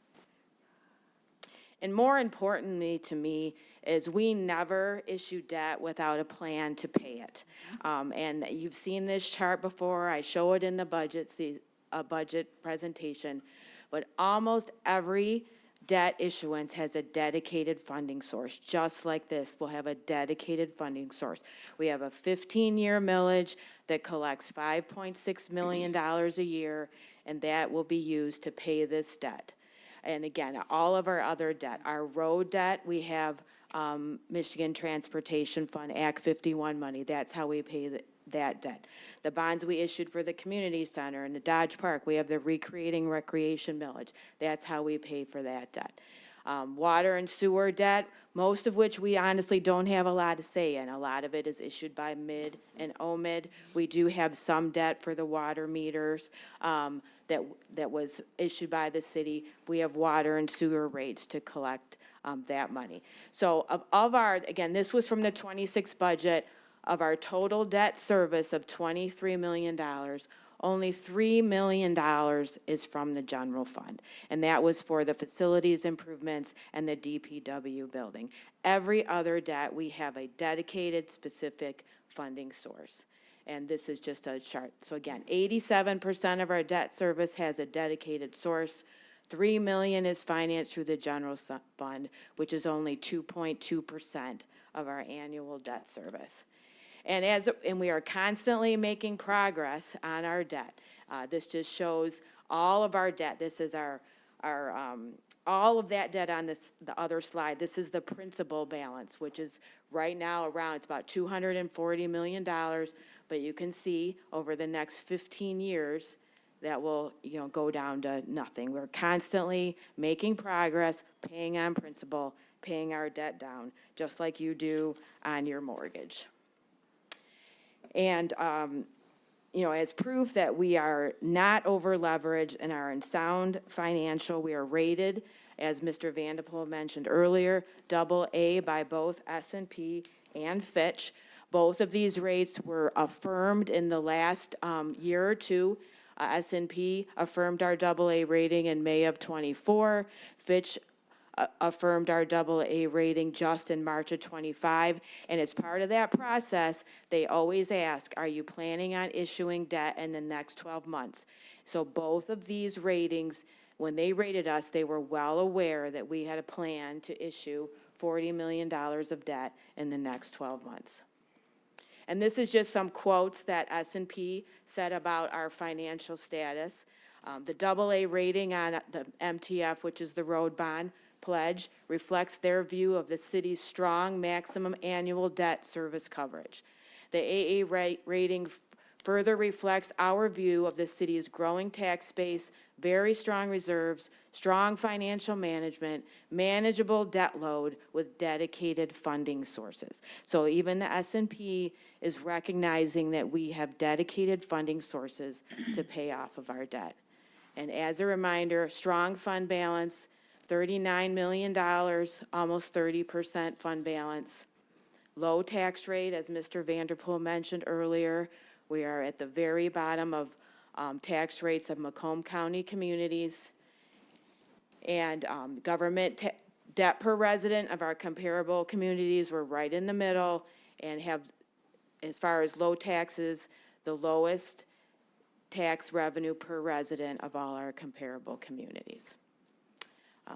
And more importantly to me is we never issue debt without a plan to pay it. And you've seen this chart before. I show it in the budget presentation. But almost every debt issuance has a dedicated funding source. Just like this, we'll have a dedicated funding source. We have a 15-year millage that collects $5.6 million a year, and that will be used to pay this debt. And again, all of our other debt, our road debt, we have Michigan Transportation Fund, Act 51 money. That's how we pay that debt. The bonds we issued for the community center and the Dodge Park, we have the Recreating Recreation millage. That's how we pay for that debt. Water and sewer debt, most of which we honestly don't have a lot to say in. A lot of it is issued by MID and OMID. We do have some debt for the water meters that was issued by the city. We have water and sewer rates to collect that money. So of our, again, this was from the 26 budget, of our total debt service of $23 million, only $3 million is from the general fund. And that was for the facilities improvements and the DPW building. Every other debt, we have a dedicated, specific funding source. And this is just a chart. So again, 87% of our debt service has a dedicated source. $3 million is financed through the general fund, which is only 2.2% of our annual debt service. And we are constantly making progress on our debt. This just shows all of our debt. This is all of that debt on the other slide. This is the principal balance, which is right now it's about $240 million. But you can see over the next 15 years, that will, go down to nothing. We're constantly making progress, paying on principal, paying our debt down, just like you do on your mortgage. And, as proof that we are not over-leveraged and are in sound financial, we are rated, as Mr. Vanderpool mentioned earlier, AA by both S&P and Fitch. Both of these rates were affirmed in the last year or two. S&P affirmed our AA rating in May of '24. Fitch affirmed our AA rating just in March of '25. And as part of that process, they always ask, are you planning on issuing debt in the next 12 months? So both of these ratings, when they rated us, they were well aware that we had a plan to issue $40 million of debt in the next 12 months. And this is just some quotes that S&P said about our financial status. The AA rating on the MTF, which is the road bond pledge, reflects their view of the city's strong maximum annual debt service coverage. The AA rating further reflects our view of the city's growing tax base, very strong reserves, strong financial management, manageable debt load with dedicated funding sources. So even the S&P is recognizing that we have dedicated funding sources to pay off of our debt. And as a reminder, strong fund balance, $39 million, almost 30% fund balance. Low tax rate, as Mr. Vanderpool mentioned earlier. We are at the very bottom of tax rates of Macomb County communities. And government debt per resident of our comparable communities, we're right in the middle and have, as far as low taxes, the lowest tax revenue per resident of all our comparable communities.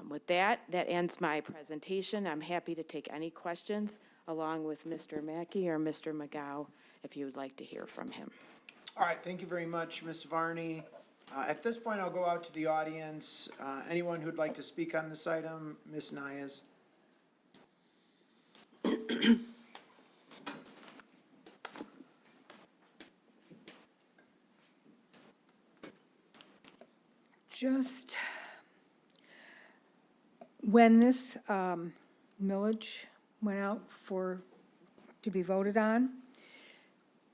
With that ends my presentation. I'm happy to take any questions along with Mr. Mackey or Mr. McGow if you would like to hear from him. All right, thank you very much, Ms. Varney. At this point, I'll go out to the audience. Anyone who'd like to speak on this item? Ms. Nyes. Just when this millage went out to be voted on,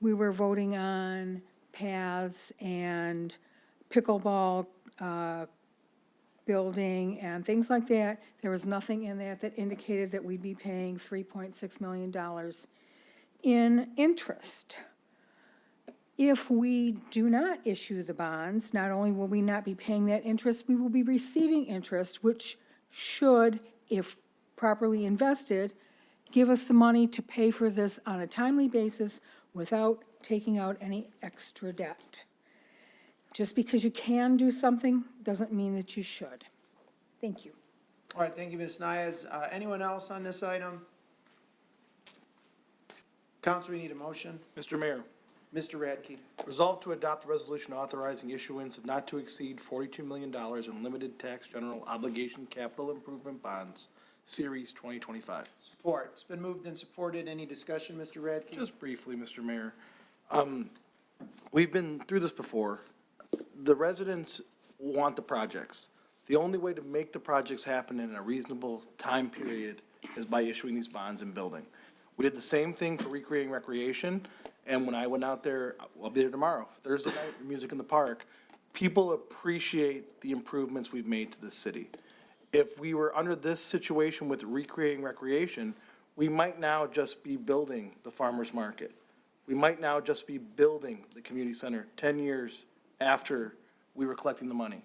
we were voting on paths and pickleball building and things like that. There was nothing in that that indicated that we'd be paying $3.6 million in interest. If we do not issue the bonds, not only will we not be paying that interest, we will be receiving interest, which should, if properly invested, give us the money to pay for this on a timely basis without taking out any extra debt. Just because you can do something doesn't mean that you should. Thank you. All right, thank you, Ms. Nyes. Anyone else on this item? Council, we need a motion. Mr. Mayor, Mr. Radke. resolve to adopt a resolution authorizing issuance of not to exceed $42 million in limited tax general obligation capital improvement bonds, Series 2025. Support. It's been moved and supported. Any discussion, Mr. Radke? Just briefly, Mr. Mayor. We've been through this before. The residents want the projects. The only way to make the projects happen in a reasonable time period is by issuing these bonds and building. We did the same thing for recreating recreation, and when I went out there, I'll be there tomorrow, Thursday night, Music in the Park, people appreciate the improvements we've made to the city. If we were under this situation with recreating recreation, we might now just be building the farmer's market. We might now just be building the community center 10 years after we were collecting the money.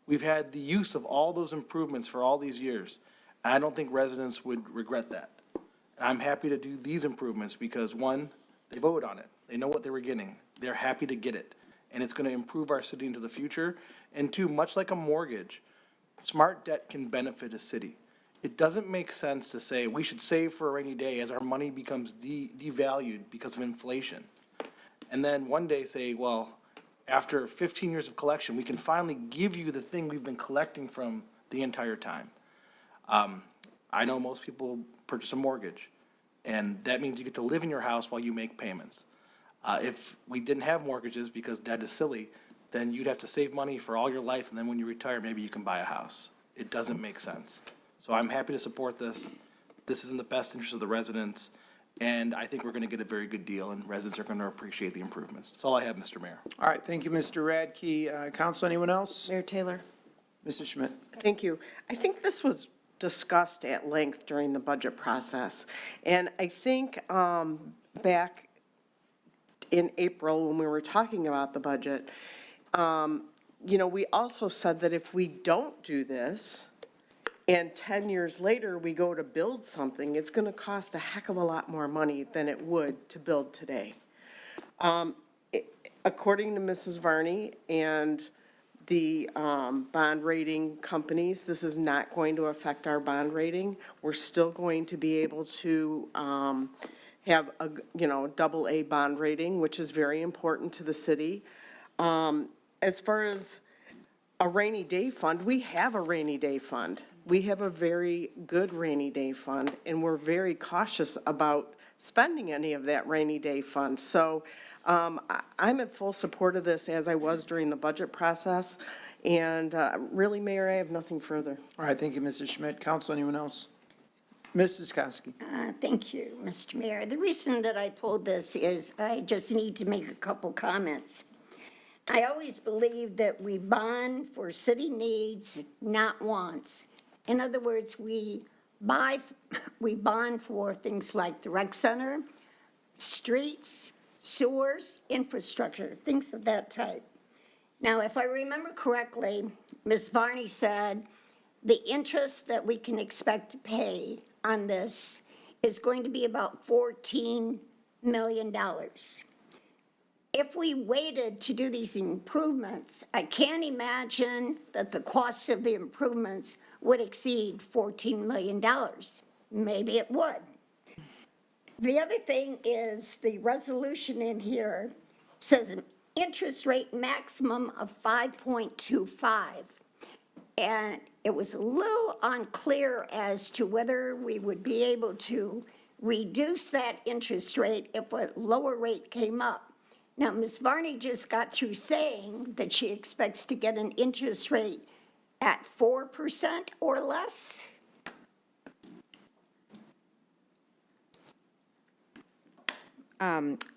We've had the use of all those improvements for all these years. I don't think residents would regret that. And I'm happy to do these improvements because, one, they voted on it. They know what they were getting. They're happy to get it. And it's going to improve our city into the future. And two, much like a mortgage, smart debt can benefit a city. It doesn't make sense to say we should save for a rainy day as our money becomes devalued because of inflation. And then one day say, well, after 15 years of collection, we can finally give you the thing we've been collecting from the entire time. I know most people purchase a mortgage, and that means you get to live in your house while you make payments. If we didn't have mortgages because debt is silly, then you'd have to save money for all your life, and then when you retire, maybe you can buy a house. It doesn't make sense. So I'm happy to support this. This is in the best interest of the residents, and I think we're going to get a very good deal, and residents are going to appreciate the improvements. That's all I have, Mr. Mayor. All right, thank you, Mr. Radke. Council, anyone else? Mayor Taylor? Mrs. Schmidt? Thank you. I think this was discussed at length during the budget process. And I think back in April, when we were talking about the budget, we also said that if we don't do this, and 10 years later we go to build something, it's going to cost a heck of a lot more money than it would to build today. According to Mrs. Varney and the bond rating companies, this is not going to affect our bond rating. We're still going to be able to have a, double A bond rating, which is very important to the city. As far as a rainy day fund, we have a rainy day fund. We have a very good rainy day fund, and we're very cautious about spending any of that rainy day fund. So I'm in full support of this, as I was during the budget process. And really, Mayor, I have nothing further. All right, thank you, Mrs. Schmidt. Council, anyone else? Mrs. Koski? Thank you, Mr. Mayor. The reason that I pulled this is I just need to make a couple comments. I always believe that we bond for city needs, not wants. In other words, we bond for things like the rec center, streets, sewers, infrastructure, things of that type. Now, if I remember correctly, Ms. Varney said the interest that we can expect to pay on this is going to be about $14 million. If we waited to do these improvements, I can't imagine that the cost of the improvements would exceed $14 million. Maybe it would. The other thing is the resolution in here says an interest rate maximum of 5.25. And it was a little unclear as to whether we would be able to reduce that interest rate if a lower rate came up. Now, Ms. Varney just got through saying that she expects to get an interest rate at 4% or less.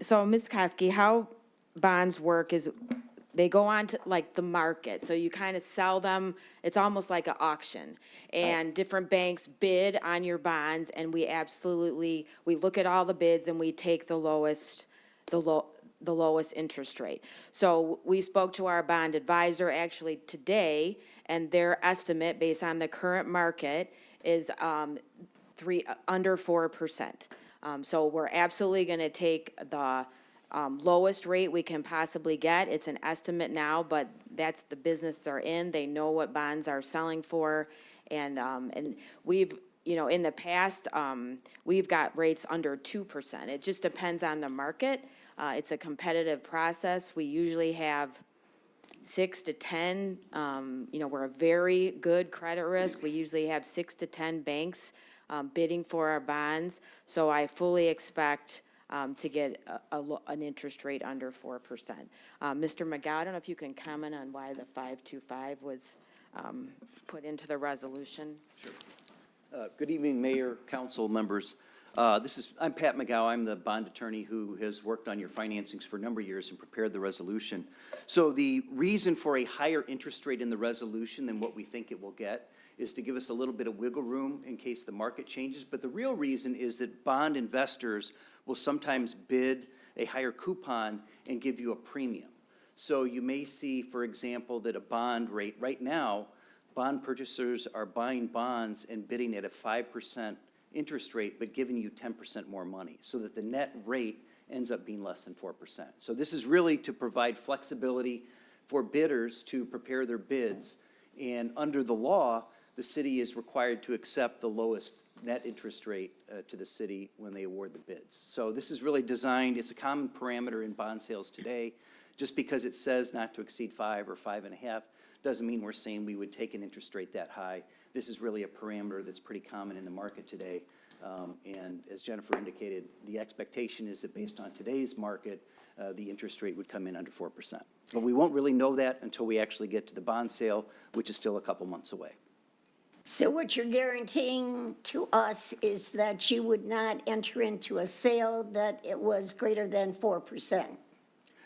So, Ms. Koski, how bonds work is they go on to like the market. So you kind of sell them. It's almost like an auction. And different banks bid on your bonds, and we look at all the bids and we take the lowest interest rate. So we spoke to our bond advisor actually today, and their estimate based on the current market is under 4%. So we're absolutely going to take the lowest rate we can possibly get. It's an estimate now, but that's the business they're in. They know what bonds are selling for. And we've, in the past, we've got rates under 2%. It just depends on the market. It's a competitive process. We usually have 6 to 10, we're a very good credit risk. We usually have 6 to 10 banks bidding for our bonds. So I fully expect to get an interest rate under 4%. Mr. McGowan, I don't know if you can comment on why the 5.25 was put into the resolution. Good evening, Mayor, council members. I'm Pat McGowan. I'm the bond attorney who has worked on your financings for a number of years and prepared the resolution. So the reason for a higher interest rate in the resolution than what we think it will get is to give us a little bit of wiggle room in case the market changes. But the real reason is that bond investors will sometimes bid a higher coupon and give you a premium. So you may see, for example, that a bond rate right now, bond purchasers are buying bonds and bidding at a 5% interest rate, but giving you 10% more money, so that the net rate ends up being less than 4%. So this is really to provide flexibility for bidders to prepare their bids. And under the law, the city is required to accept the lowest net interest rate to the city when they award the bids. So this is really designed, it's a common parameter in bond sales today Just because it says not to exceed 5 or 5.5, doesn't mean we're saying we would take an interest rate that high. This is really a parameter that's pretty common in the market today. And as Jennifer indicated, the expectation is that based on today's market, the interest rate would come in under 4%. But we won't really know that until we actually get to the bond sale, which is still a couple months away. So what you're guaranteeing to us is that you would not enter into a sale that it was greater than 4%?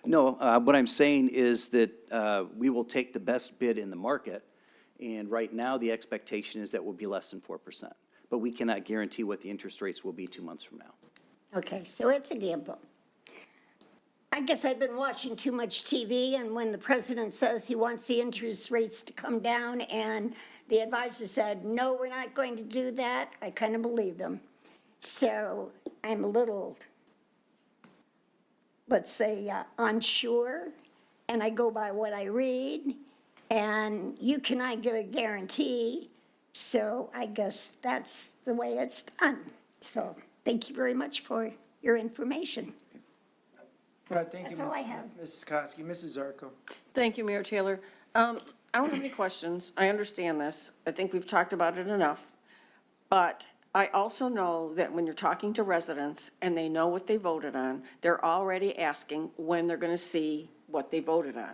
No, what I'm saying is that we will take the best bid in the market, and right now, the expectation is that will be less than 4%. But we cannot guarantee what the interest rates will be 2 months from now. Okay, so it's a gamble. I guess I've been watching too much TV, and when the president says he wants the interest rates to come down, and the advisor said, no, we're not going to do that, I kind of believed him. So I'm a little, let's say, unsure, and I go by what I read, and you cannot give a guarantee, so I guess that's the way it's done. So thank you very much for your information. All right, thank you, That's all I have. Mrs. Koski. Mrs. Zarko. Thank you, Mayor Taylor. I don't have any questions. I understand this. I think we've talked about it enough. But I also know that when you're talking to residents and they know what they voted on, they're already asking when they're going to see what they voted on.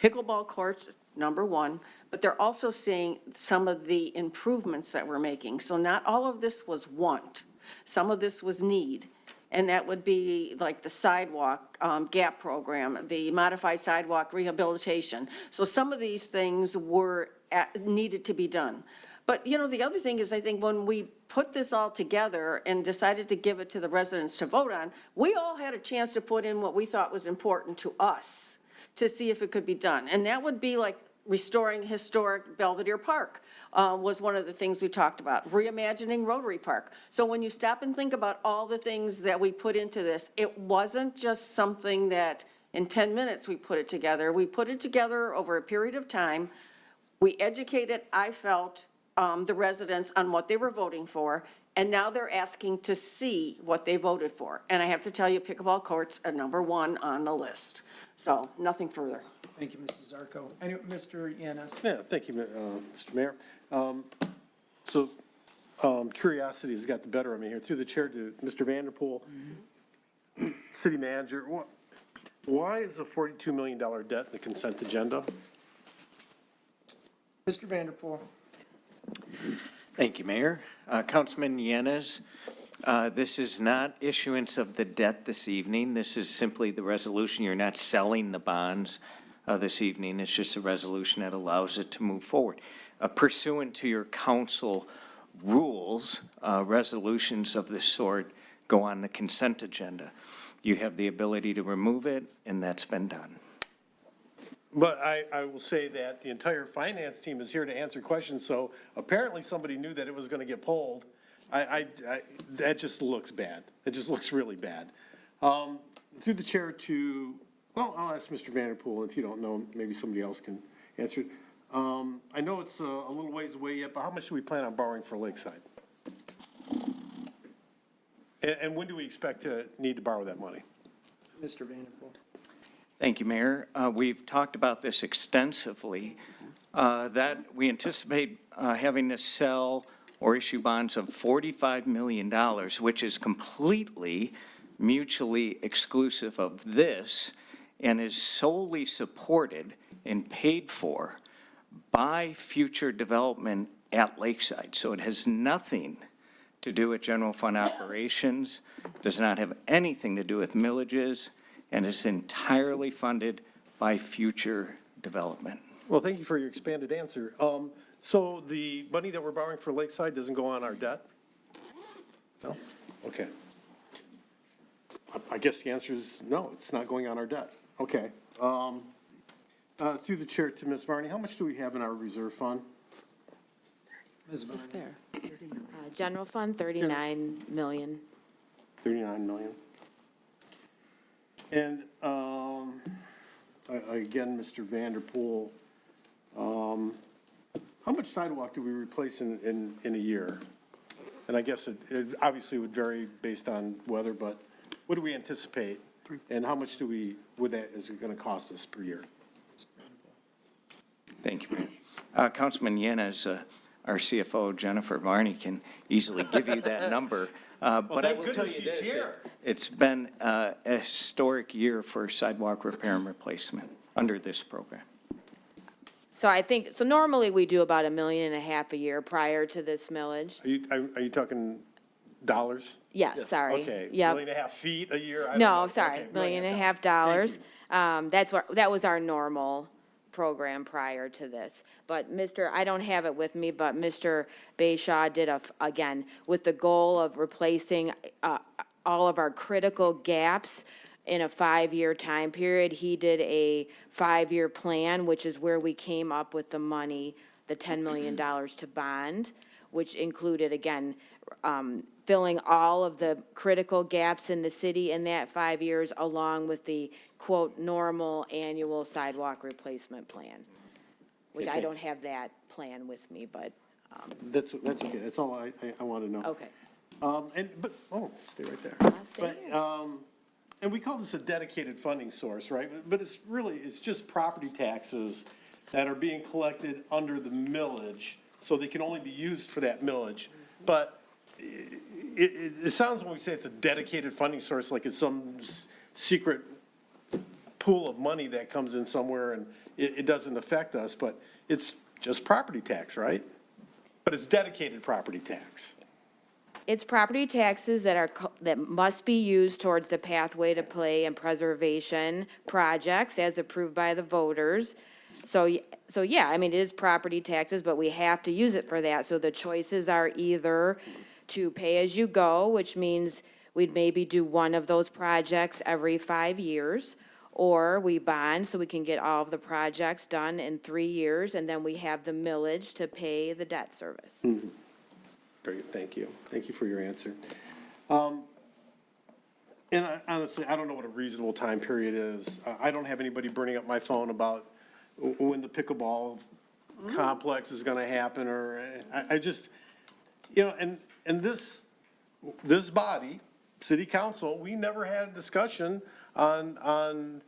Pickleball courts, number one, but they're also seeing some of the improvements that we're making. So not all of this was want. Some of this was need. And that would be like the sidewalk gap program, the modified sidewalk rehabilitation. So some of these things were needed to be done. But, you know, the other thing is, I think when we put this all together and decided to give it to the residents to vote on, we all had a chance to put in what we thought was important to us to see if it could be done. And that would be like restoring historic Belvedere Park was one of the things we talked about, reimagining Rotary Park. So when you stop and think about all the things that we put into this, it wasn't just something that in 10 minutes we put it together. We put it together over a period of time. We educated, I felt, the residents on what they were voting for, and now they're asking to see what they voted for. And I have to tell you, pickleball courts are number one on the list. So nothing further. Thank you, Mrs. Zarko. Mr. Yanes. Yeah, thank you, Mr. Mayor. Curiosity has got the better of me here. Through the chair to Mr. Vanderpool, City Manager, why is a $42 million debt in the consent agenda? Mr. Vanderpool. Thank you, Mayor. Councilman Yanes, this is not issuance of the debt this evening. This is simply the resolution. You're not selling the bonds this evening. It's just a resolution that allows it to move forward. Pursuant to your council rules, resolutions of this sort go on the consent agenda. You have the ability to remove it, and that's been done. But I will say that the entire finance team is here to answer questions, so apparently somebody knew that it was going to get pulled. That just looks bad. It just looks really bad. Through the chair to, well, I'll ask Mr. Vanderpool. If you don't know, maybe somebody else can answer it. I know it's a little ways away yet, but how much do we plan on borrowing for Lakeside? And when do we expect to need to borrow that money? Mr. Vanderpool. Thank you, Mayor. We've talked about this extensively, that we anticipate having to sell or issue bonds of $45 million, which is completely mutually exclusive of this and is solely supported and paid for by future development at Lakeside. So it has nothing to do with general fund operations, does not have anything to do with millages, and is entirely funded by future development. Well, thank you for your expanded answer. So the money that we're borrowing for Lakeside doesn't go on our debt? No? Okay. I guess the answer is no, it's not going on our debt. Okay. Through the chair to Ms. Varney, how much do we have in our reserve fund? Ms. Varney. Just there. General fund, 39 million. 39 million. And again, Mr. Vanderpool, how much sidewalk do we replace in a year? And I guess it obviously would vary based on weather, but what do we anticipate? And how much is it going to cost us per year? Thank you, Mayor. Councilman Yanez, our CFO, Jennifer Varney, can easily give you that number. But I thank will tell goodness you she's this, here. it's been a historic year for sidewalk repair and replacement under this program. So I think, so normally we do about $1.5 million a year prior to this millage. Are you talking dollars? Yes, sorry. Okay, Yep. 1.5 feet a year? I don't No, know. sorry, Okay, $1.5 million. That was our normal program prior to this. But I don't have it with me, but Mr. Bayshaw did again, with the goal of replacing all of our critical gaps in a 5-year time period. He did a 5-year plan, which is where we came up with the money, the $10 million to bond, which included, again, filling all of the critical gaps in the city in that 5 years, along with the, quote, normal annual sidewalk replacement plan, which I don't have that plan with me, but. That's okay, that's all I want to know. Okay. Stay right there. I'll stay But, here. and we call this a dedicated funding source, right? But it's just property taxes that are being collected under the millage, so they can only be used for that millage. But it sounds when we say it's a dedicated funding source, like it's some secret pool of money that comes in somewhere and it doesn't affect us, but it's just property tax, right? But it's dedicated property tax. It's property taxes that must be used towards the pathway to play and preservation projects as approved by the voters. So yeah, I mean, it is property taxes, but we have to use it for that. So the choices are either to pay as you go, which means we'd maybe do one of those projects every 5 years, or we bond so we can get all of the projects done in 3 years, and then we have the millage to pay the debt service. Very good, thank you. Thank you for your answer. And honestly, I don't know what a reasonable time period is. I don't have anybody burning up my phone about when the pickleball complex is gonna happen, or, I just, and this body, city council, we never had a discussion on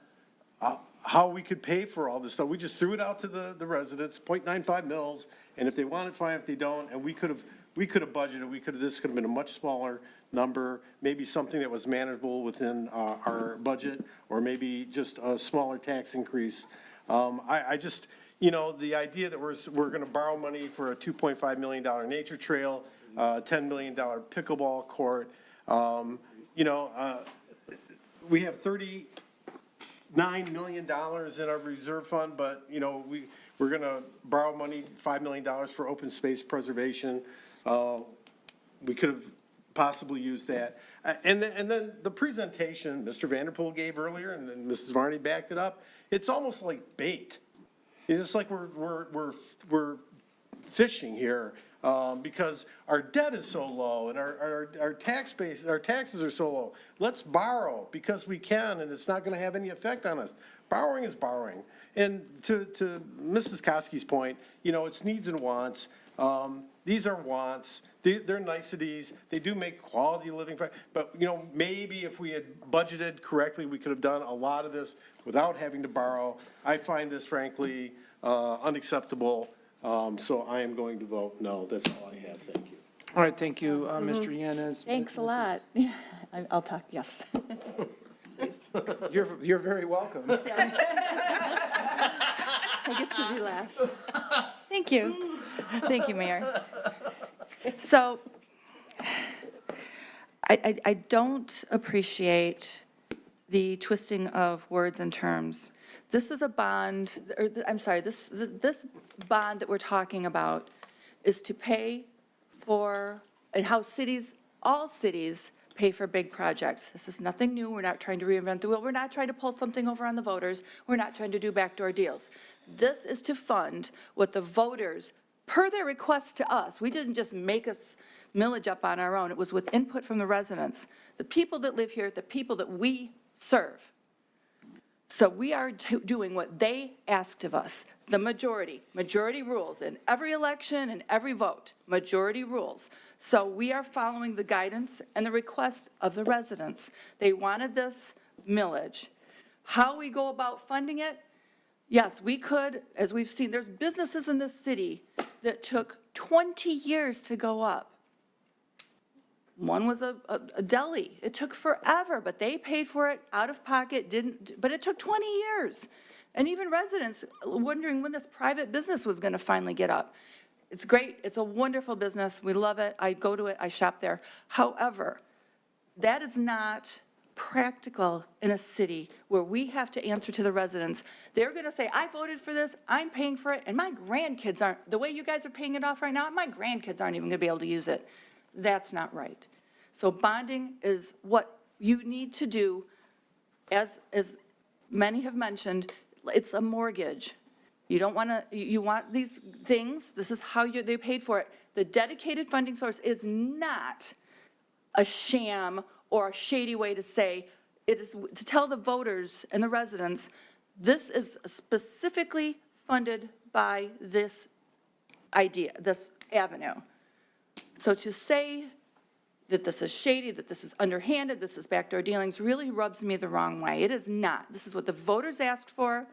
how we could pay for all this stuff. We just threw it out to the residents, 0.95 mils, and if they want it, fine, if they don't, and we could have budgeted, this could have been a much smaller number, maybe something that was manageable within our budget, or maybe just a smaller tax increase. I just, the idea that we're gonna borrow money for a $2.5 million nature trail, $10 million pickleball court, we have $39 million in our reserve fund, but, we're gonna borrow money, $5 million for open space preservation. We could have possibly used that. And then the presentation Mr. Vanderpool gave earlier, and then Mrs. Varney backed it up, it's almost like bait. It's just like we're fishing here, because our debt is so low and our taxes are so low. Let's borrow because we can, and it's not gonna have any effect on us. Borrowing is borrowing. And to Mrs. Koski's point, it's needs and wants. These are wants, they're niceties, they do make quality living, but, maybe if we had budgeted correctly, we could have done a lot of this without having to borrow. I find this frankly unacceptable, so I am going to vote no. That's all I have, thank you. All right, thank you, Mr. Yanez. Thanks a lot. I'll talk, yes. You're very welcome. I get to be last. Thank you. Thank you, Mayor. So, I don't appreciate the twisting of words and terms. This is a bond, or, I'm sorry, this bond that we're talking about is to pay for, and how cities, all cities, pay for big projects. This is nothing new. We're not trying to reinvent the wheel. We're not trying to pull something over on the voters. We're not trying to do backdoor deals. This is to fund what the voters, per their request to us, we didn't just make us millage up on our own. It was with input from the residents, the people that live here, the people that we serve. So we are doing what they asked of us, the majority rules in every election and every vote, majority rules. So we are following the guidance and the request of the residents. They wanted this millage. How we go about funding it? Yes, we could, as we've seen, there's businesses in this city that took 20 years to go up. One was a deli. It took forever, but they paid for it out of pocket, but it took 20 years. And even residents wondering when this private business was going to finally get up. It's great. It's a wonderful business. We love it. I go to it. I shop there. However, that is not practical in a city where we have to answer to the residents. They're going to say, I voted for this, I'm paying for it, and my grandkids aren't, the way you guys are paying it off right now, my grandkids aren't even going to be able to use it. That's not right. So bonding is what you need to do, as many have mentioned, it's a mortgage. You don't want to, you want these things, this is how they paid for it. The dedicated funding source is not a sham or a shady way to say, it is to tell the voters and the residents, this is specifically funded by this idea, this avenue. So to say that this is shady, that this is underhanded, this is backdoor dealings, really rubs me the wrong way. It is not. This is what the voters asked for.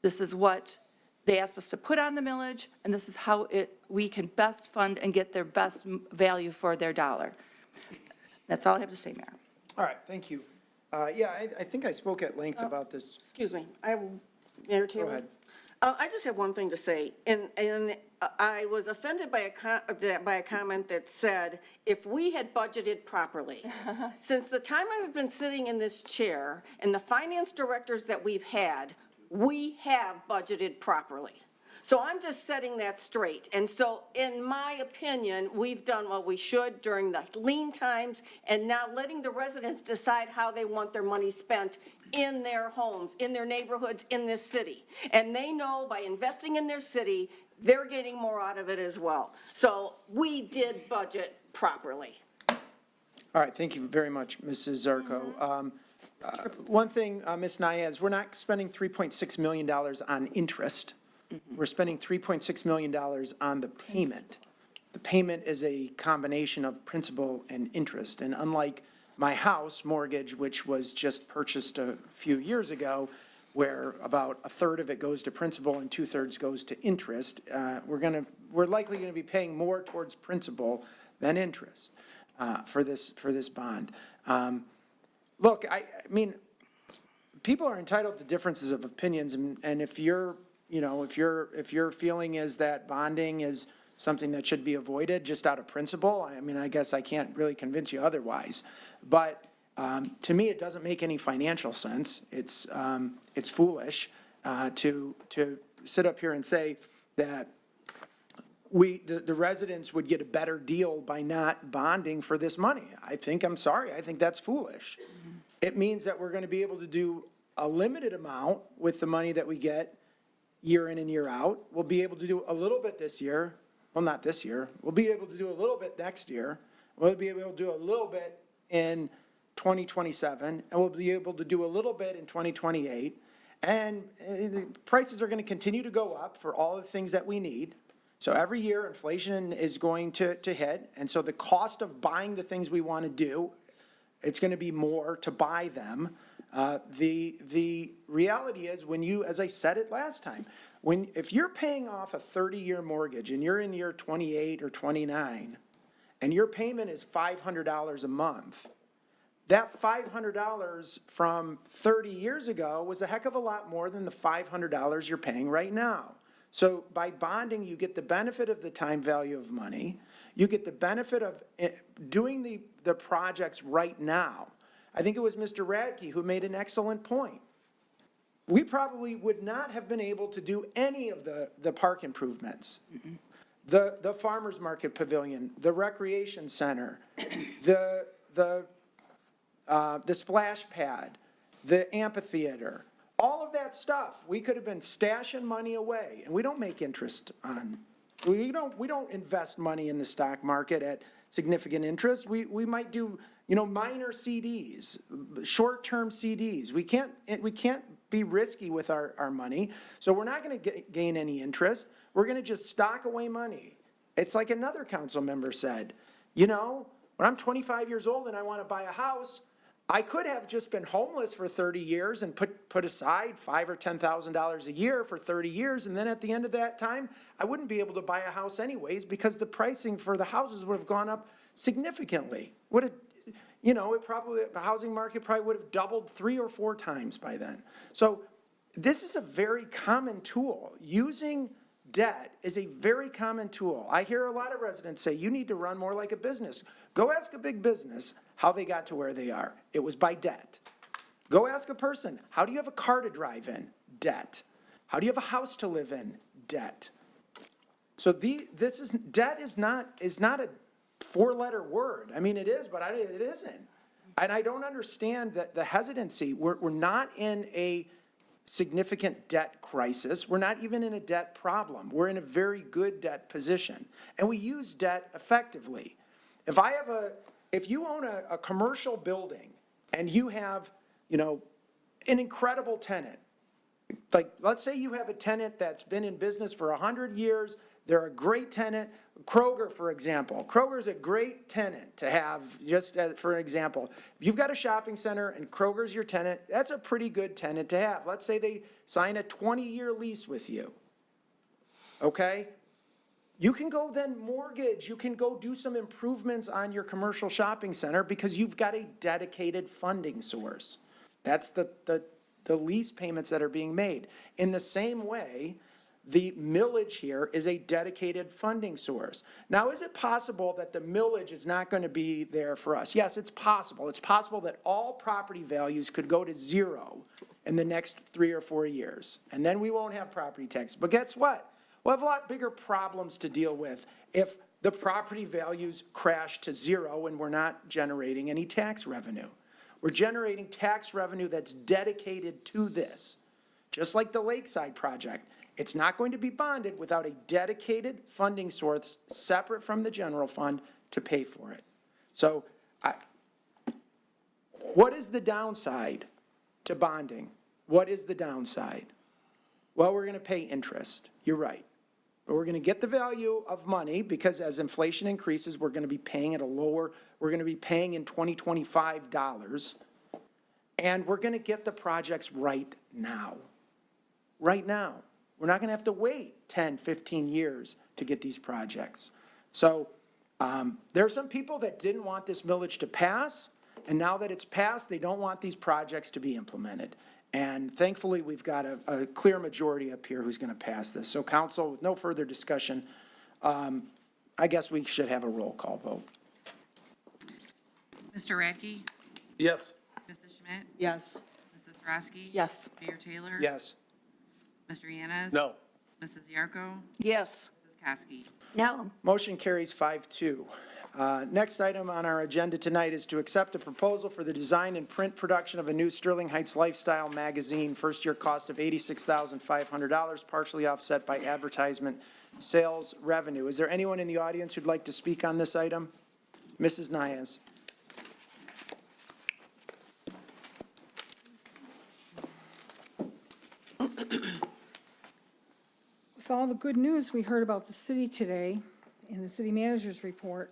This is what they asked us to put on the millage, and this is how we can best fund and get their best value for their dollar. That's all I have to say, Mayor. All right, thank you. Yeah, I think I spoke at length about this. Excuse me, Mayor Taylor? Go ahead. I just have one thing to say, and I was offended by a comment that said, if we had budgeted properly. Since the time I've been sitting in this chair and the finance directors that we've had, we have budgeted properly. So I'm just setting that straight. And so, in my opinion, we've done what we should during the lean times, and now letting the residents decide how they want their money spent in their homes, in their neighborhoods, in this city. And they know by investing in their city, they're getting more out of it as well. So we did budget properly. All right, thank you very much, Mrs. Zarko. One thing, Ms. Nayez, we're not spending $3.6 million on interest. We're spending $3.6 million on the payment. The payment is a combination of principal and interest. And unlike my house mortgage, which was just purchased a few years ago, where about a third of it goes to principal and 2/3 goes to interest, we're likely going to be paying more towards principal than interest for this bond. Look, I mean, people are entitled to differences of opinions, and if you're if your feeling is that bonding is something that should be avoided just out of principle, I mean, I guess I can't really convince you otherwise. But to me, it doesn't make any financial sense. It's foolish to sit up here and say that the residents would get a better deal by not bonding for this money. I'm sorry, I think that's foolish. It means that we're going to be able to do a limited amount with the money that we get year in and year out. We'll be able to do a little bit this year. Well, not this year. We'll be able to do a little bit next year. We'll be able to do a little bit in 2027, and we'll be able to do a little bit in 2028. And the prices are going to continue to go up for all the things that we need. So every year, inflation is going to hit. And so the cost of buying the things we want to do, it's going to be more to buy them. The reality is when you, as I said it last time, if you're paying off a 30-year mortgage and you're in year 28 or 29 and your payment is $500 a month, that $500 from 30 years ago was a heck of a lot more than the $500 you're paying right now. So by bonding, you get the benefit of the time value of money. You get the benefit of doing the projects right now. I think it was Mr. Radke who made an excellent point. We probably would not have been able to do any of the park improvements. The farmer's market pavilion, the recreation center, the splash pad, the amphitheater, all of that stuff, we could have been stashing money away, and we don't make interest on. We don't invest money in the stock market at significant interest. We might do minor CDs, short-term CDs. We can't be risky with our money, so we're not going to gain any interest. We're going to just stock away money. It's like another council member said, when I'm 25 years old and I want to buy a house, I could have just been homeless for 30 years and put aside $5,000 or $10,000 a year for 30 years, and then at the end of that time, I wouldn't be able to buy a house anyways because the pricing for the houses would have gone up significantly. Would it, you know, the housing market probably would have doubled 3 or 4 times by then. So this is a very common tool. Using debt is a very common tool. I hear a lot of residents say, you need to run more like a business. Go ask a big business how they got to where they are. It was by debt. Go ask a person, how do you have a car to drive in? Debt. How do you have a house to live in? Debt. So debt is not a 4-letter word. I mean, it is, but it isn't. And I don't understand that the hesitancy. We're not in a significant debt crisis. We're not even in a debt problem. We're in a very good debt position. And we use debt effectively. If you own a commercial building and you have, you know, an incredible tenant, like let's say you have a tenant that's been in business for 100 years, they're a great tenant. Kroger, for example. Kroger's a great tenant to have, for an example. If you've got a shopping center and Kroger's your tenant, that's a pretty good tenant to have. Let's say they sign a 20-year lease with you. Okay? You can go then mortgage, you can go do some improvements on your commercial shopping center because you've got a dedicated funding source. That's the lease payments that are being made. In the same way, the millage here is a dedicated funding source. Now, is it possible that the millage is not going to be there for us? Yes, it's possible. It's possible that all property values could go to 0 in the next 3 or 4 years, and then we won't have property tax. But guess what? We'll have a lot bigger problems to deal with if the property values crash to 0 and we're not generating any tax revenue. We're generating tax revenue that's dedicated to this. Just like the Lakeside project, it's not going to be bonded without a dedicated funding source separate from the general fund to pay for it. So what is the downside to bonding? What is the downside? Well, we're going to pay interest. You're right. But we're going to get the value of money because as inflation increases, we're going to be paying at we're going to be paying in 2025 dollars. And we're going to get the projects right now. Right now. We're not going to have to wait 10, 15 years to get these projects. So there are some people that didn't want this millage to pass, and now that it's passed, they don't want these projects to be implemented. And thankfully, we've got a clear majority up here who's going to pass this. So council, with no further discussion, I guess we should have a roll call vote. Mr. Radke? Yes. Mrs. Schmidt? Yes. Mrs. Drosky? Yes. Mayor Taylor? Yes. Mr. Yanez? No. Mrs. Yarko? Yes. Mrs. Kosky? No. Motion carries 5-2. Next item on our agenda tonight is to accept a proposal for the design and print production of a new Sterling Heights Lifestyle magazine, first-year cost of $86,500, partially offset by advertisement sales revenue. Is there anyone in the audience who'd like to speak on this item? Mrs. Nayez. With all the good news we heard about the city today in the city manager's report,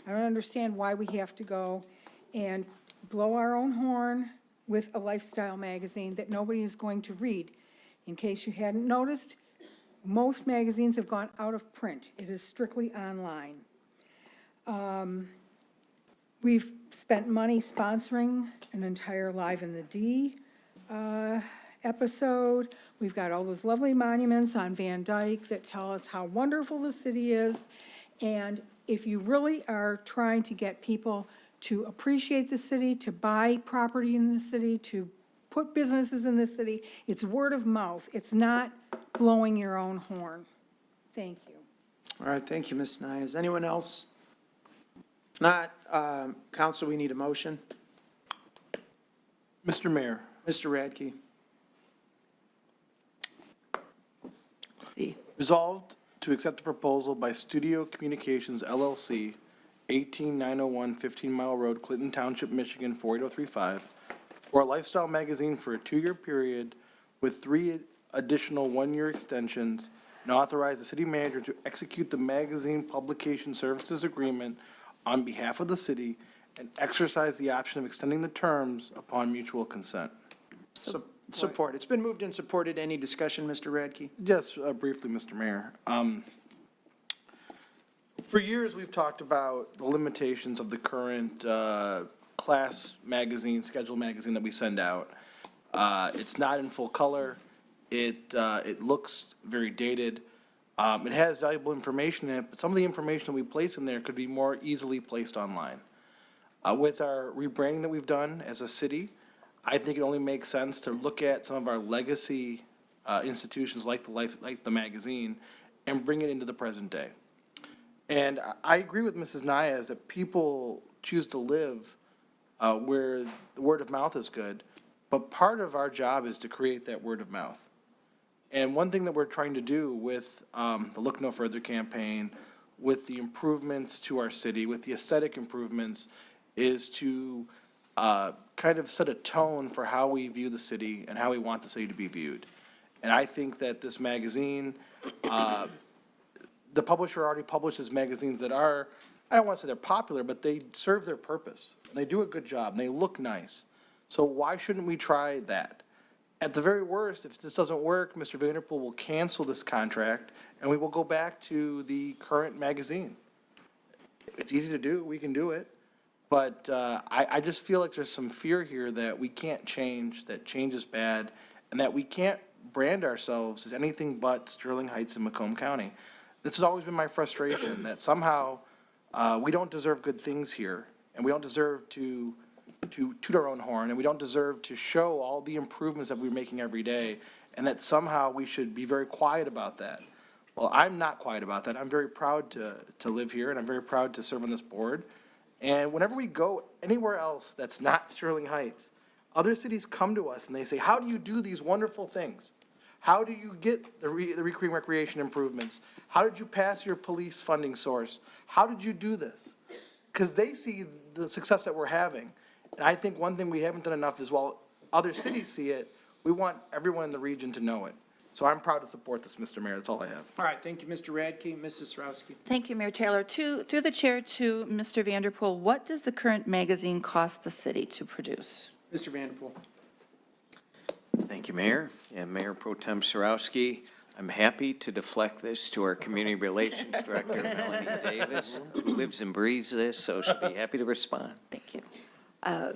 I don't understand why we have to go and blow our own horn with a lifestyle magazine that nobody is going to read. In case you hadn't noticed, most magazines have gone out of print. It is strictly online. We've spent money sponsoring an entire Live in the D episode. We've got all those lovely monuments on Van Dyke that tell us how wonderful the city is. And if you really are trying to get people to appreciate the city, to buy property in the city, to put businesses in the city, it's word of mouth. It's not blowing your own horn. Thank you. All right, thank you, Ms. Nayez. Anyone else? If not, council, we need a motion. Mr. Mayor. Mr. Radke. Resolved to accept the proposal by Studio Communications LLC, 18901 15 Mile Road, Clinton Township, Michigan, 48035, for a lifestyle magazine for a 2-year period with 3 additional 1-year extensions, and authorize the city manager to execute the magazine publication services agreement on behalf of the city and exercise the option of extending the terms upon mutual consent. Support. It's been moved and supported. Any discussion, Mr. Radke? Just briefly, Mr. Mayor. For years, we've talked about the limitations of the current class magazine, schedule magazine that we send out. It's not in full color. It looks very dated. It has valuable information in it, but some of the information that we place in there could be more easily placed online. With our rebranding that we've done as a city, I think it only makes sense to look at some of our legacy institutions like the magazine and bring it into the present day. And I agree with Mrs. Nayas that people choose to live where the word of mouth is good, but part of our job is to create that word of mouth. And one thing that we're trying to do with the Look No Further campaign, with the improvements to our city, with the aesthetic improvements, is to kind of set a tone for how we view the city and how we want the city to be viewed. And I think that this magazine, the publisher already publishes magazines that are, I don't want to say they're popular, but they serve their purpose. And they do a good job, and they look nice. So why shouldn't we try that? At the very worst, if this doesn't work, Mr. Vanderpool will cancel this contract, and we will go back to the current magazine. It's easy to do, we can do it. But I just feel like there's some fear here that we can't change, that change is bad, and that we can't brand ourselves as anything but Sterling Heights and Macomb County. This has always been my frustration, that somehow we don't deserve good things here, and we don't deserve to toot our own horn, and we don't deserve to show all the improvements that we're making every day, and that somehow we should be very quiet about that. Well, I'm not quiet about that. I'm very proud to live here, and I'm very proud to serve on this board. And whenever we go anywhere else that's not Sterling Heights, other cities come to us and they say, how do you do these wonderful things? How do you get the recreation improvements? How did you pass your police funding source? How did you do this? Because they see the success that we're having. And I think one thing we haven't done enough is while other cities see it, we want everyone in the region to know it. So I'm proud to support this, Mr. Mayor. That's all I have. All right, thank you, Mr. Radke. Mrs. Sarowski. Thank you, Mayor Taylor. Through the chair to Mr. Vanderpool, what does the current magazine cost the city to produce? Mr. Vanderpool. Thank you, Mayor. And Mayor Pro Tem Sarowski, I'm happy to deflect this to our Community Relations Director, Melanie Davis, who lives and breathes this, so she'll be happy to respond. Thank you.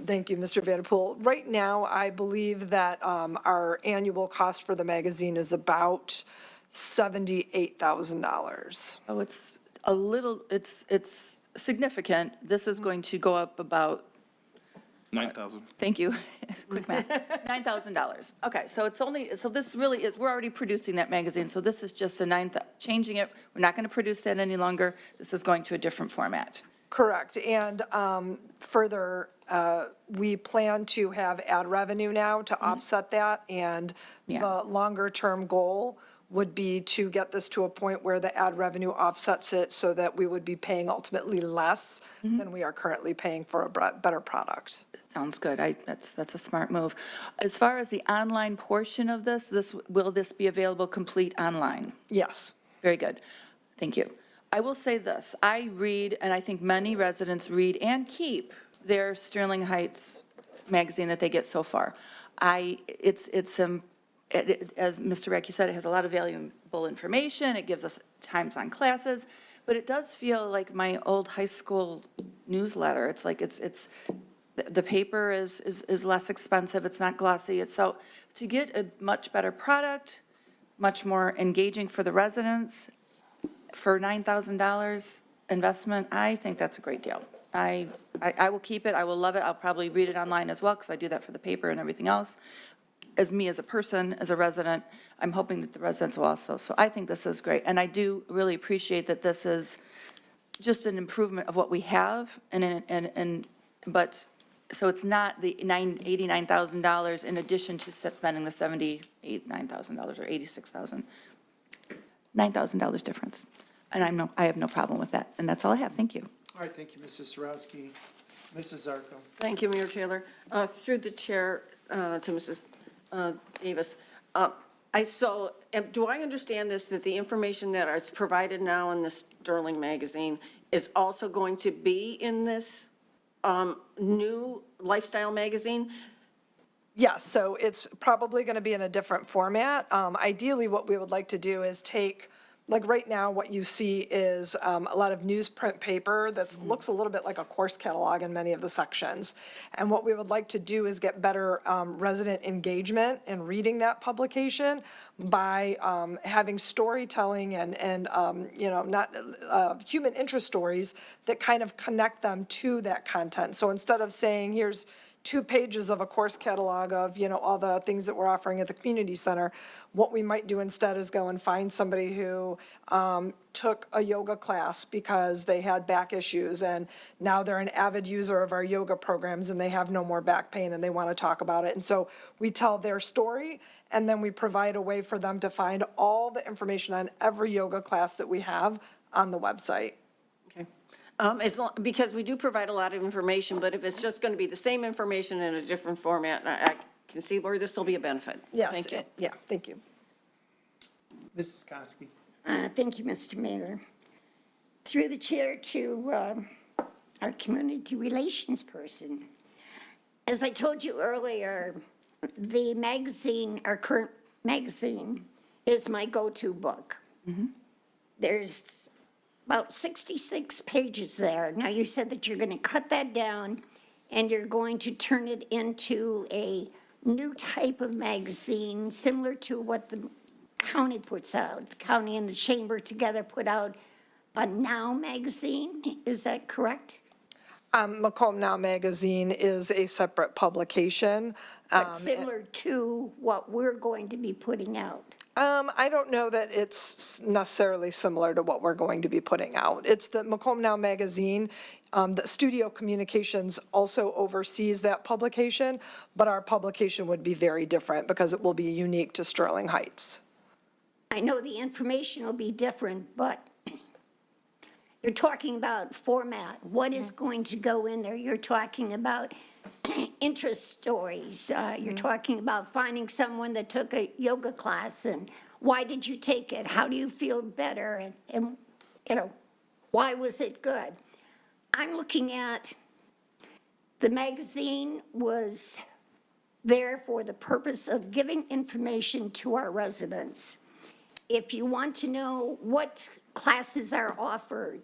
Thank you, Mr. Vanderpool. Right now, I believe that our annual cost for the magazine is about $78,000. Oh, it's a little, it's significant. This is going to go up about, 9,000. thank you, quick math, $9,000. Okay, so it's only, so this really is, we're already producing that magazine, so this is just changing it. We're not going to produce that any longer. This is going to a different format. Correct. And further, we plan to have ad revenue now to offset that. And the longer-term goal would be to get this to a point where the ad revenue offsets it so that we would be paying ultimately less than we are currently paying for a better product. Sounds good. That's a smart move. As far as the online portion of this, will this be available complete online? Yes. Very good. Thank you. I will say this, I read, and I think many residents read and keep their Sterling Heights magazine that they get so far. As Mr. Radke said, it has a lot of valuable information, it gives us times on classes, but it does feel like my old high school newsletter. It's like the paper is less expensive, it's not glossy, so to get a much better product, much more engaging for the residents, for $9,000 investment, I think that's a great deal. I will keep it, I will love it, I'll probably read it online as well, because I do that for the paper and everything else. As me, as a person, as a resident, I'm hoping that the residents will also, so I think this is great. And I do really appreciate that this is just an improvement of what we have, but, so it's not the $89,000 in addition to spending the $9,000 or $86,000. $9,000 difference. And I have no problem with that. And that's all I have. Thank you. All right, thank you, Mrs. Sarowski. Mrs. Zarko. Thank you, Mayor Taylor. Through the chair to Mrs. Davis. Do I understand this, that the information that is provided now in the Sterling magazine is also going to be in this new lifestyle magazine? Yes, so it's probably going to be in a different format. Ideally, what we would like to do is take, like right now, what you see is a lot of newsprint paper that looks a little bit like a course catalog in many of the sections. And what we would like to do is get better resident engagement in reading that publication by having storytelling and not human interest stories that kind of connect them to that content. So instead of saying, here's 2 pages of a course catalog of, all the things that we're offering at the community center, what we might do instead is go and find somebody who took a yoga class because they had back issues, and now they're an avid user of our yoga programs and they have no more back pain and they want to talk about it. And so we tell their story, and then we provide a way for them to find all the information on every yoga class that we have on the website. Because we do provide a lot of information, but if it's just going to be the same information in a different format, I can see where this will be a benefit. Yes, Thank you. yeah, thank you. Mrs. Kosky. Thank you, Mr. Mayor. Through the chair to our community relations person. As I told you earlier, the magazine, our current magazine, is my go-to book. There's about 66 pages there. Now, you said that you're going to cut that down and you're going to turn it into a new type of magazine similar to what the county puts out. The county and the chamber together put out a Now magazine. Is that correct? Macomb Now magazine is a separate publication. But similar to what we're going to be putting out. I don't know that it's necessarily similar to what we're going to be putting out. It's the Macomb Now magazine. The Studio Communications also oversees that publication, but our publication would be very different because it will be unique to Sterling Heights. I know the information will be different, but you're talking about format. What is going to go in there? You're talking about interest stories. You're talking about finding someone that took a yoga class and why did you take it? How do you feel better? And why was it good? I'm looking at the magazine was there for the purpose of giving information to our residents. If you want to know what classes are offered,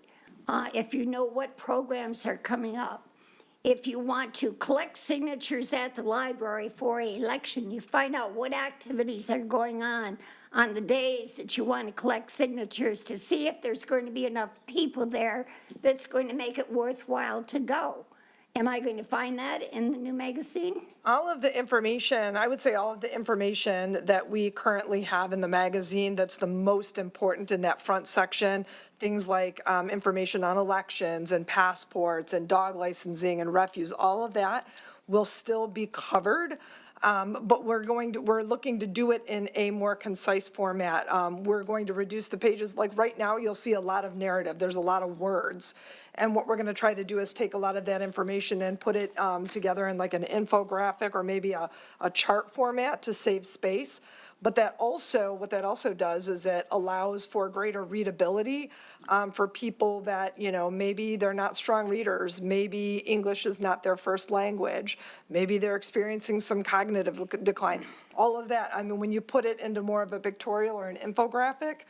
if you know what programs are coming up, if you want to collect signatures at the library for an election, you find out what activities are going on the days that you want to collect signatures to see if there's going to be enough people there that's going to make it worthwhile to go. Am I going to find that in the new magazine? All of the information, I would say all of the information that we currently have in the magazine that's the most important in that front section, things like information on elections and passports and dog licensing and refuse, all of that will still be covered. But we're looking to do it in a more concise format. We're going to reduce the pages. Like right now, you'll see a lot of narrative. There's a lot of words. And what we're going to try to do is take a lot of that information and put it together in like an infographic or maybe a chart format to save space. But what that also does is it allows for greater readability for people that, maybe they're not strong readers, maybe English is not their first language, maybe they're experiencing some cognitive decline. All of that, when you put it into more of a pictorial or an infographic,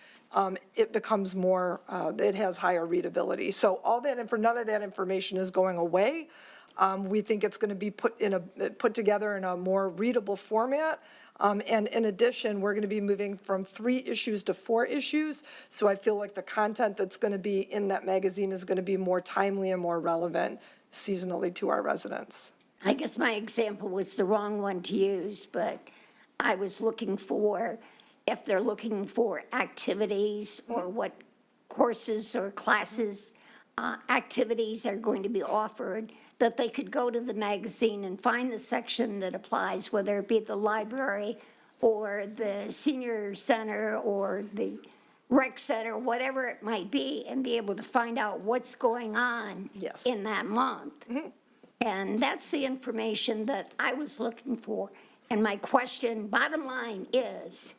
it becomes more, it has higher readability. So none of that information is going away. We think it's going to be put together in a more readable format. And in addition, we're going to be moving from 3 issues to 4 issues. So I feel like the content that's going to be in that magazine is going to be more timely and more relevant seasonally to our residents. I guess my example was the wrong one to use, but I was looking for, if they're looking for activities or what courses or classes, activities are going to be offered, that they could go to the magazine and find the section that applies, whether it be the library or the senior center or the rec center, whatever it might be, and be able to find out what's going on in that month. And that's the information that I was looking for. And my question, bottom line, is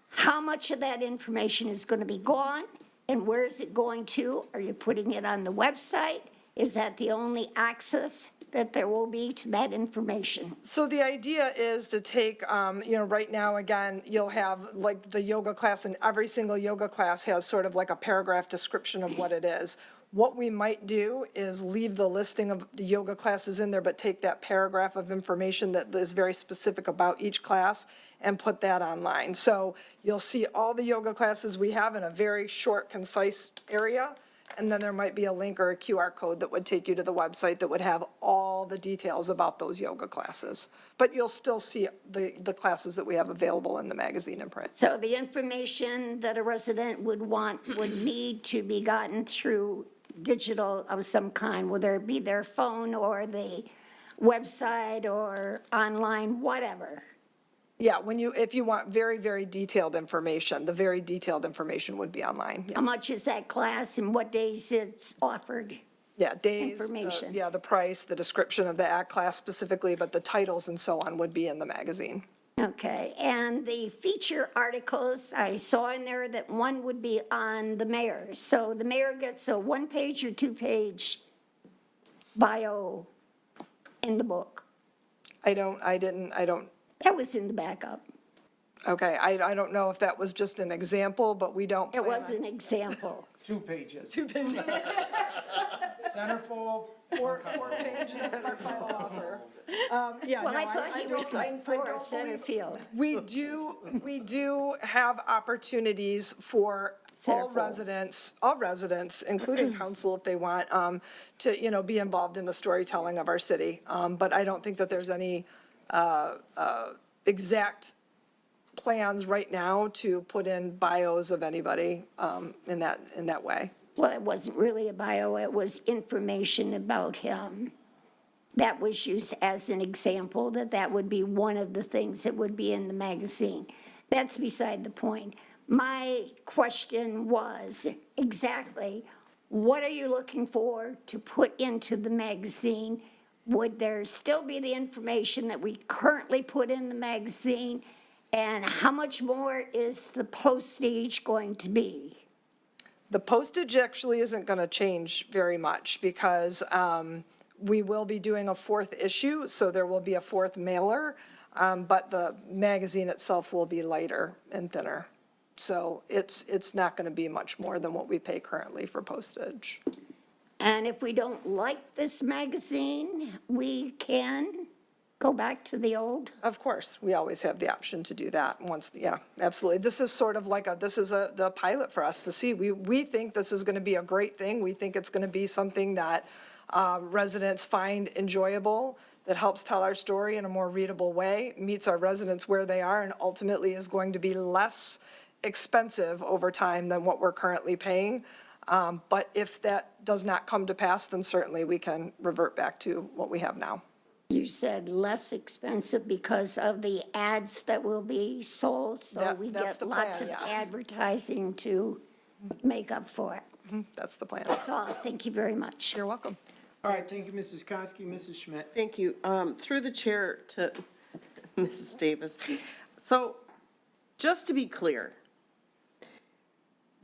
how much of that information is going to be gone and where is it going to? Are you putting it on the website? Is that the only access that there will be to that information? So the idea is to take, right now, again, you'll have like the yoga class, and every single yoga class has sort of like a paragraph description of what it is. What we might do is leave the listing of the yoga classes in there, but take that paragraph of information that is very specific about each class and put that online. So you'll see all the yoga classes we have in a very short, concise area. And then there might be a link or a QR code that would take you to the website that would have all the details about those yoga classes. But you'll still see the classes that we have available in the magazine and print. So the information that a resident would need to be gotten through digital of some kind, whether it be their phone or the website or online, whatever. Yeah, if you want very, very detailed information, the very detailed information would be online. How much is that class and what days it's offered? Yeah, days. Information. Yeah, the price, the description of the act class specifically, but the titles and so on would be in the magazine. Okay, and the feature articles, I saw in there that one would be on the mayor. So the mayor gets a one-page or two-page bio in the book. That was in the backup. Okay, I don't know if that was just an example, but we don't. It was an example. 2 pages. 2 pages. Centerfold. 4 pages, that's our final offer. Yeah, Well, no, I thought he was going for don't a center believe- field. We do have opportunities for all residents, including council if they want, to, be involved in the storytelling of our city. But I don't think that there's any exact plans right now to put in bios of anybody in that way. Well, it wasn't really a bio, it was information about him. That was used as an example, that would be one of the things that would be in the magazine. That's beside the point. My question was exactly, what are you looking for to put into the magazine? Would there still be the information that we currently put in the magazine? And how much more is the postage going to be? The postage actually isn't going to change very much because we will be doing a 4th issue, so there will be a 4th mailer, but the magazine itself will be lighter and thinner. So it's not going to be much more than what we pay currently for postage. And if we don't like this magazine, we can go back to the old? Of course, we always have the option to do that yeah, absolutely. This is sort of like the pilot for us to see. We think this is going to be a great thing. We think it's going to be something that residents find enjoyable, that helps tell our story in a more readable way, meets our residents where they are, and ultimately is going to be less expensive over time than what we're currently paying. But if that does not come to pass, then certainly we can revert back to what we have now. You said less expensive because of the ads that will be sold, so we That's get the lots plan, of yes. advertising to make up for it. That's the plan. That's all. Thank you very much. You're welcome. All right, thank you, Mrs. Koski. Mrs. Schmidt. Thank you. Through the chair to Mrs. Davis. So, just to be clear,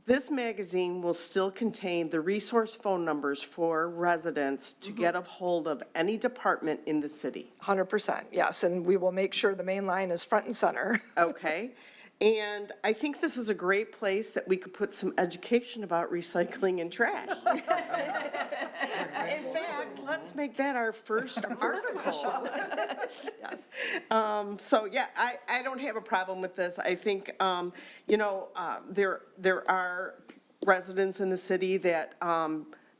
this magazine will still contain the resource phone numbers for residents to get a hold of any department in the city. 100%, yes, and we will make sure the main line is front and center. Okay? And I think this is a great place that we could put some education about recycling and trash. In fact, let's make that our first article. Yes. So, yeah, I don't have a problem with this. I think, there are residents in the city that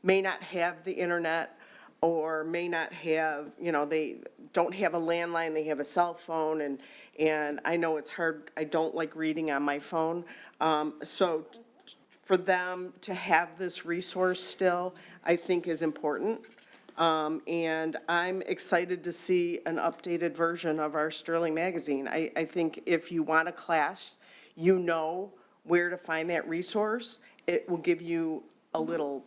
may not have the internet or may not have, they don't have a landline, they have a cell phone, and I know it's hard, I don't like reading on my phone. So for them to have this resource still, I think is important. And I'm excited to see an updated version of our Sterling magazine. I think if you want a class, you know where to find that resource. It will give you a little,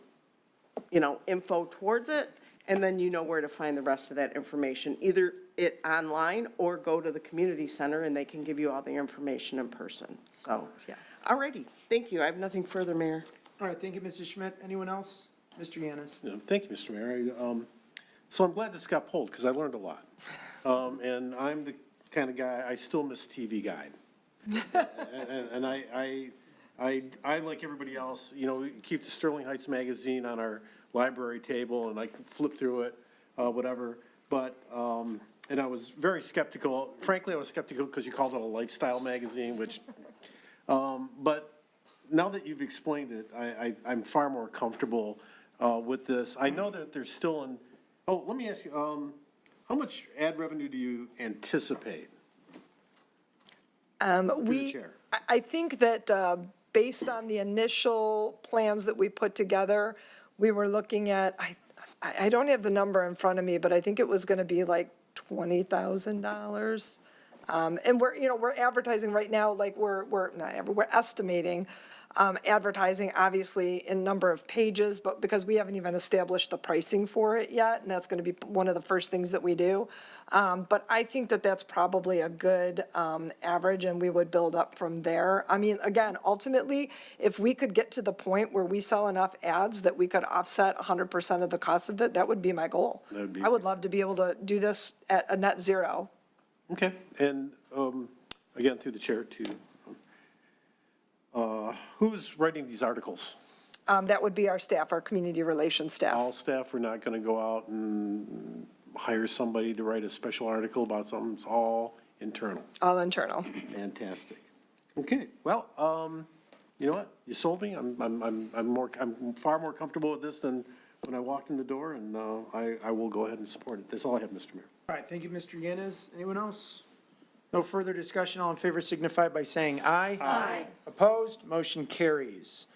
info towards it, and then you know where to find the rest of that information. Either it online or go to the community center and they can give you all the information in person. So, Yeah. all righty. Thank you. I have nothing further, Mayor. All right, thank you, Mrs. Schmidt. Anyone else? Mr. Yanas. Yeah, thank you, Mr. Mayor. So I'm glad this got pulled, because I learned a lot. And I'm the kind of guy, I still miss TV Guide. And I, like everybody else, you know, we keep the Sterling Heights magazine on our library table, and I can flip through it, whatever. But, and I was very skeptical. Frankly, I was skeptical because you called it a lifestyle magazine, which, but now that you've explained it, I'm far more comfortable with this. I know that there's still let me ask you, how much ad revenue do you anticipate? I think that based on the initial plans that we put together, we were looking at, I don't have the number in front of me, but I think it was going to be like $20,000. And we're advertising right now, like we're estimating advertising, obviously, in number of pages, but because we haven't even established the pricing for it yet, and that's going to be one of the first things that we do. But I think that that's probably a good average, and we would build up from there. I mean, again, ultimately, if we could get to the point where we sell enough ads that we could offset 100% of the cost of it, that would be my goal. I would love to be able to do this at a net zero. Okay, and again, through the chair, too. Who's writing these articles? That would be our staff, our community relations staff. All staff, we're not going to go out and hire somebody to write a special article about something. It's all internal. All internal. Fantastic. Okay, well, you know what? You sold me. I'm far more comfortable with this than when I walked in the door, and I will go ahead and support it. That's all I have, Mr. Mayor. All right, thank you, Mr. Yanas. Anyone else? No further discussion. All in favor signify by saying aye. Aye. Opposed? Motion carries.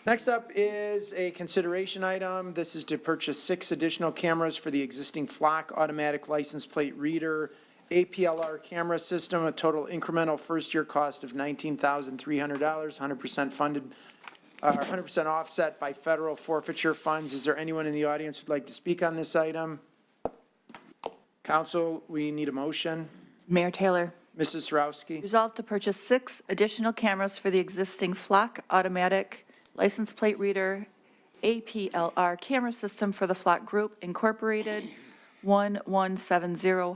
Next up is a consideration item. This is to purchase 6 additional cameras for the existing Flock automatic license plate reader APLR camera system, a total incremental first-year cost of $19,300, 100% funded, 100% offset by federal forfeiture funds. Is there anyone in the audience who'd like to speak on this item? Council, we need a motion. Mayor Taylor. Mrs. Sarowski. Resolved to purchase 6 additional cameras for the existing Flock automatic license plate reader APLR camera system for the Flock Group Incorporated, 1170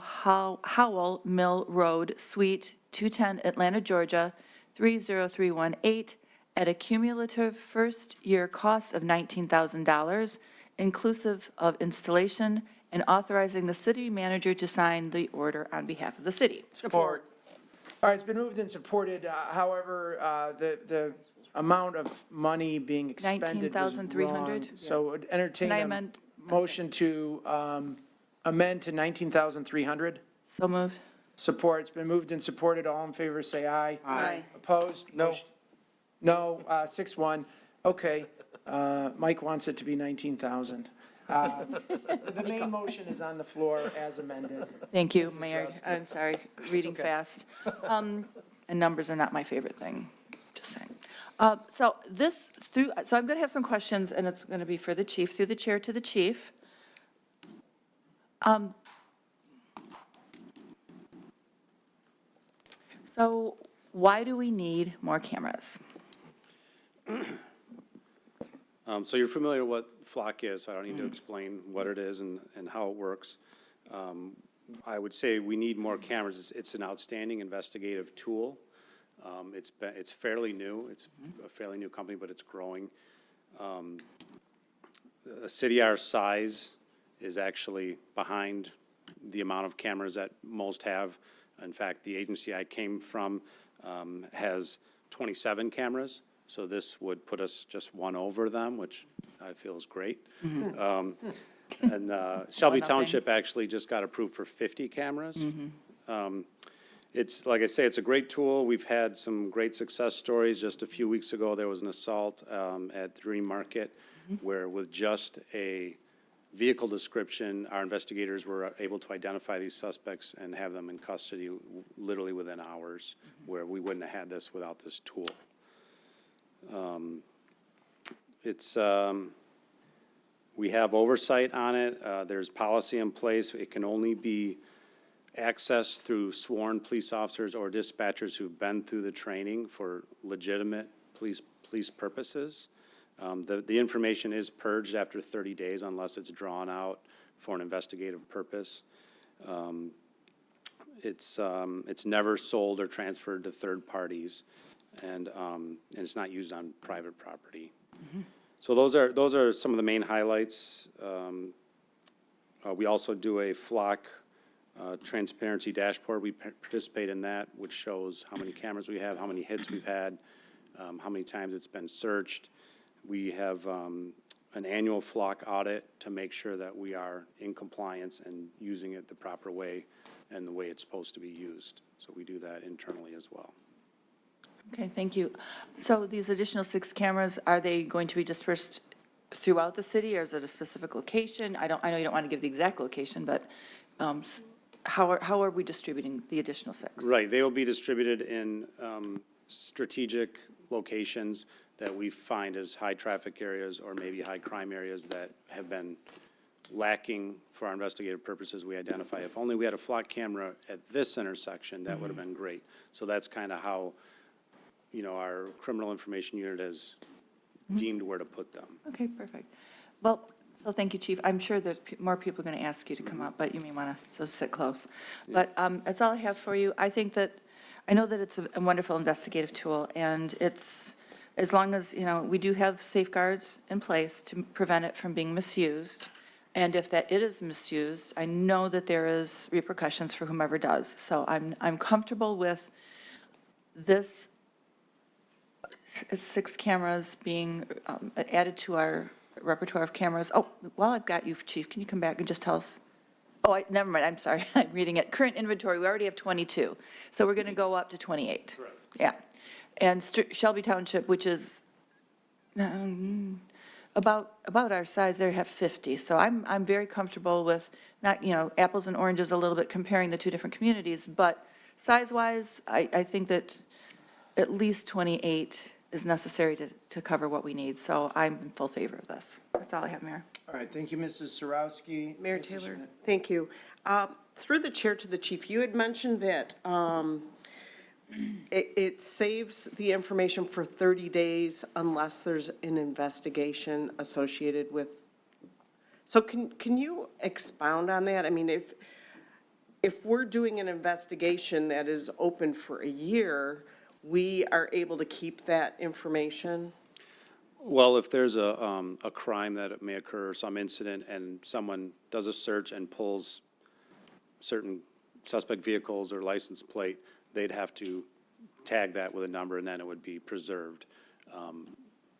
Howell Mill Road, Suite 210, Atlanta, Georgia, 30318, at a cumulative first-year cost of $19,000, inclusive of installation, and authorizing the city manager to sign the order on behalf of the city. Support. All right, it's been moved and supported. However, the amount of money being expended was wrong. $19,300? So would entertain Can I a amend? motion to amend to $19,300. So moved. Support. It's been moved and supported. All in favor, say aye. Aye. Opposed? No. No, 6-1. Okay. Mike wants it to be 19,000. The main motion is on the floor as amended. Thank you, Mrs. Mayor. Sarowski. I'm sorry, reading okay. fast. And numbers are not my favorite thing, just saying. So I'm going to have some questions, and it's going to be for the chief, through the chair to the chief. So why do we need more cameras? So you're familiar with what Flock is, so I don't need to explain what it is and how it works. I would say we need more cameras. It's an outstanding investigative tool. It's fairly new. It's a fairly new company, but it's growing. A city our size is actually behind the amount of cameras that most have. In fact, the agency I came from has 27 cameras. So this would put us just one over them, which I feel is great. And Shelby Township actually just got approved for 50 cameras. It's, like I say, it's a great tool. We've had some great success stories. Just a few weeks ago, there was an assault at Dream Market where with just a vehicle description, our investigators were able to identify these suspects and have them in custody literally within hours, where we wouldn't have had this without this tool. We have oversight on it. There's policy in place. It can only be accessed through sworn police officers or dispatchers who've been through the training for legitimate police purposes. The information is purged after 30 days unless it's drawn out for an investigative purpose. It's never sold or transferred to third parties, and it's not used on private property. So those are some of the main highlights. We also do a flock transparency dashboard. We participate in that, which shows how many cameras we have, how many hits we've had, how many times it's been searched. We have an annual flock audit to make sure that we are in compliance and using it the proper way and the way it's supposed to be used. So we do that internally as well. Okay, thank you. So these additional 6 cameras, are they going to be dispersed throughout the city, or is it a specific location? I know you don't want to give the exact location, but how are we distributing the additional 6? Right, they will be distributed in strategic locations that we find as high-traffic areas or maybe high-crime areas that have been lacking for our investigative purposes. We identify, if only we had a flock camera at this intersection, that would have been great. So that's kind of how, our criminal information unit has deemed where to put them. Okay, perfect. Well, so thank you, Chief. I'm sure that more people are going to ask you to come up, but you may want to sit close. But that's all I have for you. I know that it's a wonderful investigative tool, and it's, as long as, we do have safeguards in place to prevent it from being misused. And if it is misused, I know that there is repercussions for whomever does. So I'm comfortable with this 6 cameras being added to our repertoire of cameras. Oh, while I've got you, Chief, can you come back and just tell us? Oh, never mind, I'm sorry, I'm reading it. Current inventory, we already have 22, so we're going to go up to 28. Correct. Yeah. And Shelby Township, which is about our size, they have 50. So I'm very comfortable with not, apples and oranges a little bit comparing the 2 different communities, but size-wise, I think that at least 28 is necessary to cover what we need. So I'm in full favor of this. That's all I have, Mayor. All right, thank you, Mrs. Sarowski. Mayor Mrs. Taylor, Schmidt. thank you. Through the chair to the chief, you had mentioned that it saves the information for 30 days unless there's an investigation associated with. So can you expound on that? I mean, if we're doing an investigation that is open for a year, we are able to keep that information? Well, if there's a crime that may occur, or some incident, and someone does a search and pulls certain suspect vehicles or license plate, they'd have to tag that with a number, and then it would be preserved.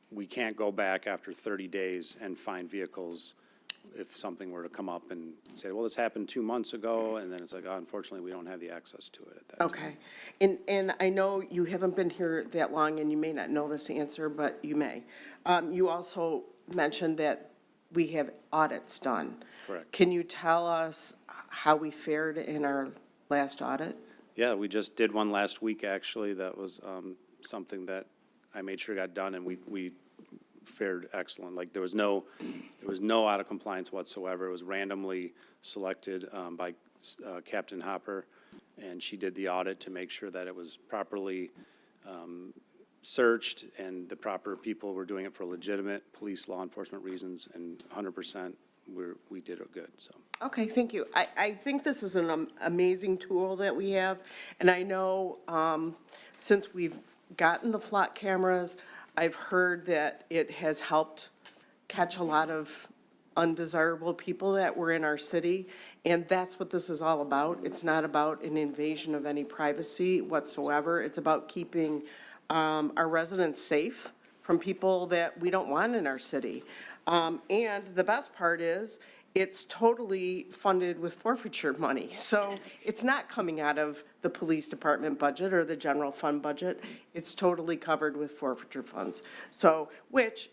We can't go back after 30 days and find vehicles if something were to come up and say, well, this happened 2 months ago, and then it's like, oh, unfortunately, we don't have the access to it at that time. Okay. And I know you haven't been here that long, and you may not know this answer, but you may. You also mentioned that we have audits done. Correct. Can you tell us how we fared in our last audit? Yeah, we just did one last week, actually. That was something that I made sure got done, and we fared excellent. Like, there was no out of compliance whatsoever. It was randomly selected by Captain Hopper, and she did the audit to make sure that it was properly searched and the proper people were doing it for legitimate police law enforcement reasons, and 100% we did it good, so. Okay, thank you. I think this is an amazing tool that we have, and I know since we've gotten the flock cameras, I've heard that it has helped catch a lot of undesirable people that were in our city, and that's what this is all about. It's not about an invasion of any privacy whatsoever. It's about keeping our residents safe from people that we don't want in our city. And the best part is, it's totally funded with forfeiture money. So it's not coming out of the police department budget or the general fund budget. It's totally covered with forfeiture funds. So, which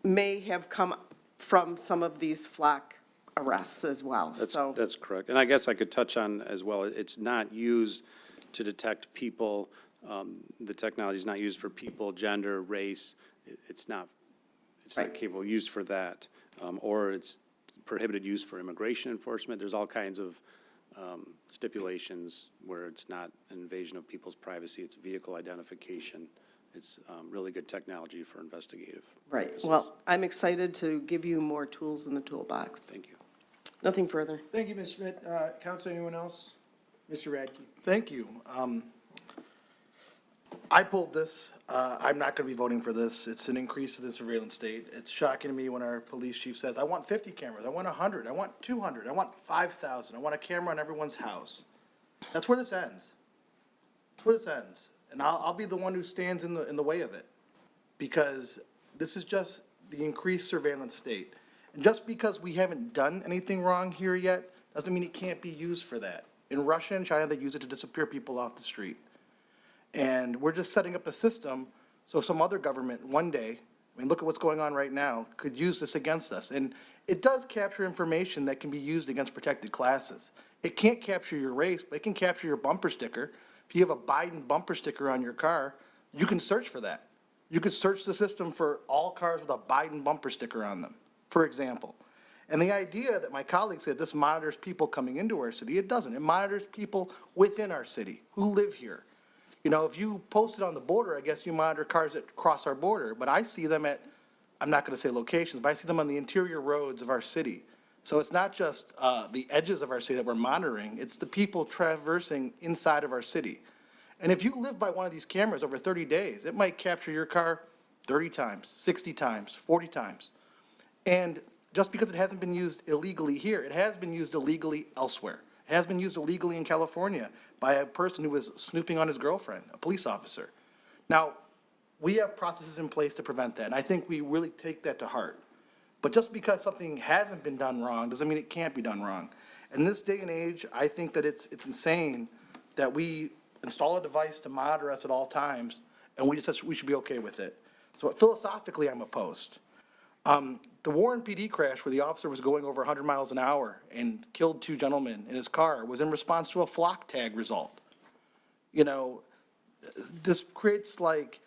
may have come from some of these flock arrests as well, so. That's correct. And I guess I could touch on as well, it's not used to detect people. The technology is not used for people, gender, race. It's not capable, used for that. Or it's prohibited use for immigration enforcement. There's all kinds of stipulations where it's not an invasion of people's privacy. It's vehicle identification It's really good technology for investigative. Right. purposes. Well, I'm excited to give you more tools in the toolbox. Thank you. Nothing further. Thank you, Ms. Schmidt. Counsel, anyone else? Mr. Radke? Thank you. I pulled this. I'm not going to be voting for this. It's an increase in the surveillance state. It's shocking to me when our police chief says, I want 50 cameras, I want 100, I want 200, I want 5,000, I want a camera on everyone's house. That's where this ends. That's where this ends. And I'll be the one who stands in the way of it. Because this is just the increased surveillance state. And just because we haven't done anything wrong here yet, doesn't mean it can't be used for that. In Russia and China, they use it to disappear people off the street. And we're just setting up a system so some other government one day, I mean, look at what's going on right now, could use this against us. And it does capture information that can be used against protected classes. It can't capture your race, but it can capture your bumper sticker. If you have a Biden bumper sticker on your car, you can search for that. You could search the system for all cars with a Biden bumper sticker on them, for example. And the idea that my colleague said this monitors people coming into our city, it doesn't. It monitors people within our city who live here. You know, if you post it on the border, I guess you monitor cars that cross our border, but I see them at, I'm not going to say locations, but I see them on the interior roads of our city. So it's not just the edges of our city that we're monitoring, it's the people traversing inside of our city. And if you live by one of these cameras over 30 days, it might capture your car 30 times, 60 times, 40 times. And just because it hasn't been used illegally here, it has been used illegally elsewhere. It has been used illegally in California by a person who was snooping on his girlfriend, a police officer. Now, we have processes in place to prevent that, and I think we really take that to heart. But just because something hasn't been done wrong doesn't mean it can't be done wrong. In this day and age, I think that it's insane that we install a device to monitor us at all times, and we should be okay with it. So philosophically, I'm opposed. The Warren PD crash where the officer was going over 100 miles an hour and killed two gentlemen in his car was in response to a flock tag result. You know, this creates like,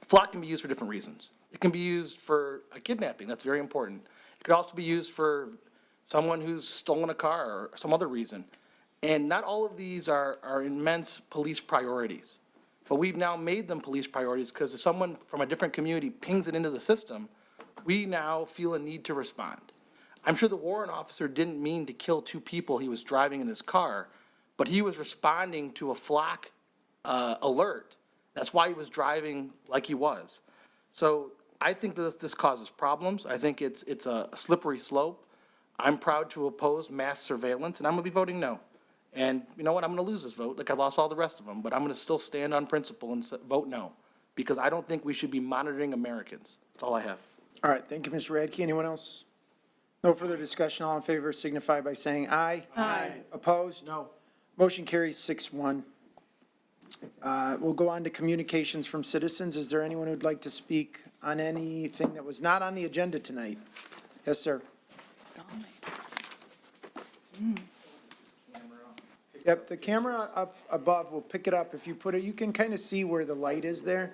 flock can be used for different reasons. It can be used for a kidnapping, that's very important. It could also be used for someone who's stolen a car or some other reason. And not all of these are immense police priorities. But we've now made them police priorities because if someone from a different community pings it into the system, we now feel a need to respond. I'm sure the warrant officer didn't mean to kill two people he was driving in his car, but he was responding to a flock alert. That's why he was driving like he was. So I think that this causes problems. I think it's a slippery slope. I'm proud to oppose mass surveillance, and I'm going to be voting no. And you know what? I'm going to lose this vote, like I lost all the rest of them, but I'm going to still stand on principle and vote no, because I don't think we should be monitoring Americans. That's all I have. All right, thank you, Mr. Radke. Anyone else? No further discussion. All in favor signify by saying aye. Aye. Opposed? No. Motion carries 6-1. We'll go on to communications from citizens. Is there anyone who'd like to speak on anything that was not on the agenda tonight? Yes, sir. Yep, the camera up above will pick it up. If you put it, you can kind of see where the light is there.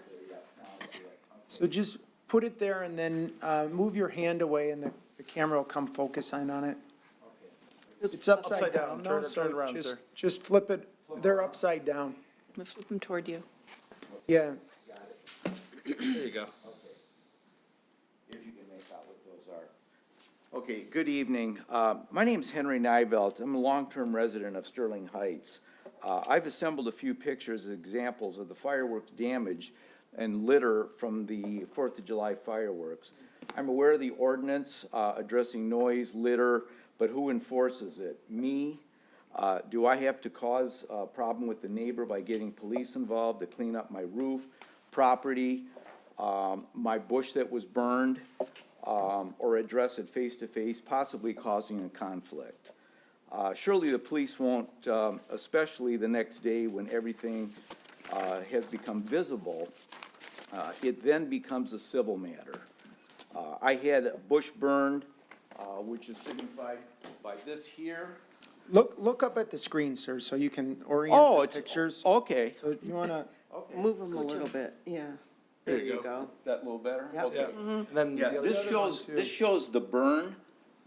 So just put it there and then move your hand away and the camera will come focus on it. It's upside down. No, Turn it around, sir. just flip it. They're upside down. I'm gonna flip them toward you. Yeah. There you go. If you can make out what those are. Okay, good evening. My name's Henry Nivelt. I'm a long-term resident of Sterling Heights. I've assembled a few pictures as examples of the fireworks damage and litter from the 4th of July fireworks. I'm aware of the ordinance addressing noise, litter, but who enforces it? Me? Do I have to cause a problem with the neighbor by getting police involved to clean up my roof, property, my bush that was burned, or address it face-to-face, possibly causing a conflict? Surely the police won't, especially the next day when everything has become visible, it then becomes a civil matter. I had a bush burned, which is signified by this here. Look up at the screen, sir, so you can orient the pictures. Okay. So you want to, Move them a little bit, yeah. There you go. That a little better? Yep. Okay. And then Yeah, the other this shows the burn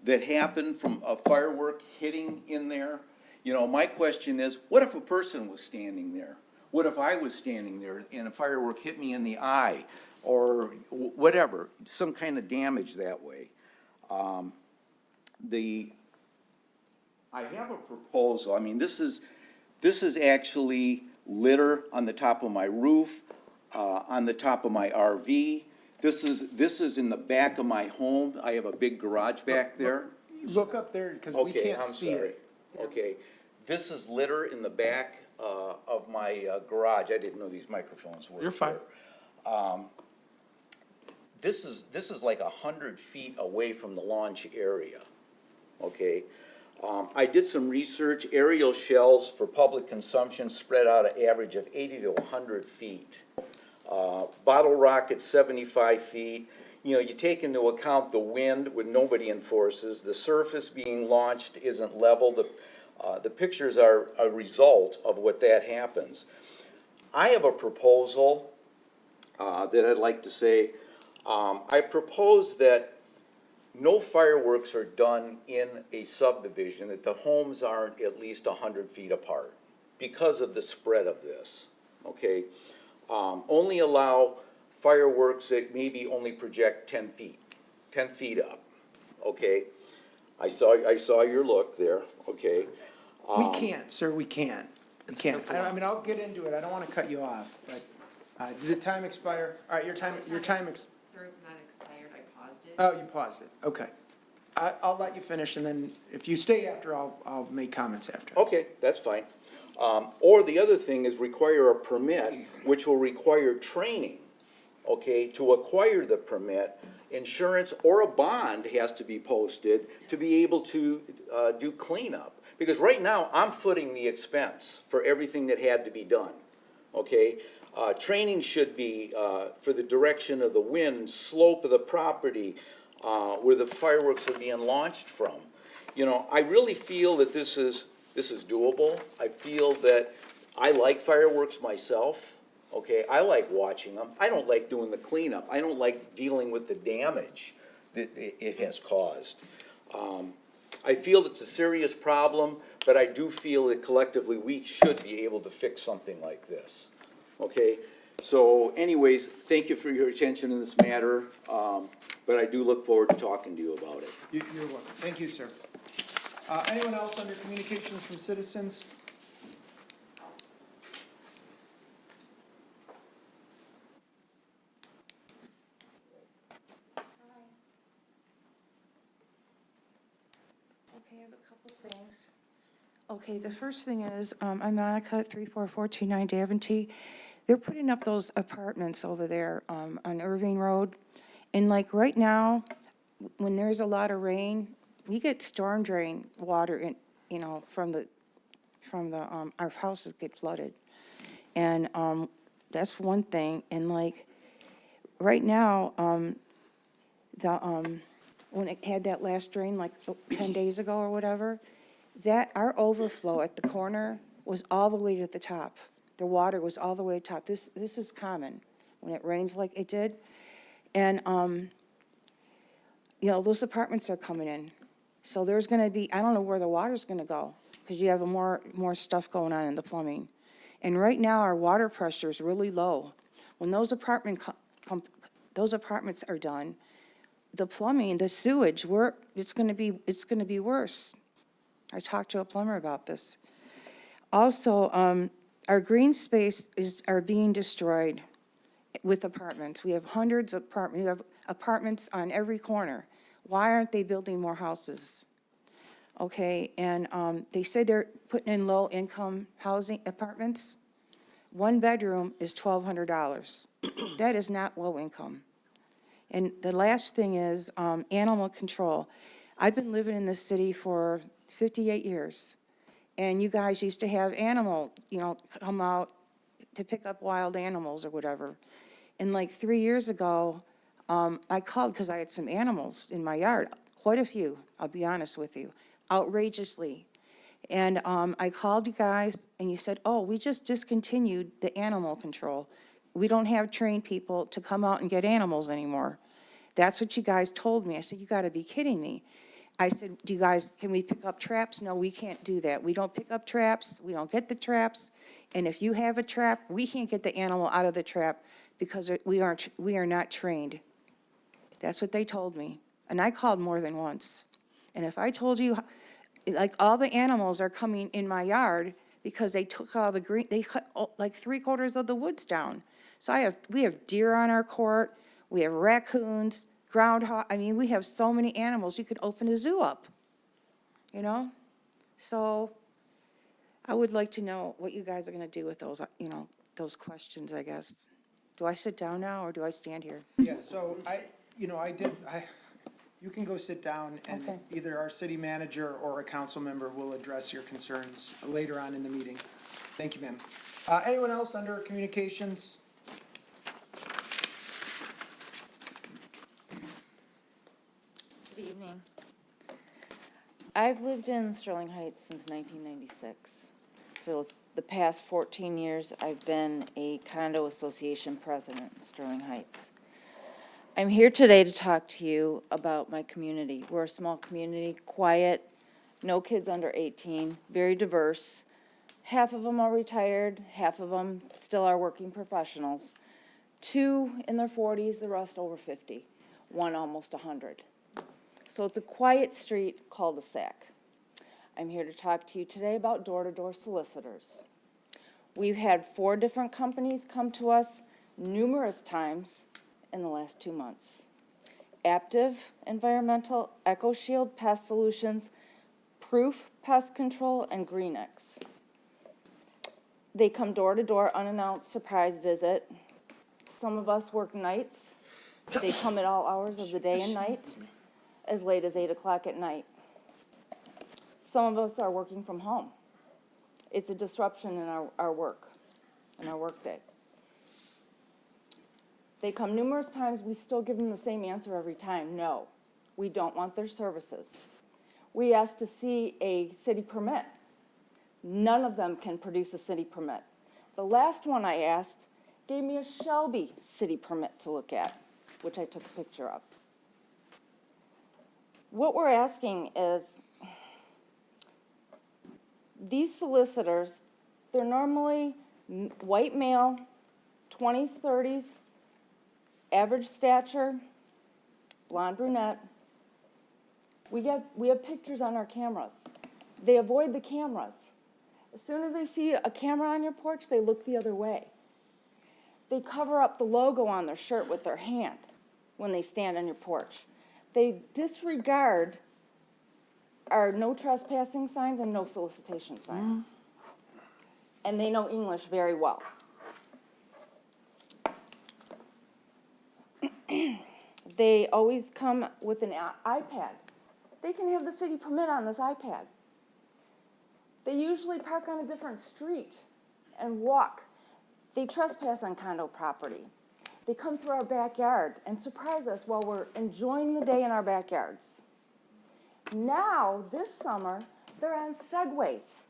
that happened from a firework hitting in there. You know, my question is, what if a person was standing there? What if I was standing there and a firework hit me in the eye or whatever, some kind of damage that way? I have a proposal. I mean, this is actually litter on the top of my roof, on the top of my RV. This is in the back of my home. I have a big garage back there. Look up there, because we can't see it. Okay, this is litter in the back of my garage. I didn't know these microphones worked. You're fine. This is like 100 feet away from the launch area, okay? I did some research. Aerial shells for public consumption spread out an average of 80 to 100 feet. Bottle rockets, 75 feet. You know, you take into account the wind, when nobody enforces, the surface being launched isn't level. The pictures are a result of what that happens. I have a proposal that I'd like to say. I propose that no fireworks are done in a subdivision, that the homes aren't at least 100 feet apart because of the spread of this, okay? Only allow fireworks that maybe only project 10 feet up, okay? I saw your look there, okay? We can't, sir, we can't. We can't. I mean, I'll get into it. I don't want to cut you off, but did the time expire? All right, your time. Sir, it's not expired, I paused it. Oh, you paused it, okay. I'll let you finish, and then if you stay after, I'll make comments after. Okay, that's fine. Or the other thing is require a permit, which will require training, okay, to acquire the permit. Insurance or a bond has to be posted to be able to do cleanup. Because right now, I'm footing the expense for everything that had to be done, okay? Training should be for the direction of the wind, slope of the property, where the fireworks are being launched from. You know, I really feel that this is doable. I feel that I like fireworks myself, okay? I like watching them. I don't like doing the cleanup. I don't like dealing with the damage that it has caused. I feel it's a serious problem, but I do feel that collectively we should be able to fix something like this, okay? So anyways, thank you for your attention in this matter, but I do look forward to talking to you about it. You're welcome. Thank you, sir. Anyone else under communications from citizens? Okay, I have a couple things. Okay, the first thing is, I'm Monica at 34429 Daventry. They're putting up those apartments over there on Irving Road. And like right now, when there's a lot of rain, we get storm drain water in, you know, from our houses get flooded. And that's one thing. And like, right now, when it had that last drain, like 10 days ago or whatever, that, our overflow at the corner was all the way to the top. The water was all the way to the top. This is common when it rains like it did. And, you know, those apartments are coming in. So there's gonna be, I don't know where the water's gonna go, because you have more stuff going on in the plumbing. And right now, our water pressure is really low. When those apartments are done, the plumbing, the sewage, it's gonna be worse. I talked to a plumber about this. Also, our green space are being destroyed with apartments. We have hundreds of apartments. We have apartments on every corner. Why aren't they building more houses? Okay, and they say they're putting in low-income housing apartments. One bedroom is $1,200. That is not low income. And the last thing is animal control. I've been living in this city for 58 years, and you guys used to have animal, you know, come out to pick up wild animals or whatever. And like 3 years ago, I called because I had some animals in my yard, quite a few, I'll be honest with you, outrageously. And I called you guys, and you said, oh, we just discontinued the animal control. We don't have trained people to come out and get animals anymore. That's what you guys told me. I said, you got to be kidding me. I said, do you guys, can we pick up traps? No, we can't do that. We don't pick up traps, we don't get the traps, and if you have a trap, we can't get the animal out of the trap because we are not trained. That's what they told me, and I called more than once. And if I told you, like, all the animals are coming in my yard because they took all the green, they cut like 3/4 of the woods down. So we have deer on our court, we have raccoons, groundhog, I mean, we have so many animals, you could open a zoo up, you know? So I would like to know what you guys are gonna do with those, those questions, I guess. Do I sit down now, or do I stand here? Yeah, so you can go sit down, and Okay. either our city manager or a council member will address your concerns later on in the meeting. Thank you, ma'am. Anyone else under communications? Good evening. I've lived in Sterling Heights since 1996. For the past 14 years, I've been a condo association president in Sterling Heights. I'm here today to talk to you about my community. We're a small community, quiet, no kids under 18, very diverse. Half of them are retired, half of them still are working professionals. 2 in their 40s, the rest over 50, 1 almost 100. So it's a quiet street cul-de-sac. I'm here to talk to you today about door-to-door solicitors. We've had 4 different companies come to us numerous times in the last 2 months. Aptive Environmental, EcoShield Pest Solutions, Proof Pest Control, and Greenix. They come door to door, unannounced, surprise visit. Some of us work nights. They come at all hours of the day and night, as late as 8 o'clock at night. Some of us are working from home. It's a disruption in our work, in our workday. They come numerous times, we still give them the same answer every time, no. We don't want their services. We ask to see a city permit. None of them can produce a city permit. The last one I asked gave me a Shelby city permit to look at, which I took a picture of. What we're asking is, these solicitors, they're normally white male, 20s, 30s, average stature, blonde brunette. We have pictures on our cameras. They avoid the cameras. As soon as they see a camera on your porch, they look the other way. They cover up the logo on their shirt with their hand when they stand on your porch. They disregard our no trespassing signs and no solicitation signs. And they know English very well. They always come with an iPad. They can have the city permit on this iPad. They usually park on a different street and walk. They trespass on condo property. They come through our backyard and surprise us while we're enjoying the day in our backyards. Now, this summer, they're on Segways,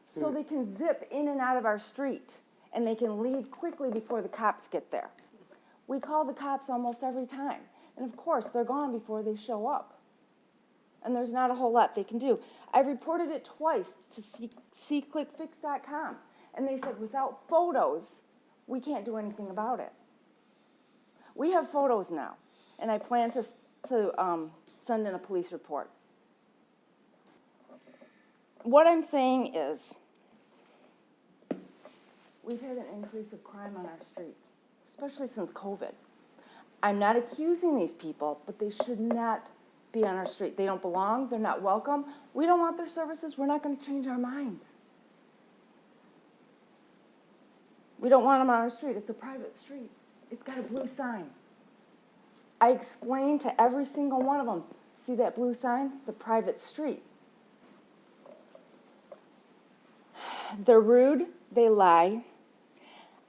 so they can zip in and out of our street, and they can leave quickly before the cops get there. We call the cops almost every time, and of course, they're gone before they show up. And there's not a whole lot they can do. I've reported it twice to SeeClickFix.com, and they said without photos, we can't do anything about it. We have photos now, and I plan to send in a police report. What I'm saying is, we've had an increase of crime on our street, especially since COVID. I'm not accusing these people, but they should not be on our street. They don't belong, they're not welcome. We don't want their services, we're not going to change our minds. We don't want them on our street, it's a private street. It's got a blue sign. I explained to every single one of them, see that blue sign? It's a private street. They're rude, they lie.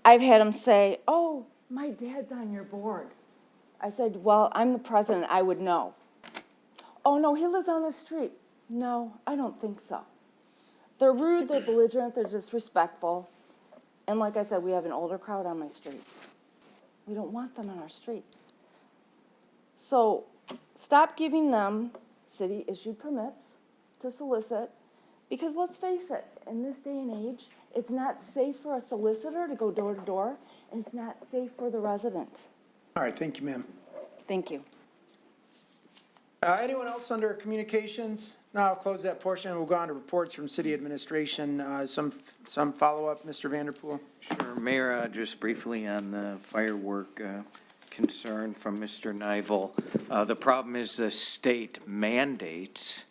I've had them say, oh, my dad's on your board. I said, well, I'm the president, I would know. Oh, no, he lives on the street. No, I don't think so. They're rude, they're belligerent, they're disrespectful. And like I said, we have an older crowd on my street. We don't want them on our street. So stop giving them city-issued permits to solicit, because let's face it, in this day and age, it's not safe for a solicitor to go door to door, and it's not safe for the resident. All right, thank you, ma'am. Thank you. Anyone else under communications? Now I'll close that portion and we'll go on to reports from city administration. Some follow-up, Mr. Vanderpool? Sure, Mayor, just briefly on the firework concern from Mr. Nivel. The problem is the state mandates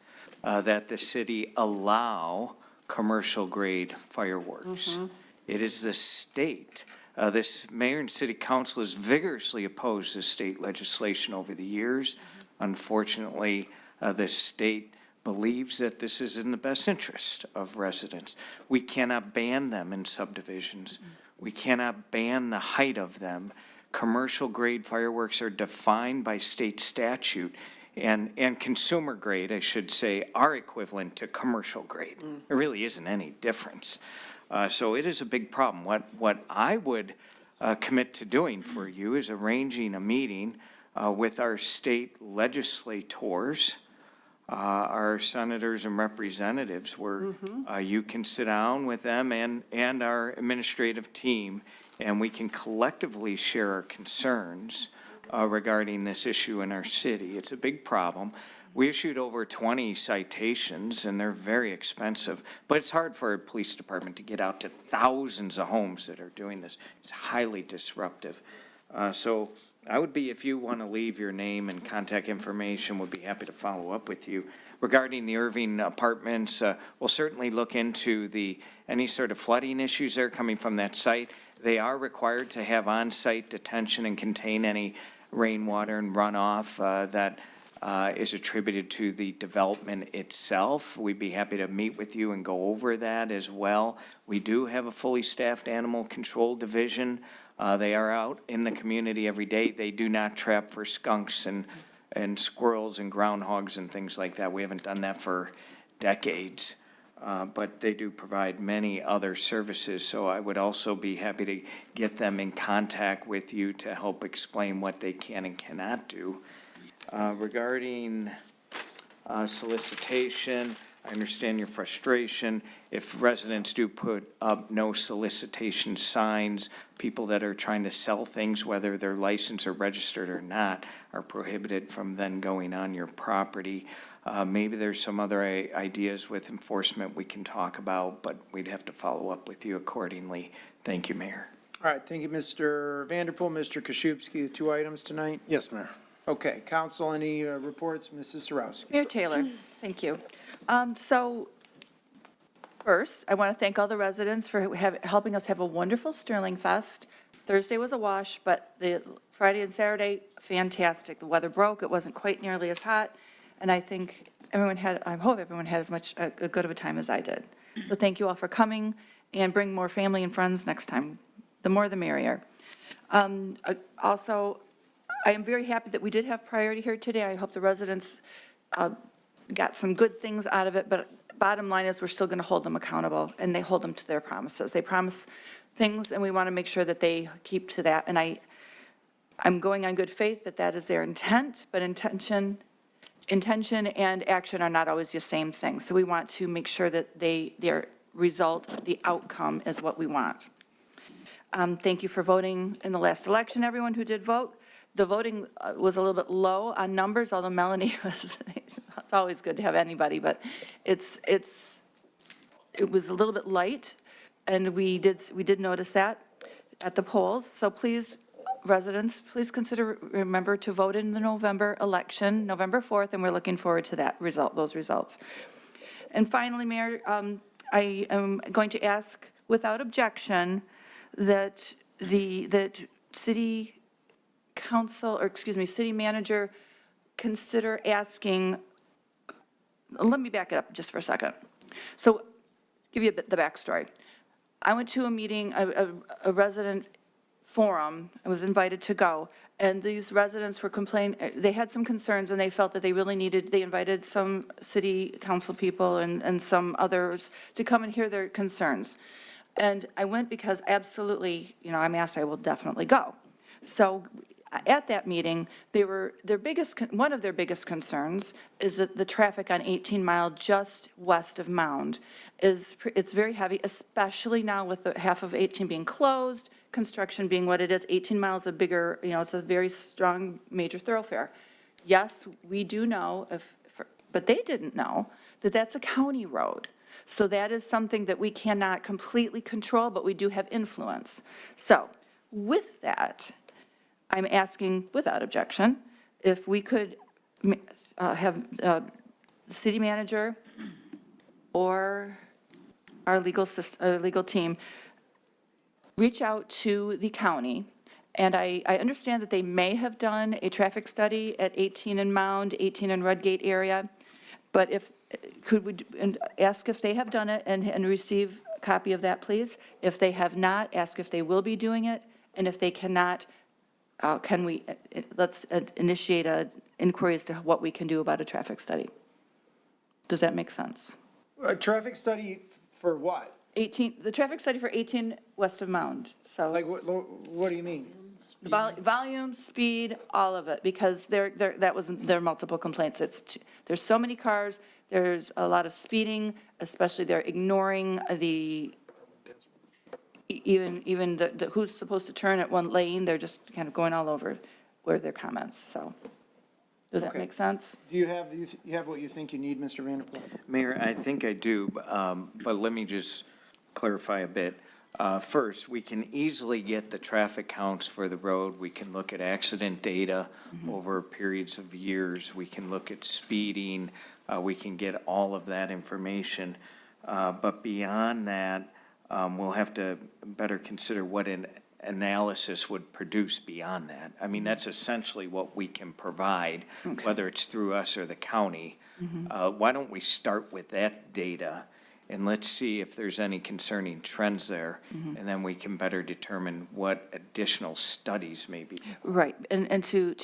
that the city allow commercial-grade fireworks. It is the state. This mayor and city council has vigorously opposed this state legislation over the years. Unfortunately, the state believes that this is in the best interest of residents. We cannot ban them in subdivisions. We cannot ban the height of them. Commercial grade fireworks are defined by state statute, and consumer grade, I should say, are equivalent to commercial grade. There really isn't any difference. So it is a big problem. What I would commit to doing for you is arranging a meeting with our state legislators, our senators and representatives, where you can sit down with them and our administrative team, and we can collectively share our concerns regarding this issue in our city. It's a big problem. We issued over 20 citations, and they're very expensive, but it's hard for a police department to get out to thousands of homes that are doing this. It's highly disruptive. So I would be, if you want to leave your name and contact information, would be happy to follow up with you. Regarding the Irving apartments, we'll certainly look into any sort of flooding issues that are coming from that site. They are required to have on-site detention and contain any rainwater and runoff that is attributed to the development itself. We'd be happy to meet with you and go over that as well. We do have a fully staffed animal control division. They are out in the community every day. They do not trap for skunks and squirrels and groundhogs and things like that. We haven't done that for decades. But they do provide many other services, so I would also be happy to get them in contact with you to help explain what they can and cannot do. Regarding solicitation, I understand your frustration. If residents do put up no solicitation signs, people that are trying to sell things, whether they're licensed or registered or not, are prohibited from then going on your property. Maybe there's some other ideas with enforcement we can talk about, but we'd have to follow up with you accordingly. Thank you, Mayor. All right, thank you, Mr. Vanderpool. Mr. Koszybski, the two items tonight? Yes, Mayor. Okay, council, any reports? Mrs. Sarowski. Mayor Taylor, thank you. So first, I want to thank all the residents for helping us have a wonderful Sterling Fest. Thursday was a wash, but the Friday and Saturday, fantastic. The weather broke. It wasn't quite nearly as hot. And I think I hope everyone had as much a good of a time as I did. So thank you all for coming, and bring more family and friends next time. The more the merrier. Also, I am very happy that we did have priority here today. I hope the residents got some good things out of it, but bottom line is we're still going to hold them accountable, and they hold them to their promises. They promise things, and we want to make sure that they keep to that. And I'm going on good faith that that is their intent, but intention and action are not always the same thing. So we want to make sure that their result, the outcome, is what we want. Thank you for voting in the last election, everyone who did vote. The voting was a little bit low on numbers, although Melanie was, it's always good to have anybody, but it was a little bit light, and we did notice that at the polls. So please, residents, please remember to vote in the November election, November 4th, and we're looking forward to those results. And finally, Mayor, I am going to ask, without objection, that city council, or excuse me, city manager consider asking, let me back it up just for a second. So give you the backstory. I went to a meeting, a resident forum. I was invited to go, and these residents were complaining, they had some concerns, and they felt that they invited some city council people and some others to come and hear their concerns. And I went because absolutely, I'm asked, I will definitely go. So at that meeting, one of their biggest concerns is that the traffic on 18 Mile just west of Mound it's very heavy, especially now with the half of 18 being closed, construction being what it is. 18 Miles a bigger, it's a very strong major thoroughfare. Yes, we do know, but they didn't know that that's a county road. So that is something that we cannot completely control, but we do have influence. So with that, I'm asking, without objection, if we could have the city manager or our legal team reach out to the county. And I understand that they may have done a traffic study at 18 and Mound, 18 and Rudgate area. But could we ask if they have done it and receive a copy of that, please? If they have not, ask if they will be doing it. And if they cannot, let's initiate an inquiry as to what we can do about a traffic study. Does that make sense? A traffic study for what? The traffic study for 18 west of Mound, so. Like, what do you mean? Volume, speed, all of it, because there are multiple complaints. There's so many cars, there's a lot of speeding, especially they're ignoring even the who's supposed to turn at one lane, they're just kind of going all over where their comments, so. Does that Okay. make sense? Do you have what you think you need, Mr. Vanderpool? Mayor, I think I do, but let me just clarify a bit. First, we can easily get the traffic counts for the road. We can look at accident data over periods of years. We can look at speeding. We can get all of that information. But beyond that, we'll have to better consider what an analysis would produce beyond that. I mean, that's essentially what we can provide, whether it's through us or the county. Why don't we start with that data? And let's see if there's any concerning trends there, and then we can better determine what additional studies may be. Right, and to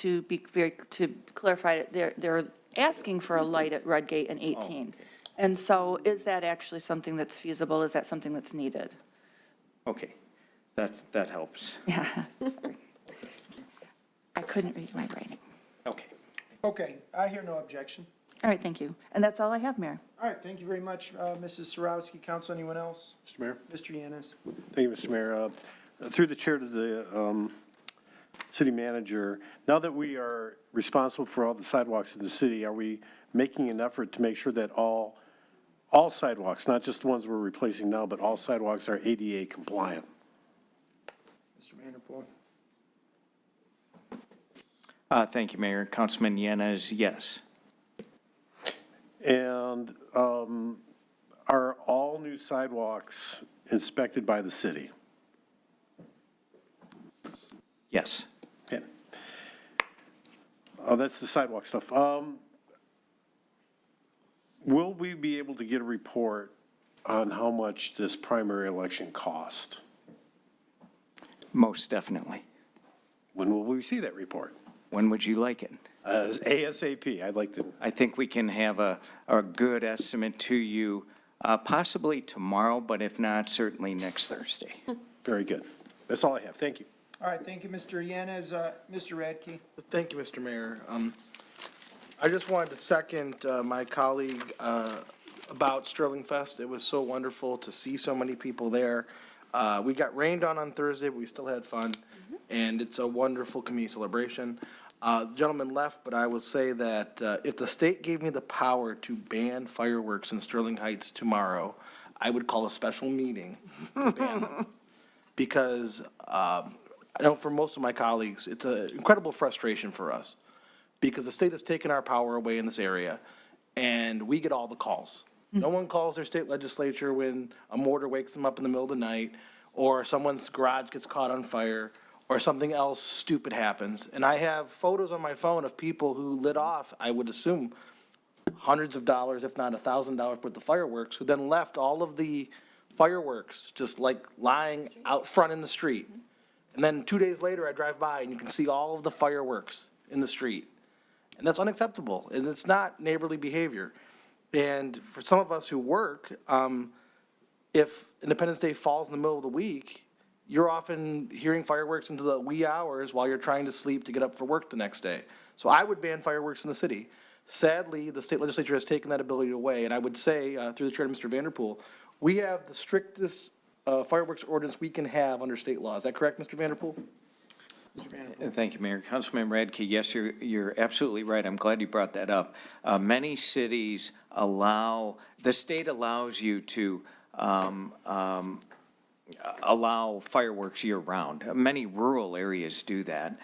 clarify it, they're asking for a light at Rudgate and 18. And so is that actually something that's feasible? Is that something that's needed? Okay, that helps. Yeah, sorry. I couldn't read my writing. Okay. Okay, I hear no objection. All right, thank you. And that's all I have, Mayor. All right, thank you very much, Mrs. Sarowski. Council, anyone else? Mr. Mayor? Mr. Yanez? Thank you, Mr. Mayor. Through the chair to the city manager, now that we are responsible for all the sidewalks in the city, are we making an effort to make sure that all sidewalks, not just the ones we're replacing now, but all sidewalks are ADA compliant? Mr. Vanderpool? Thank you, Mayor. Councilman Yanez, yes. And are all new sidewalks inspected by the city? Yes. Okay. Oh, that's the sidewalk stuff. Will we be able to get a report on how much this primary election cost? Most definitely. When will we see that report? When would you like it? ASAP, I'd like to. I think we can have a good estimate to you, possibly tomorrow, but if not, certainly next Thursday. Very good. That's all I have. Thank you. All right, thank you, Mr. Yanez. Mr. Radke? Thank you, Mr. Mayor. I just wanted to second my colleague about Sterling Fest. It was so wonderful to see so many people there. We got rained on Thursday, but we still had fun, and it's a wonderful community celebration. The gentleman left, but I will say that if the state gave me the power to ban fireworks in Sterling Heights tomorrow, I would call a special meeting to ban them. Because I know for most of my colleagues, it's an incredible frustration for us, because the state has taken our power away in this area, and we get all the calls. No one calls their state legislature when a mortar wakes them up in the middle of the night, or someone's garage gets caught on fire, or something else stupid happens. And I have photos on my phone of people who lit off, I would assume, hundreds of dollars, if not $1,000 worth of fireworks, who then left all of the fireworks just like lying out front in the street. And then 2 days later, I drive by and you can see all of the fireworks in the street. And that's unacceptable, and it's not neighborly behavior. And for some of us who work, if Independence Day falls in the middle of the week, you're often hearing fireworks into the wee hours while you're trying to sleep to get up for work the next day. So I would ban fireworks in the city. Sadly, the state legislature has taken that ability away, and I would say, through the chair to Mr. Vanderpool, we have the strictest fireworks ordinance we can have under state law. Is that correct, Mr. Vanderpool? Thank you, Mayor. Councilman Radke, yes, you're absolutely right. I'm glad you brought that up. Many cities the state allows you to allow fireworks year-round. Many rural areas do that.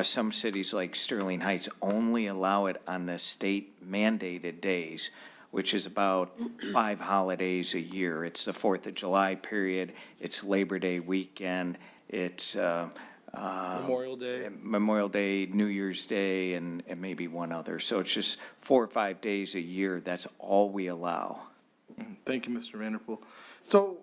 Some cities like Sterling Heights only allow it on the state mandated days, which is about 5 holidays a year. It's the 4th of July period, it's Labor Day weekend, it's Memorial Day, New Year's Day, and maybe one other. So it's just 4 or 5 days a year. That's all we allow. Thank you, Mr. Vanderpool. So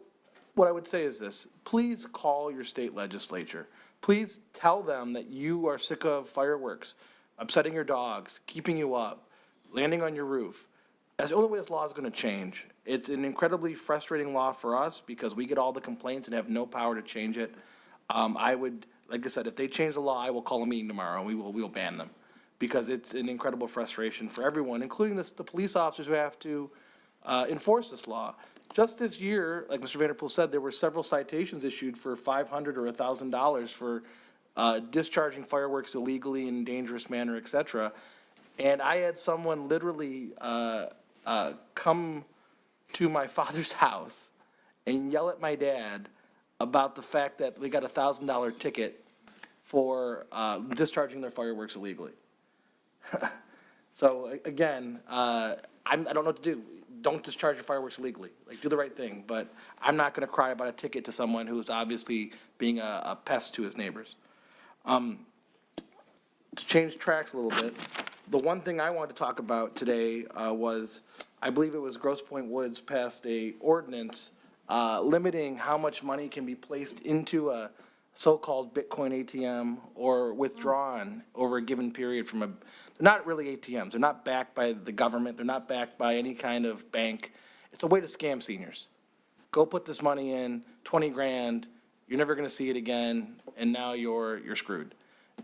what I would say is this, please call your state legislature. Please tell them that you are sick of fireworks, upsetting your dogs, keeping you up, landing on your roof. That's the only way this law is going to change. It's an incredibly frustrating law for us because we get all the complaints and have no power to change it. I would, like I said, if they change the law, I will call a meeting tomorrow and we will ban them because it's an incredible frustration for everyone, including the police officers who have to enforce this law. Just this year, like Mr. Vanderpool said, there were several citations issued for $500 or $1,000 for discharging fireworks illegally in a dangerous manner, et cetera. And I had someone literally come to my father's house and yell at my dad about the fact that we got a $1,000 ticket for discharging their fireworks illegally. So again, I don't know what to do. Don't discharge your fireworks illegally. Like, do the right thing. But I'm not going to cry about a ticket to someone who's obviously being a pest to his neighbors. To change tracks a little bit, the one thing I wanted to talk about today was, I believe it was Grosse Pointe Woods passed a ordinance limiting how much money can be placed into a so-called Bitcoin ATM or withdrawn over a given period from they're not really ATMs. They're not backed by the government. They're not backed by any kind of bank. It's a way to scam seniors. Go put this money in, 20 grand, you're never going to see it again, and now you're screwed.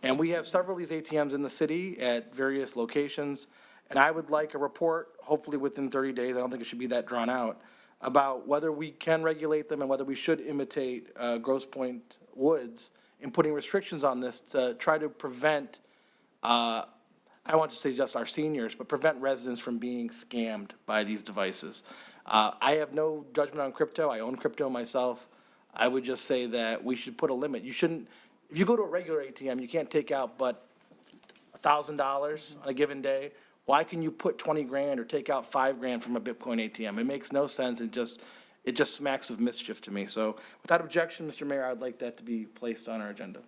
And we have several of these ATMs in the city at various locations, and I would like a report, hopefully within 30 days, I don't think it should be that drawn out, about whether we can regulate them and whether we should imitate Grosse Pointe Woods in putting restrictions on this to try to prevent, I don't want to say just our seniors, but prevent residents from being scammed by these devices. I have no judgment on crypto. I own crypto myself. I would just say that we should put a limit. You shouldn't, if you go to a regular ATM, you can't take out but $1,000 on a given day. Why can you put 20 grand or take out 5 grand from a Bitcoin ATM? It makes no sense. It just smacks of mischief to me. So without objection, Mr. Mayor, I'd like that to be placed on our agenda.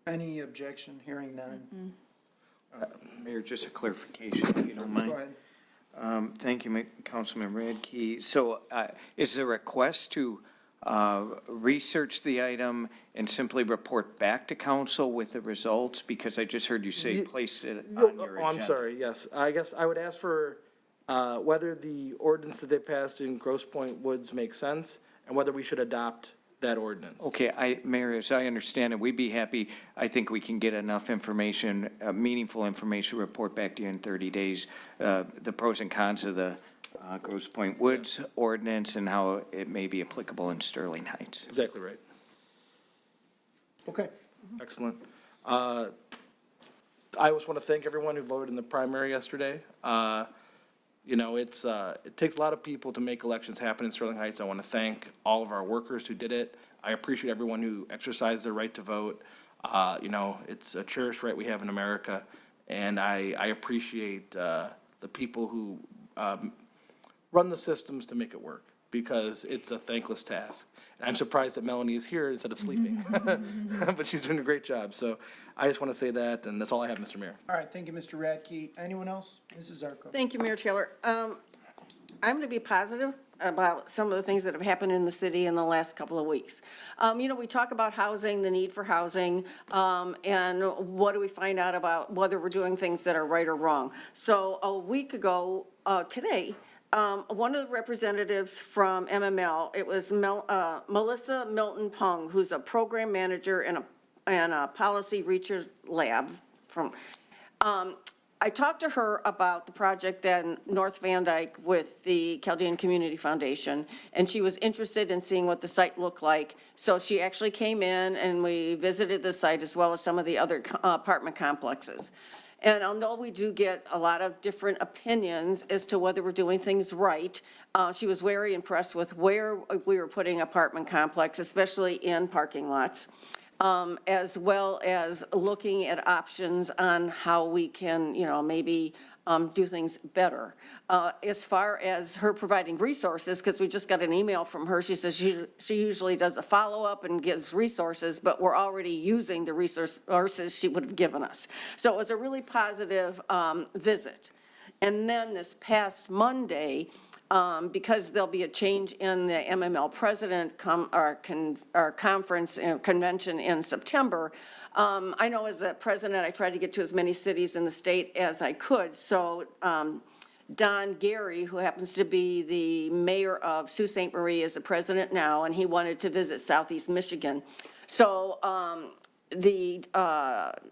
Any objection? Hearing none. Mayor, just a clarification, if you don't mind. Go ahead. Thank you, Councilman Radke. So is there a request to research the item and simply report back to council with the results? Because I just heard you say place it on your agenda. I'm sorry, yes. I guess I would ask for whether the ordinance that they passed in Grosse Pointe Woods makes sense and whether we should adopt that ordinance. Okay, Mayor, as I understand it, we'd be happy, I think we can get enough information, meaningful information, report back to you in 30 days, the pros and cons of the Grosse Pointe Woods ordinance and how it may be applicable in Sterling Heights. Exactly right. Okay. Excellent. I just want to thank everyone who voted in the primary yesterday. You know, it takes a lot of people to make elections happen in Sterling Heights. I want to thank all of our workers who did it. I appreciate everyone who exercised their right to vote. You know, it's a cherished right we have in America, and I appreciate the people who run the systems to make it work, because it's a thankless task. And I'm surprised that Melanie is here instead of sleeping, but she's doing a great job. So I just want to say that, and that's all I have, Mr. Mayor. All right, thank you, Mr. Radke. Anyone else? Mrs. Zarko. Thank you, Mayor Taylor. I'm going to be positive about some of the things that have happened in the city in the last couple of weeks. You know, we talk about housing, the need for housing, and what do we find out about whether we're doing things that are right or wrong. So a week ago today, one of the representatives from MML, it was Melissa Milton Pung, who's a program manager and a policy research labs from, I talked to her about the project in North Van Dyke with the Chaldean Community Foundation, and she was interested in seeing what the site looked like. So she actually came in and we visited the site as well as some of the other apartment complexes. And although we do get a lot of different opinions as to whether we're doing things right, she was very impressed with where we were putting apartment complex, especially in parking lots. As well as looking at options on how we can, maybe do things better. As far as her providing resources, because we just got an email from her, she says she usually does a follow-up and gives resources, but we're already using the resources she would have given us. So it was a really positive visit. And then this past Monday, because there'll be a change in the MML president our conference and convention in September. I know as a president, I tried to get to as many cities in the state as I could. So Don Gary, who happens to be the mayor of Sault Ste. Marie, is the president now, and he wanted to visit Southeast Michigan. So the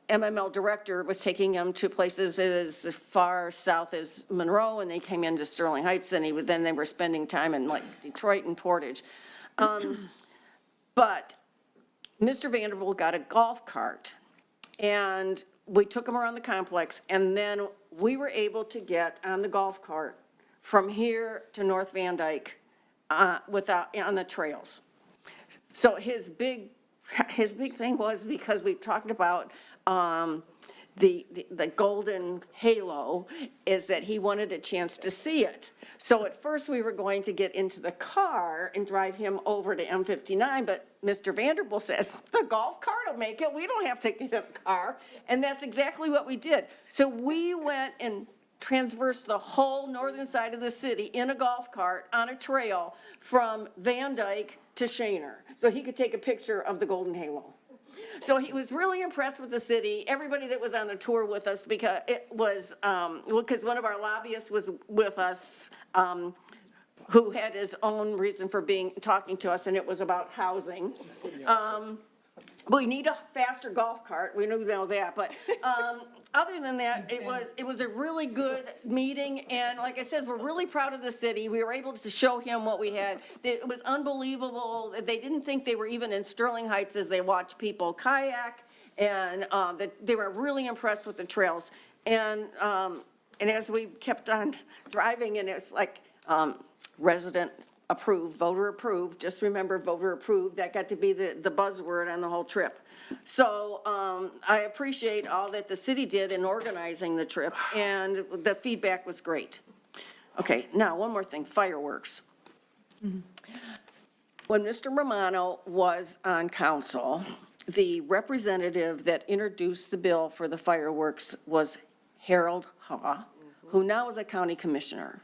MML director was taking him to places as far south as Monroe, and they came into Sterling Heights, and then they were spending time in like Detroit and Portage. But Mr. Vanderpool got a golf cart, and we took him around the complex, and then we were able to get on the golf cart from here to North Van Dyke on the trails. So his big thing was, because we've talked about the golden halo, is that he wanted a chance to see it. So at first we were going to get into the car and drive him over to M59, but Mr. Vanderpool says, the golf cart will make it. We don't have to get in the car. And that's exactly what we did. So we went and traversed the whole northern side of the city in a golf cart on a trail from Van Dyke to Shaner, so he could take a picture of the golden halo. So he was really impressed with the city, everybody that was on the tour with us, because it was, because one of our lobbyists was with us, who had his own reason for talking to us, and it was about housing. We need a faster golf cart, we know that, but other than that, it was a really good meeting, and like I said, we're really proud of the city. We were able to show him what we had. It was unbelievable. They didn't think they were even in Sterling Heights as they watched people kayak, and they were really impressed with the trails. And as we kept on driving, and it's like resident approved, voter approved, just remember voter approved, that got to be the buzzword on the whole trip. So I appreciate all that the city did in organizing the trip, and the feedback was great. Okay, now one more thing, fireworks. When Mr. Romano was on council, the representative that introduced the bill for the fireworks was Harold Haw, who now is a county commissioner.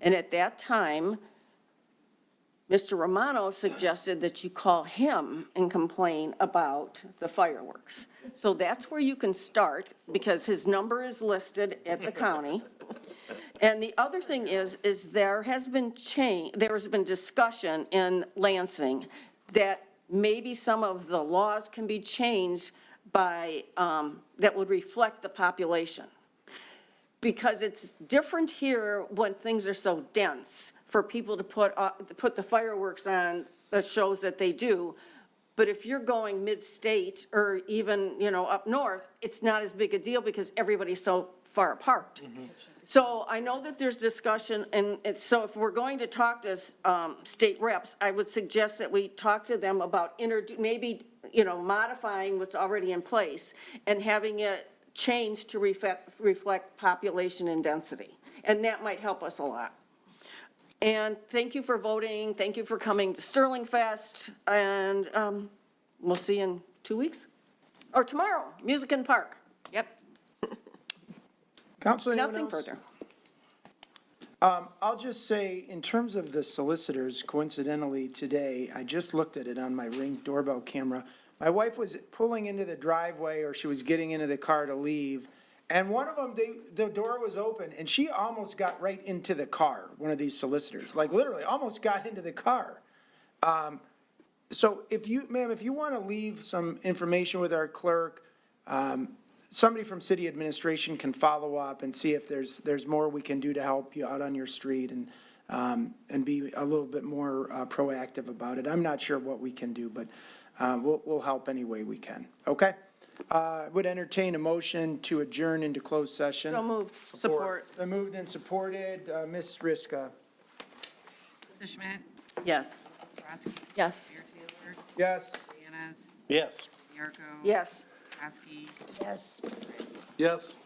And at that time, Mr. Romano suggested that you call him and complain about the fireworks. So that's where you can start, because his number is listed at the county. And the other thing is there has been discussion in Lansing that maybe some of the laws can be changed by, that would reflect the population. Because it's different here when things are so dense, for people to put the fireworks on the shows that they do. But if you're going mid-state or even, up north, it's not as big a deal because everybody's so far apart. So I know that there's discussion, and so if we're going to talk to state reps, I would suggest that we talk to them about maybe, modifying what's already in place and having it changed to reflect population and density. And that might help us a lot. And thank you for voting. Thank you for coming to Sterling Fest. And we'll see you in 2 weeks or tomorrow, Music in the Park. Yep. Council, anyone Nothing else? further. I'll just say, in terms of the solicitors, coincidentally today, I just looked at it on my Ring doorbell camera. My wife was pulling into the driveway, or she was getting into the car to leave, And one of them, the door was open, and she almost got right into the car, one of these solicitors, like literally almost got into the car. So if you, ma'am, if you want to leave some information with our clerk, somebody from city administration can follow up and see if there's more we can do to help you out on your street and be a little bit more proactive about it. I'm not sure what we can do, but we'll help any way we can. Okay? Would entertain a motion to adjourn into closed session. So moved. Support. Moved and supported. Ms. Riska. Mr. Schmidt? Yes. Roski? Yes. Mayor Taylor? Yes. Yanas? Yes. Yarko? Yes. Roski? Yes. Yes.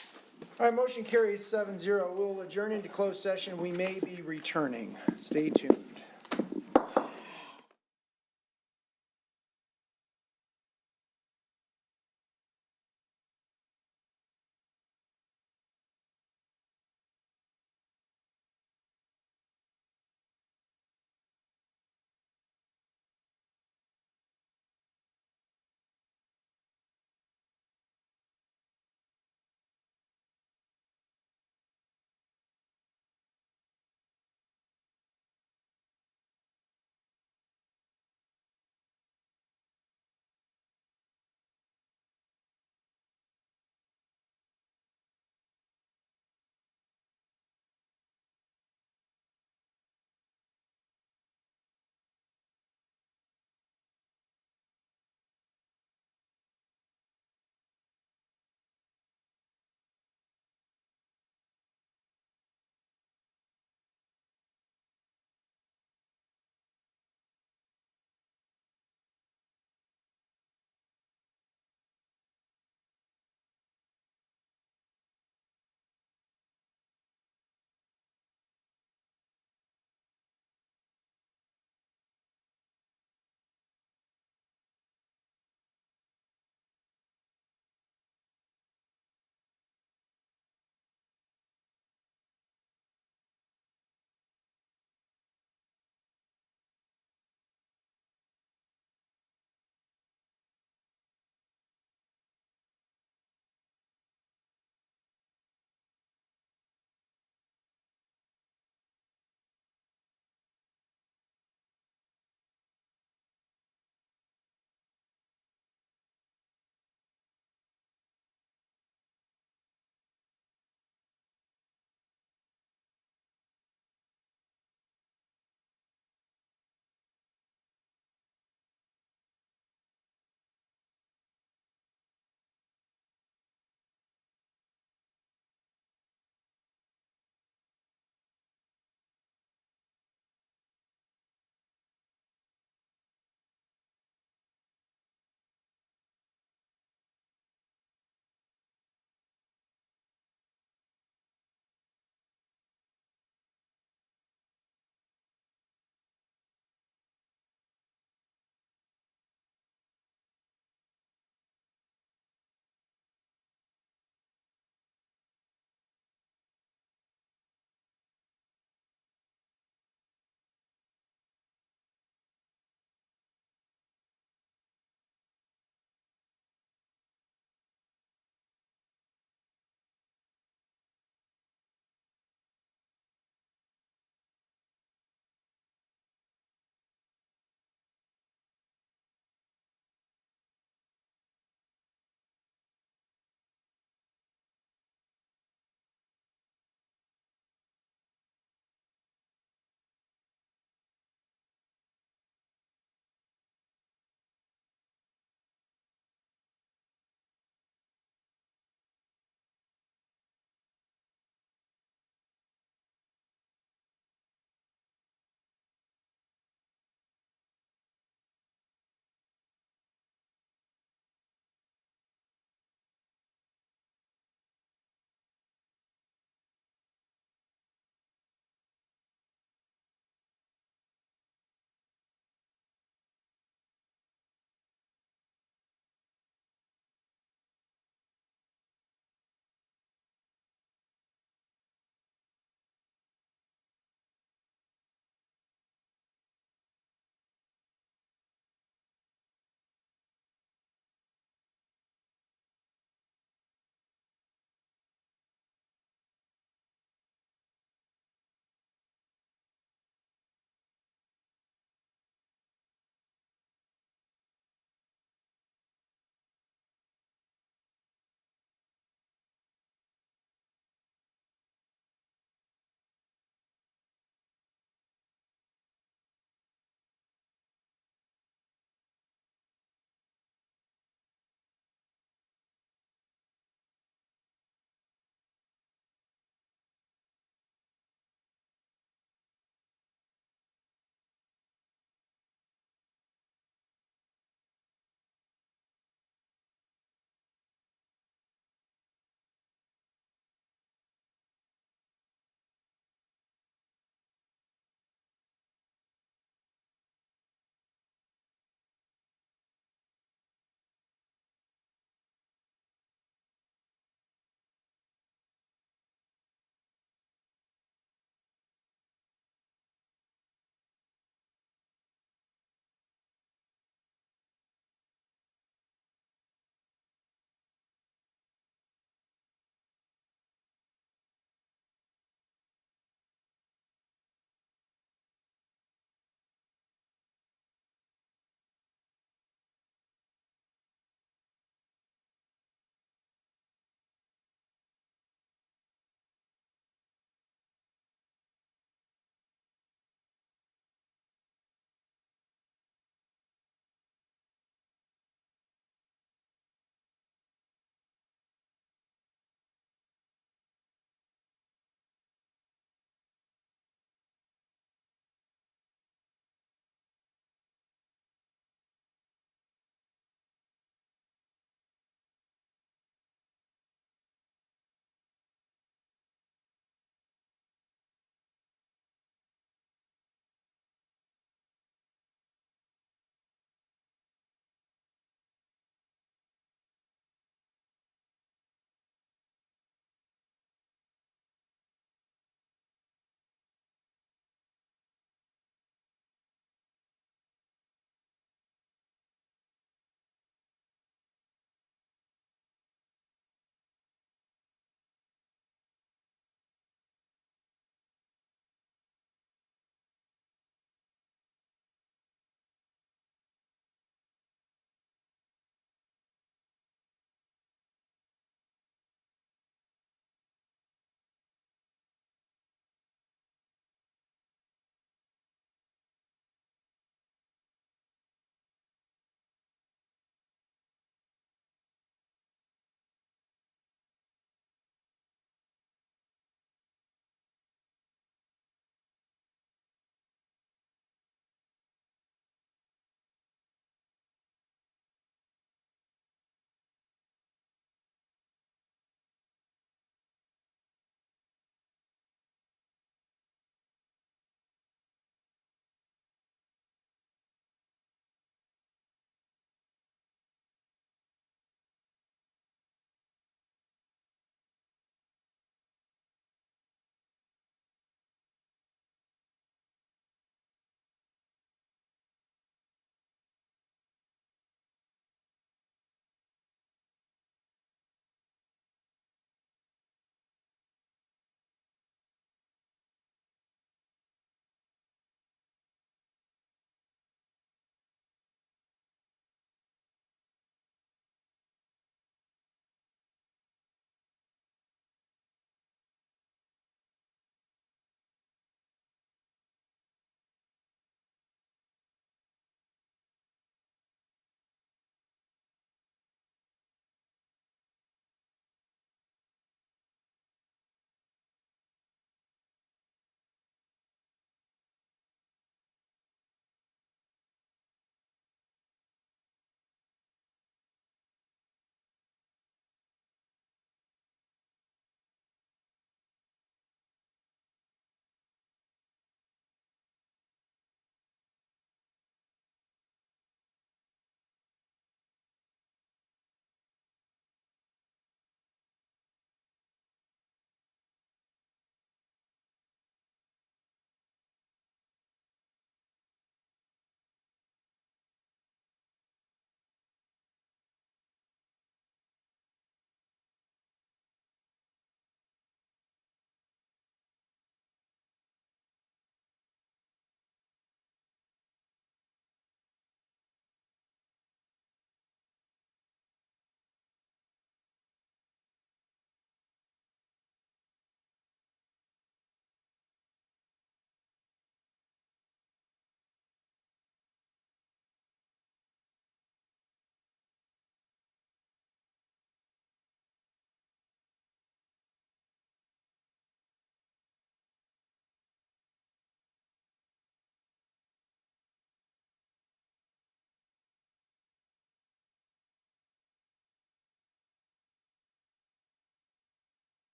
All right, motion carries 7-0. We'll adjourn into closed session. We may be returning. Stay tuned.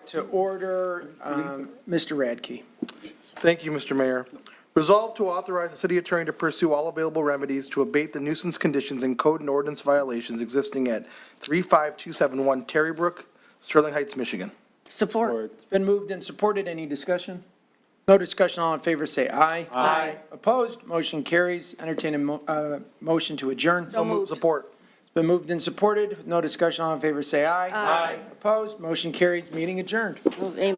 to order. Mr. Radke. Thank you, Mr. Mayor. Resolved to authorize the city attorney to pursue all available remedies to abate the nuisance conditions and code and ordinance violations existing at 35271 Terry Brook, Sterling Heights, Michigan. Support. It's been moved and supported. Any discussion? No discussion. All in favor, say aye. Aye. Opposed? Motion carries. Entertain a motion to adjourn. So moved. Support. It's been moved and supported. No discussion. All in favor, say aye. Aye. Opposed? Motion carries. Meeting adjourned. Amen.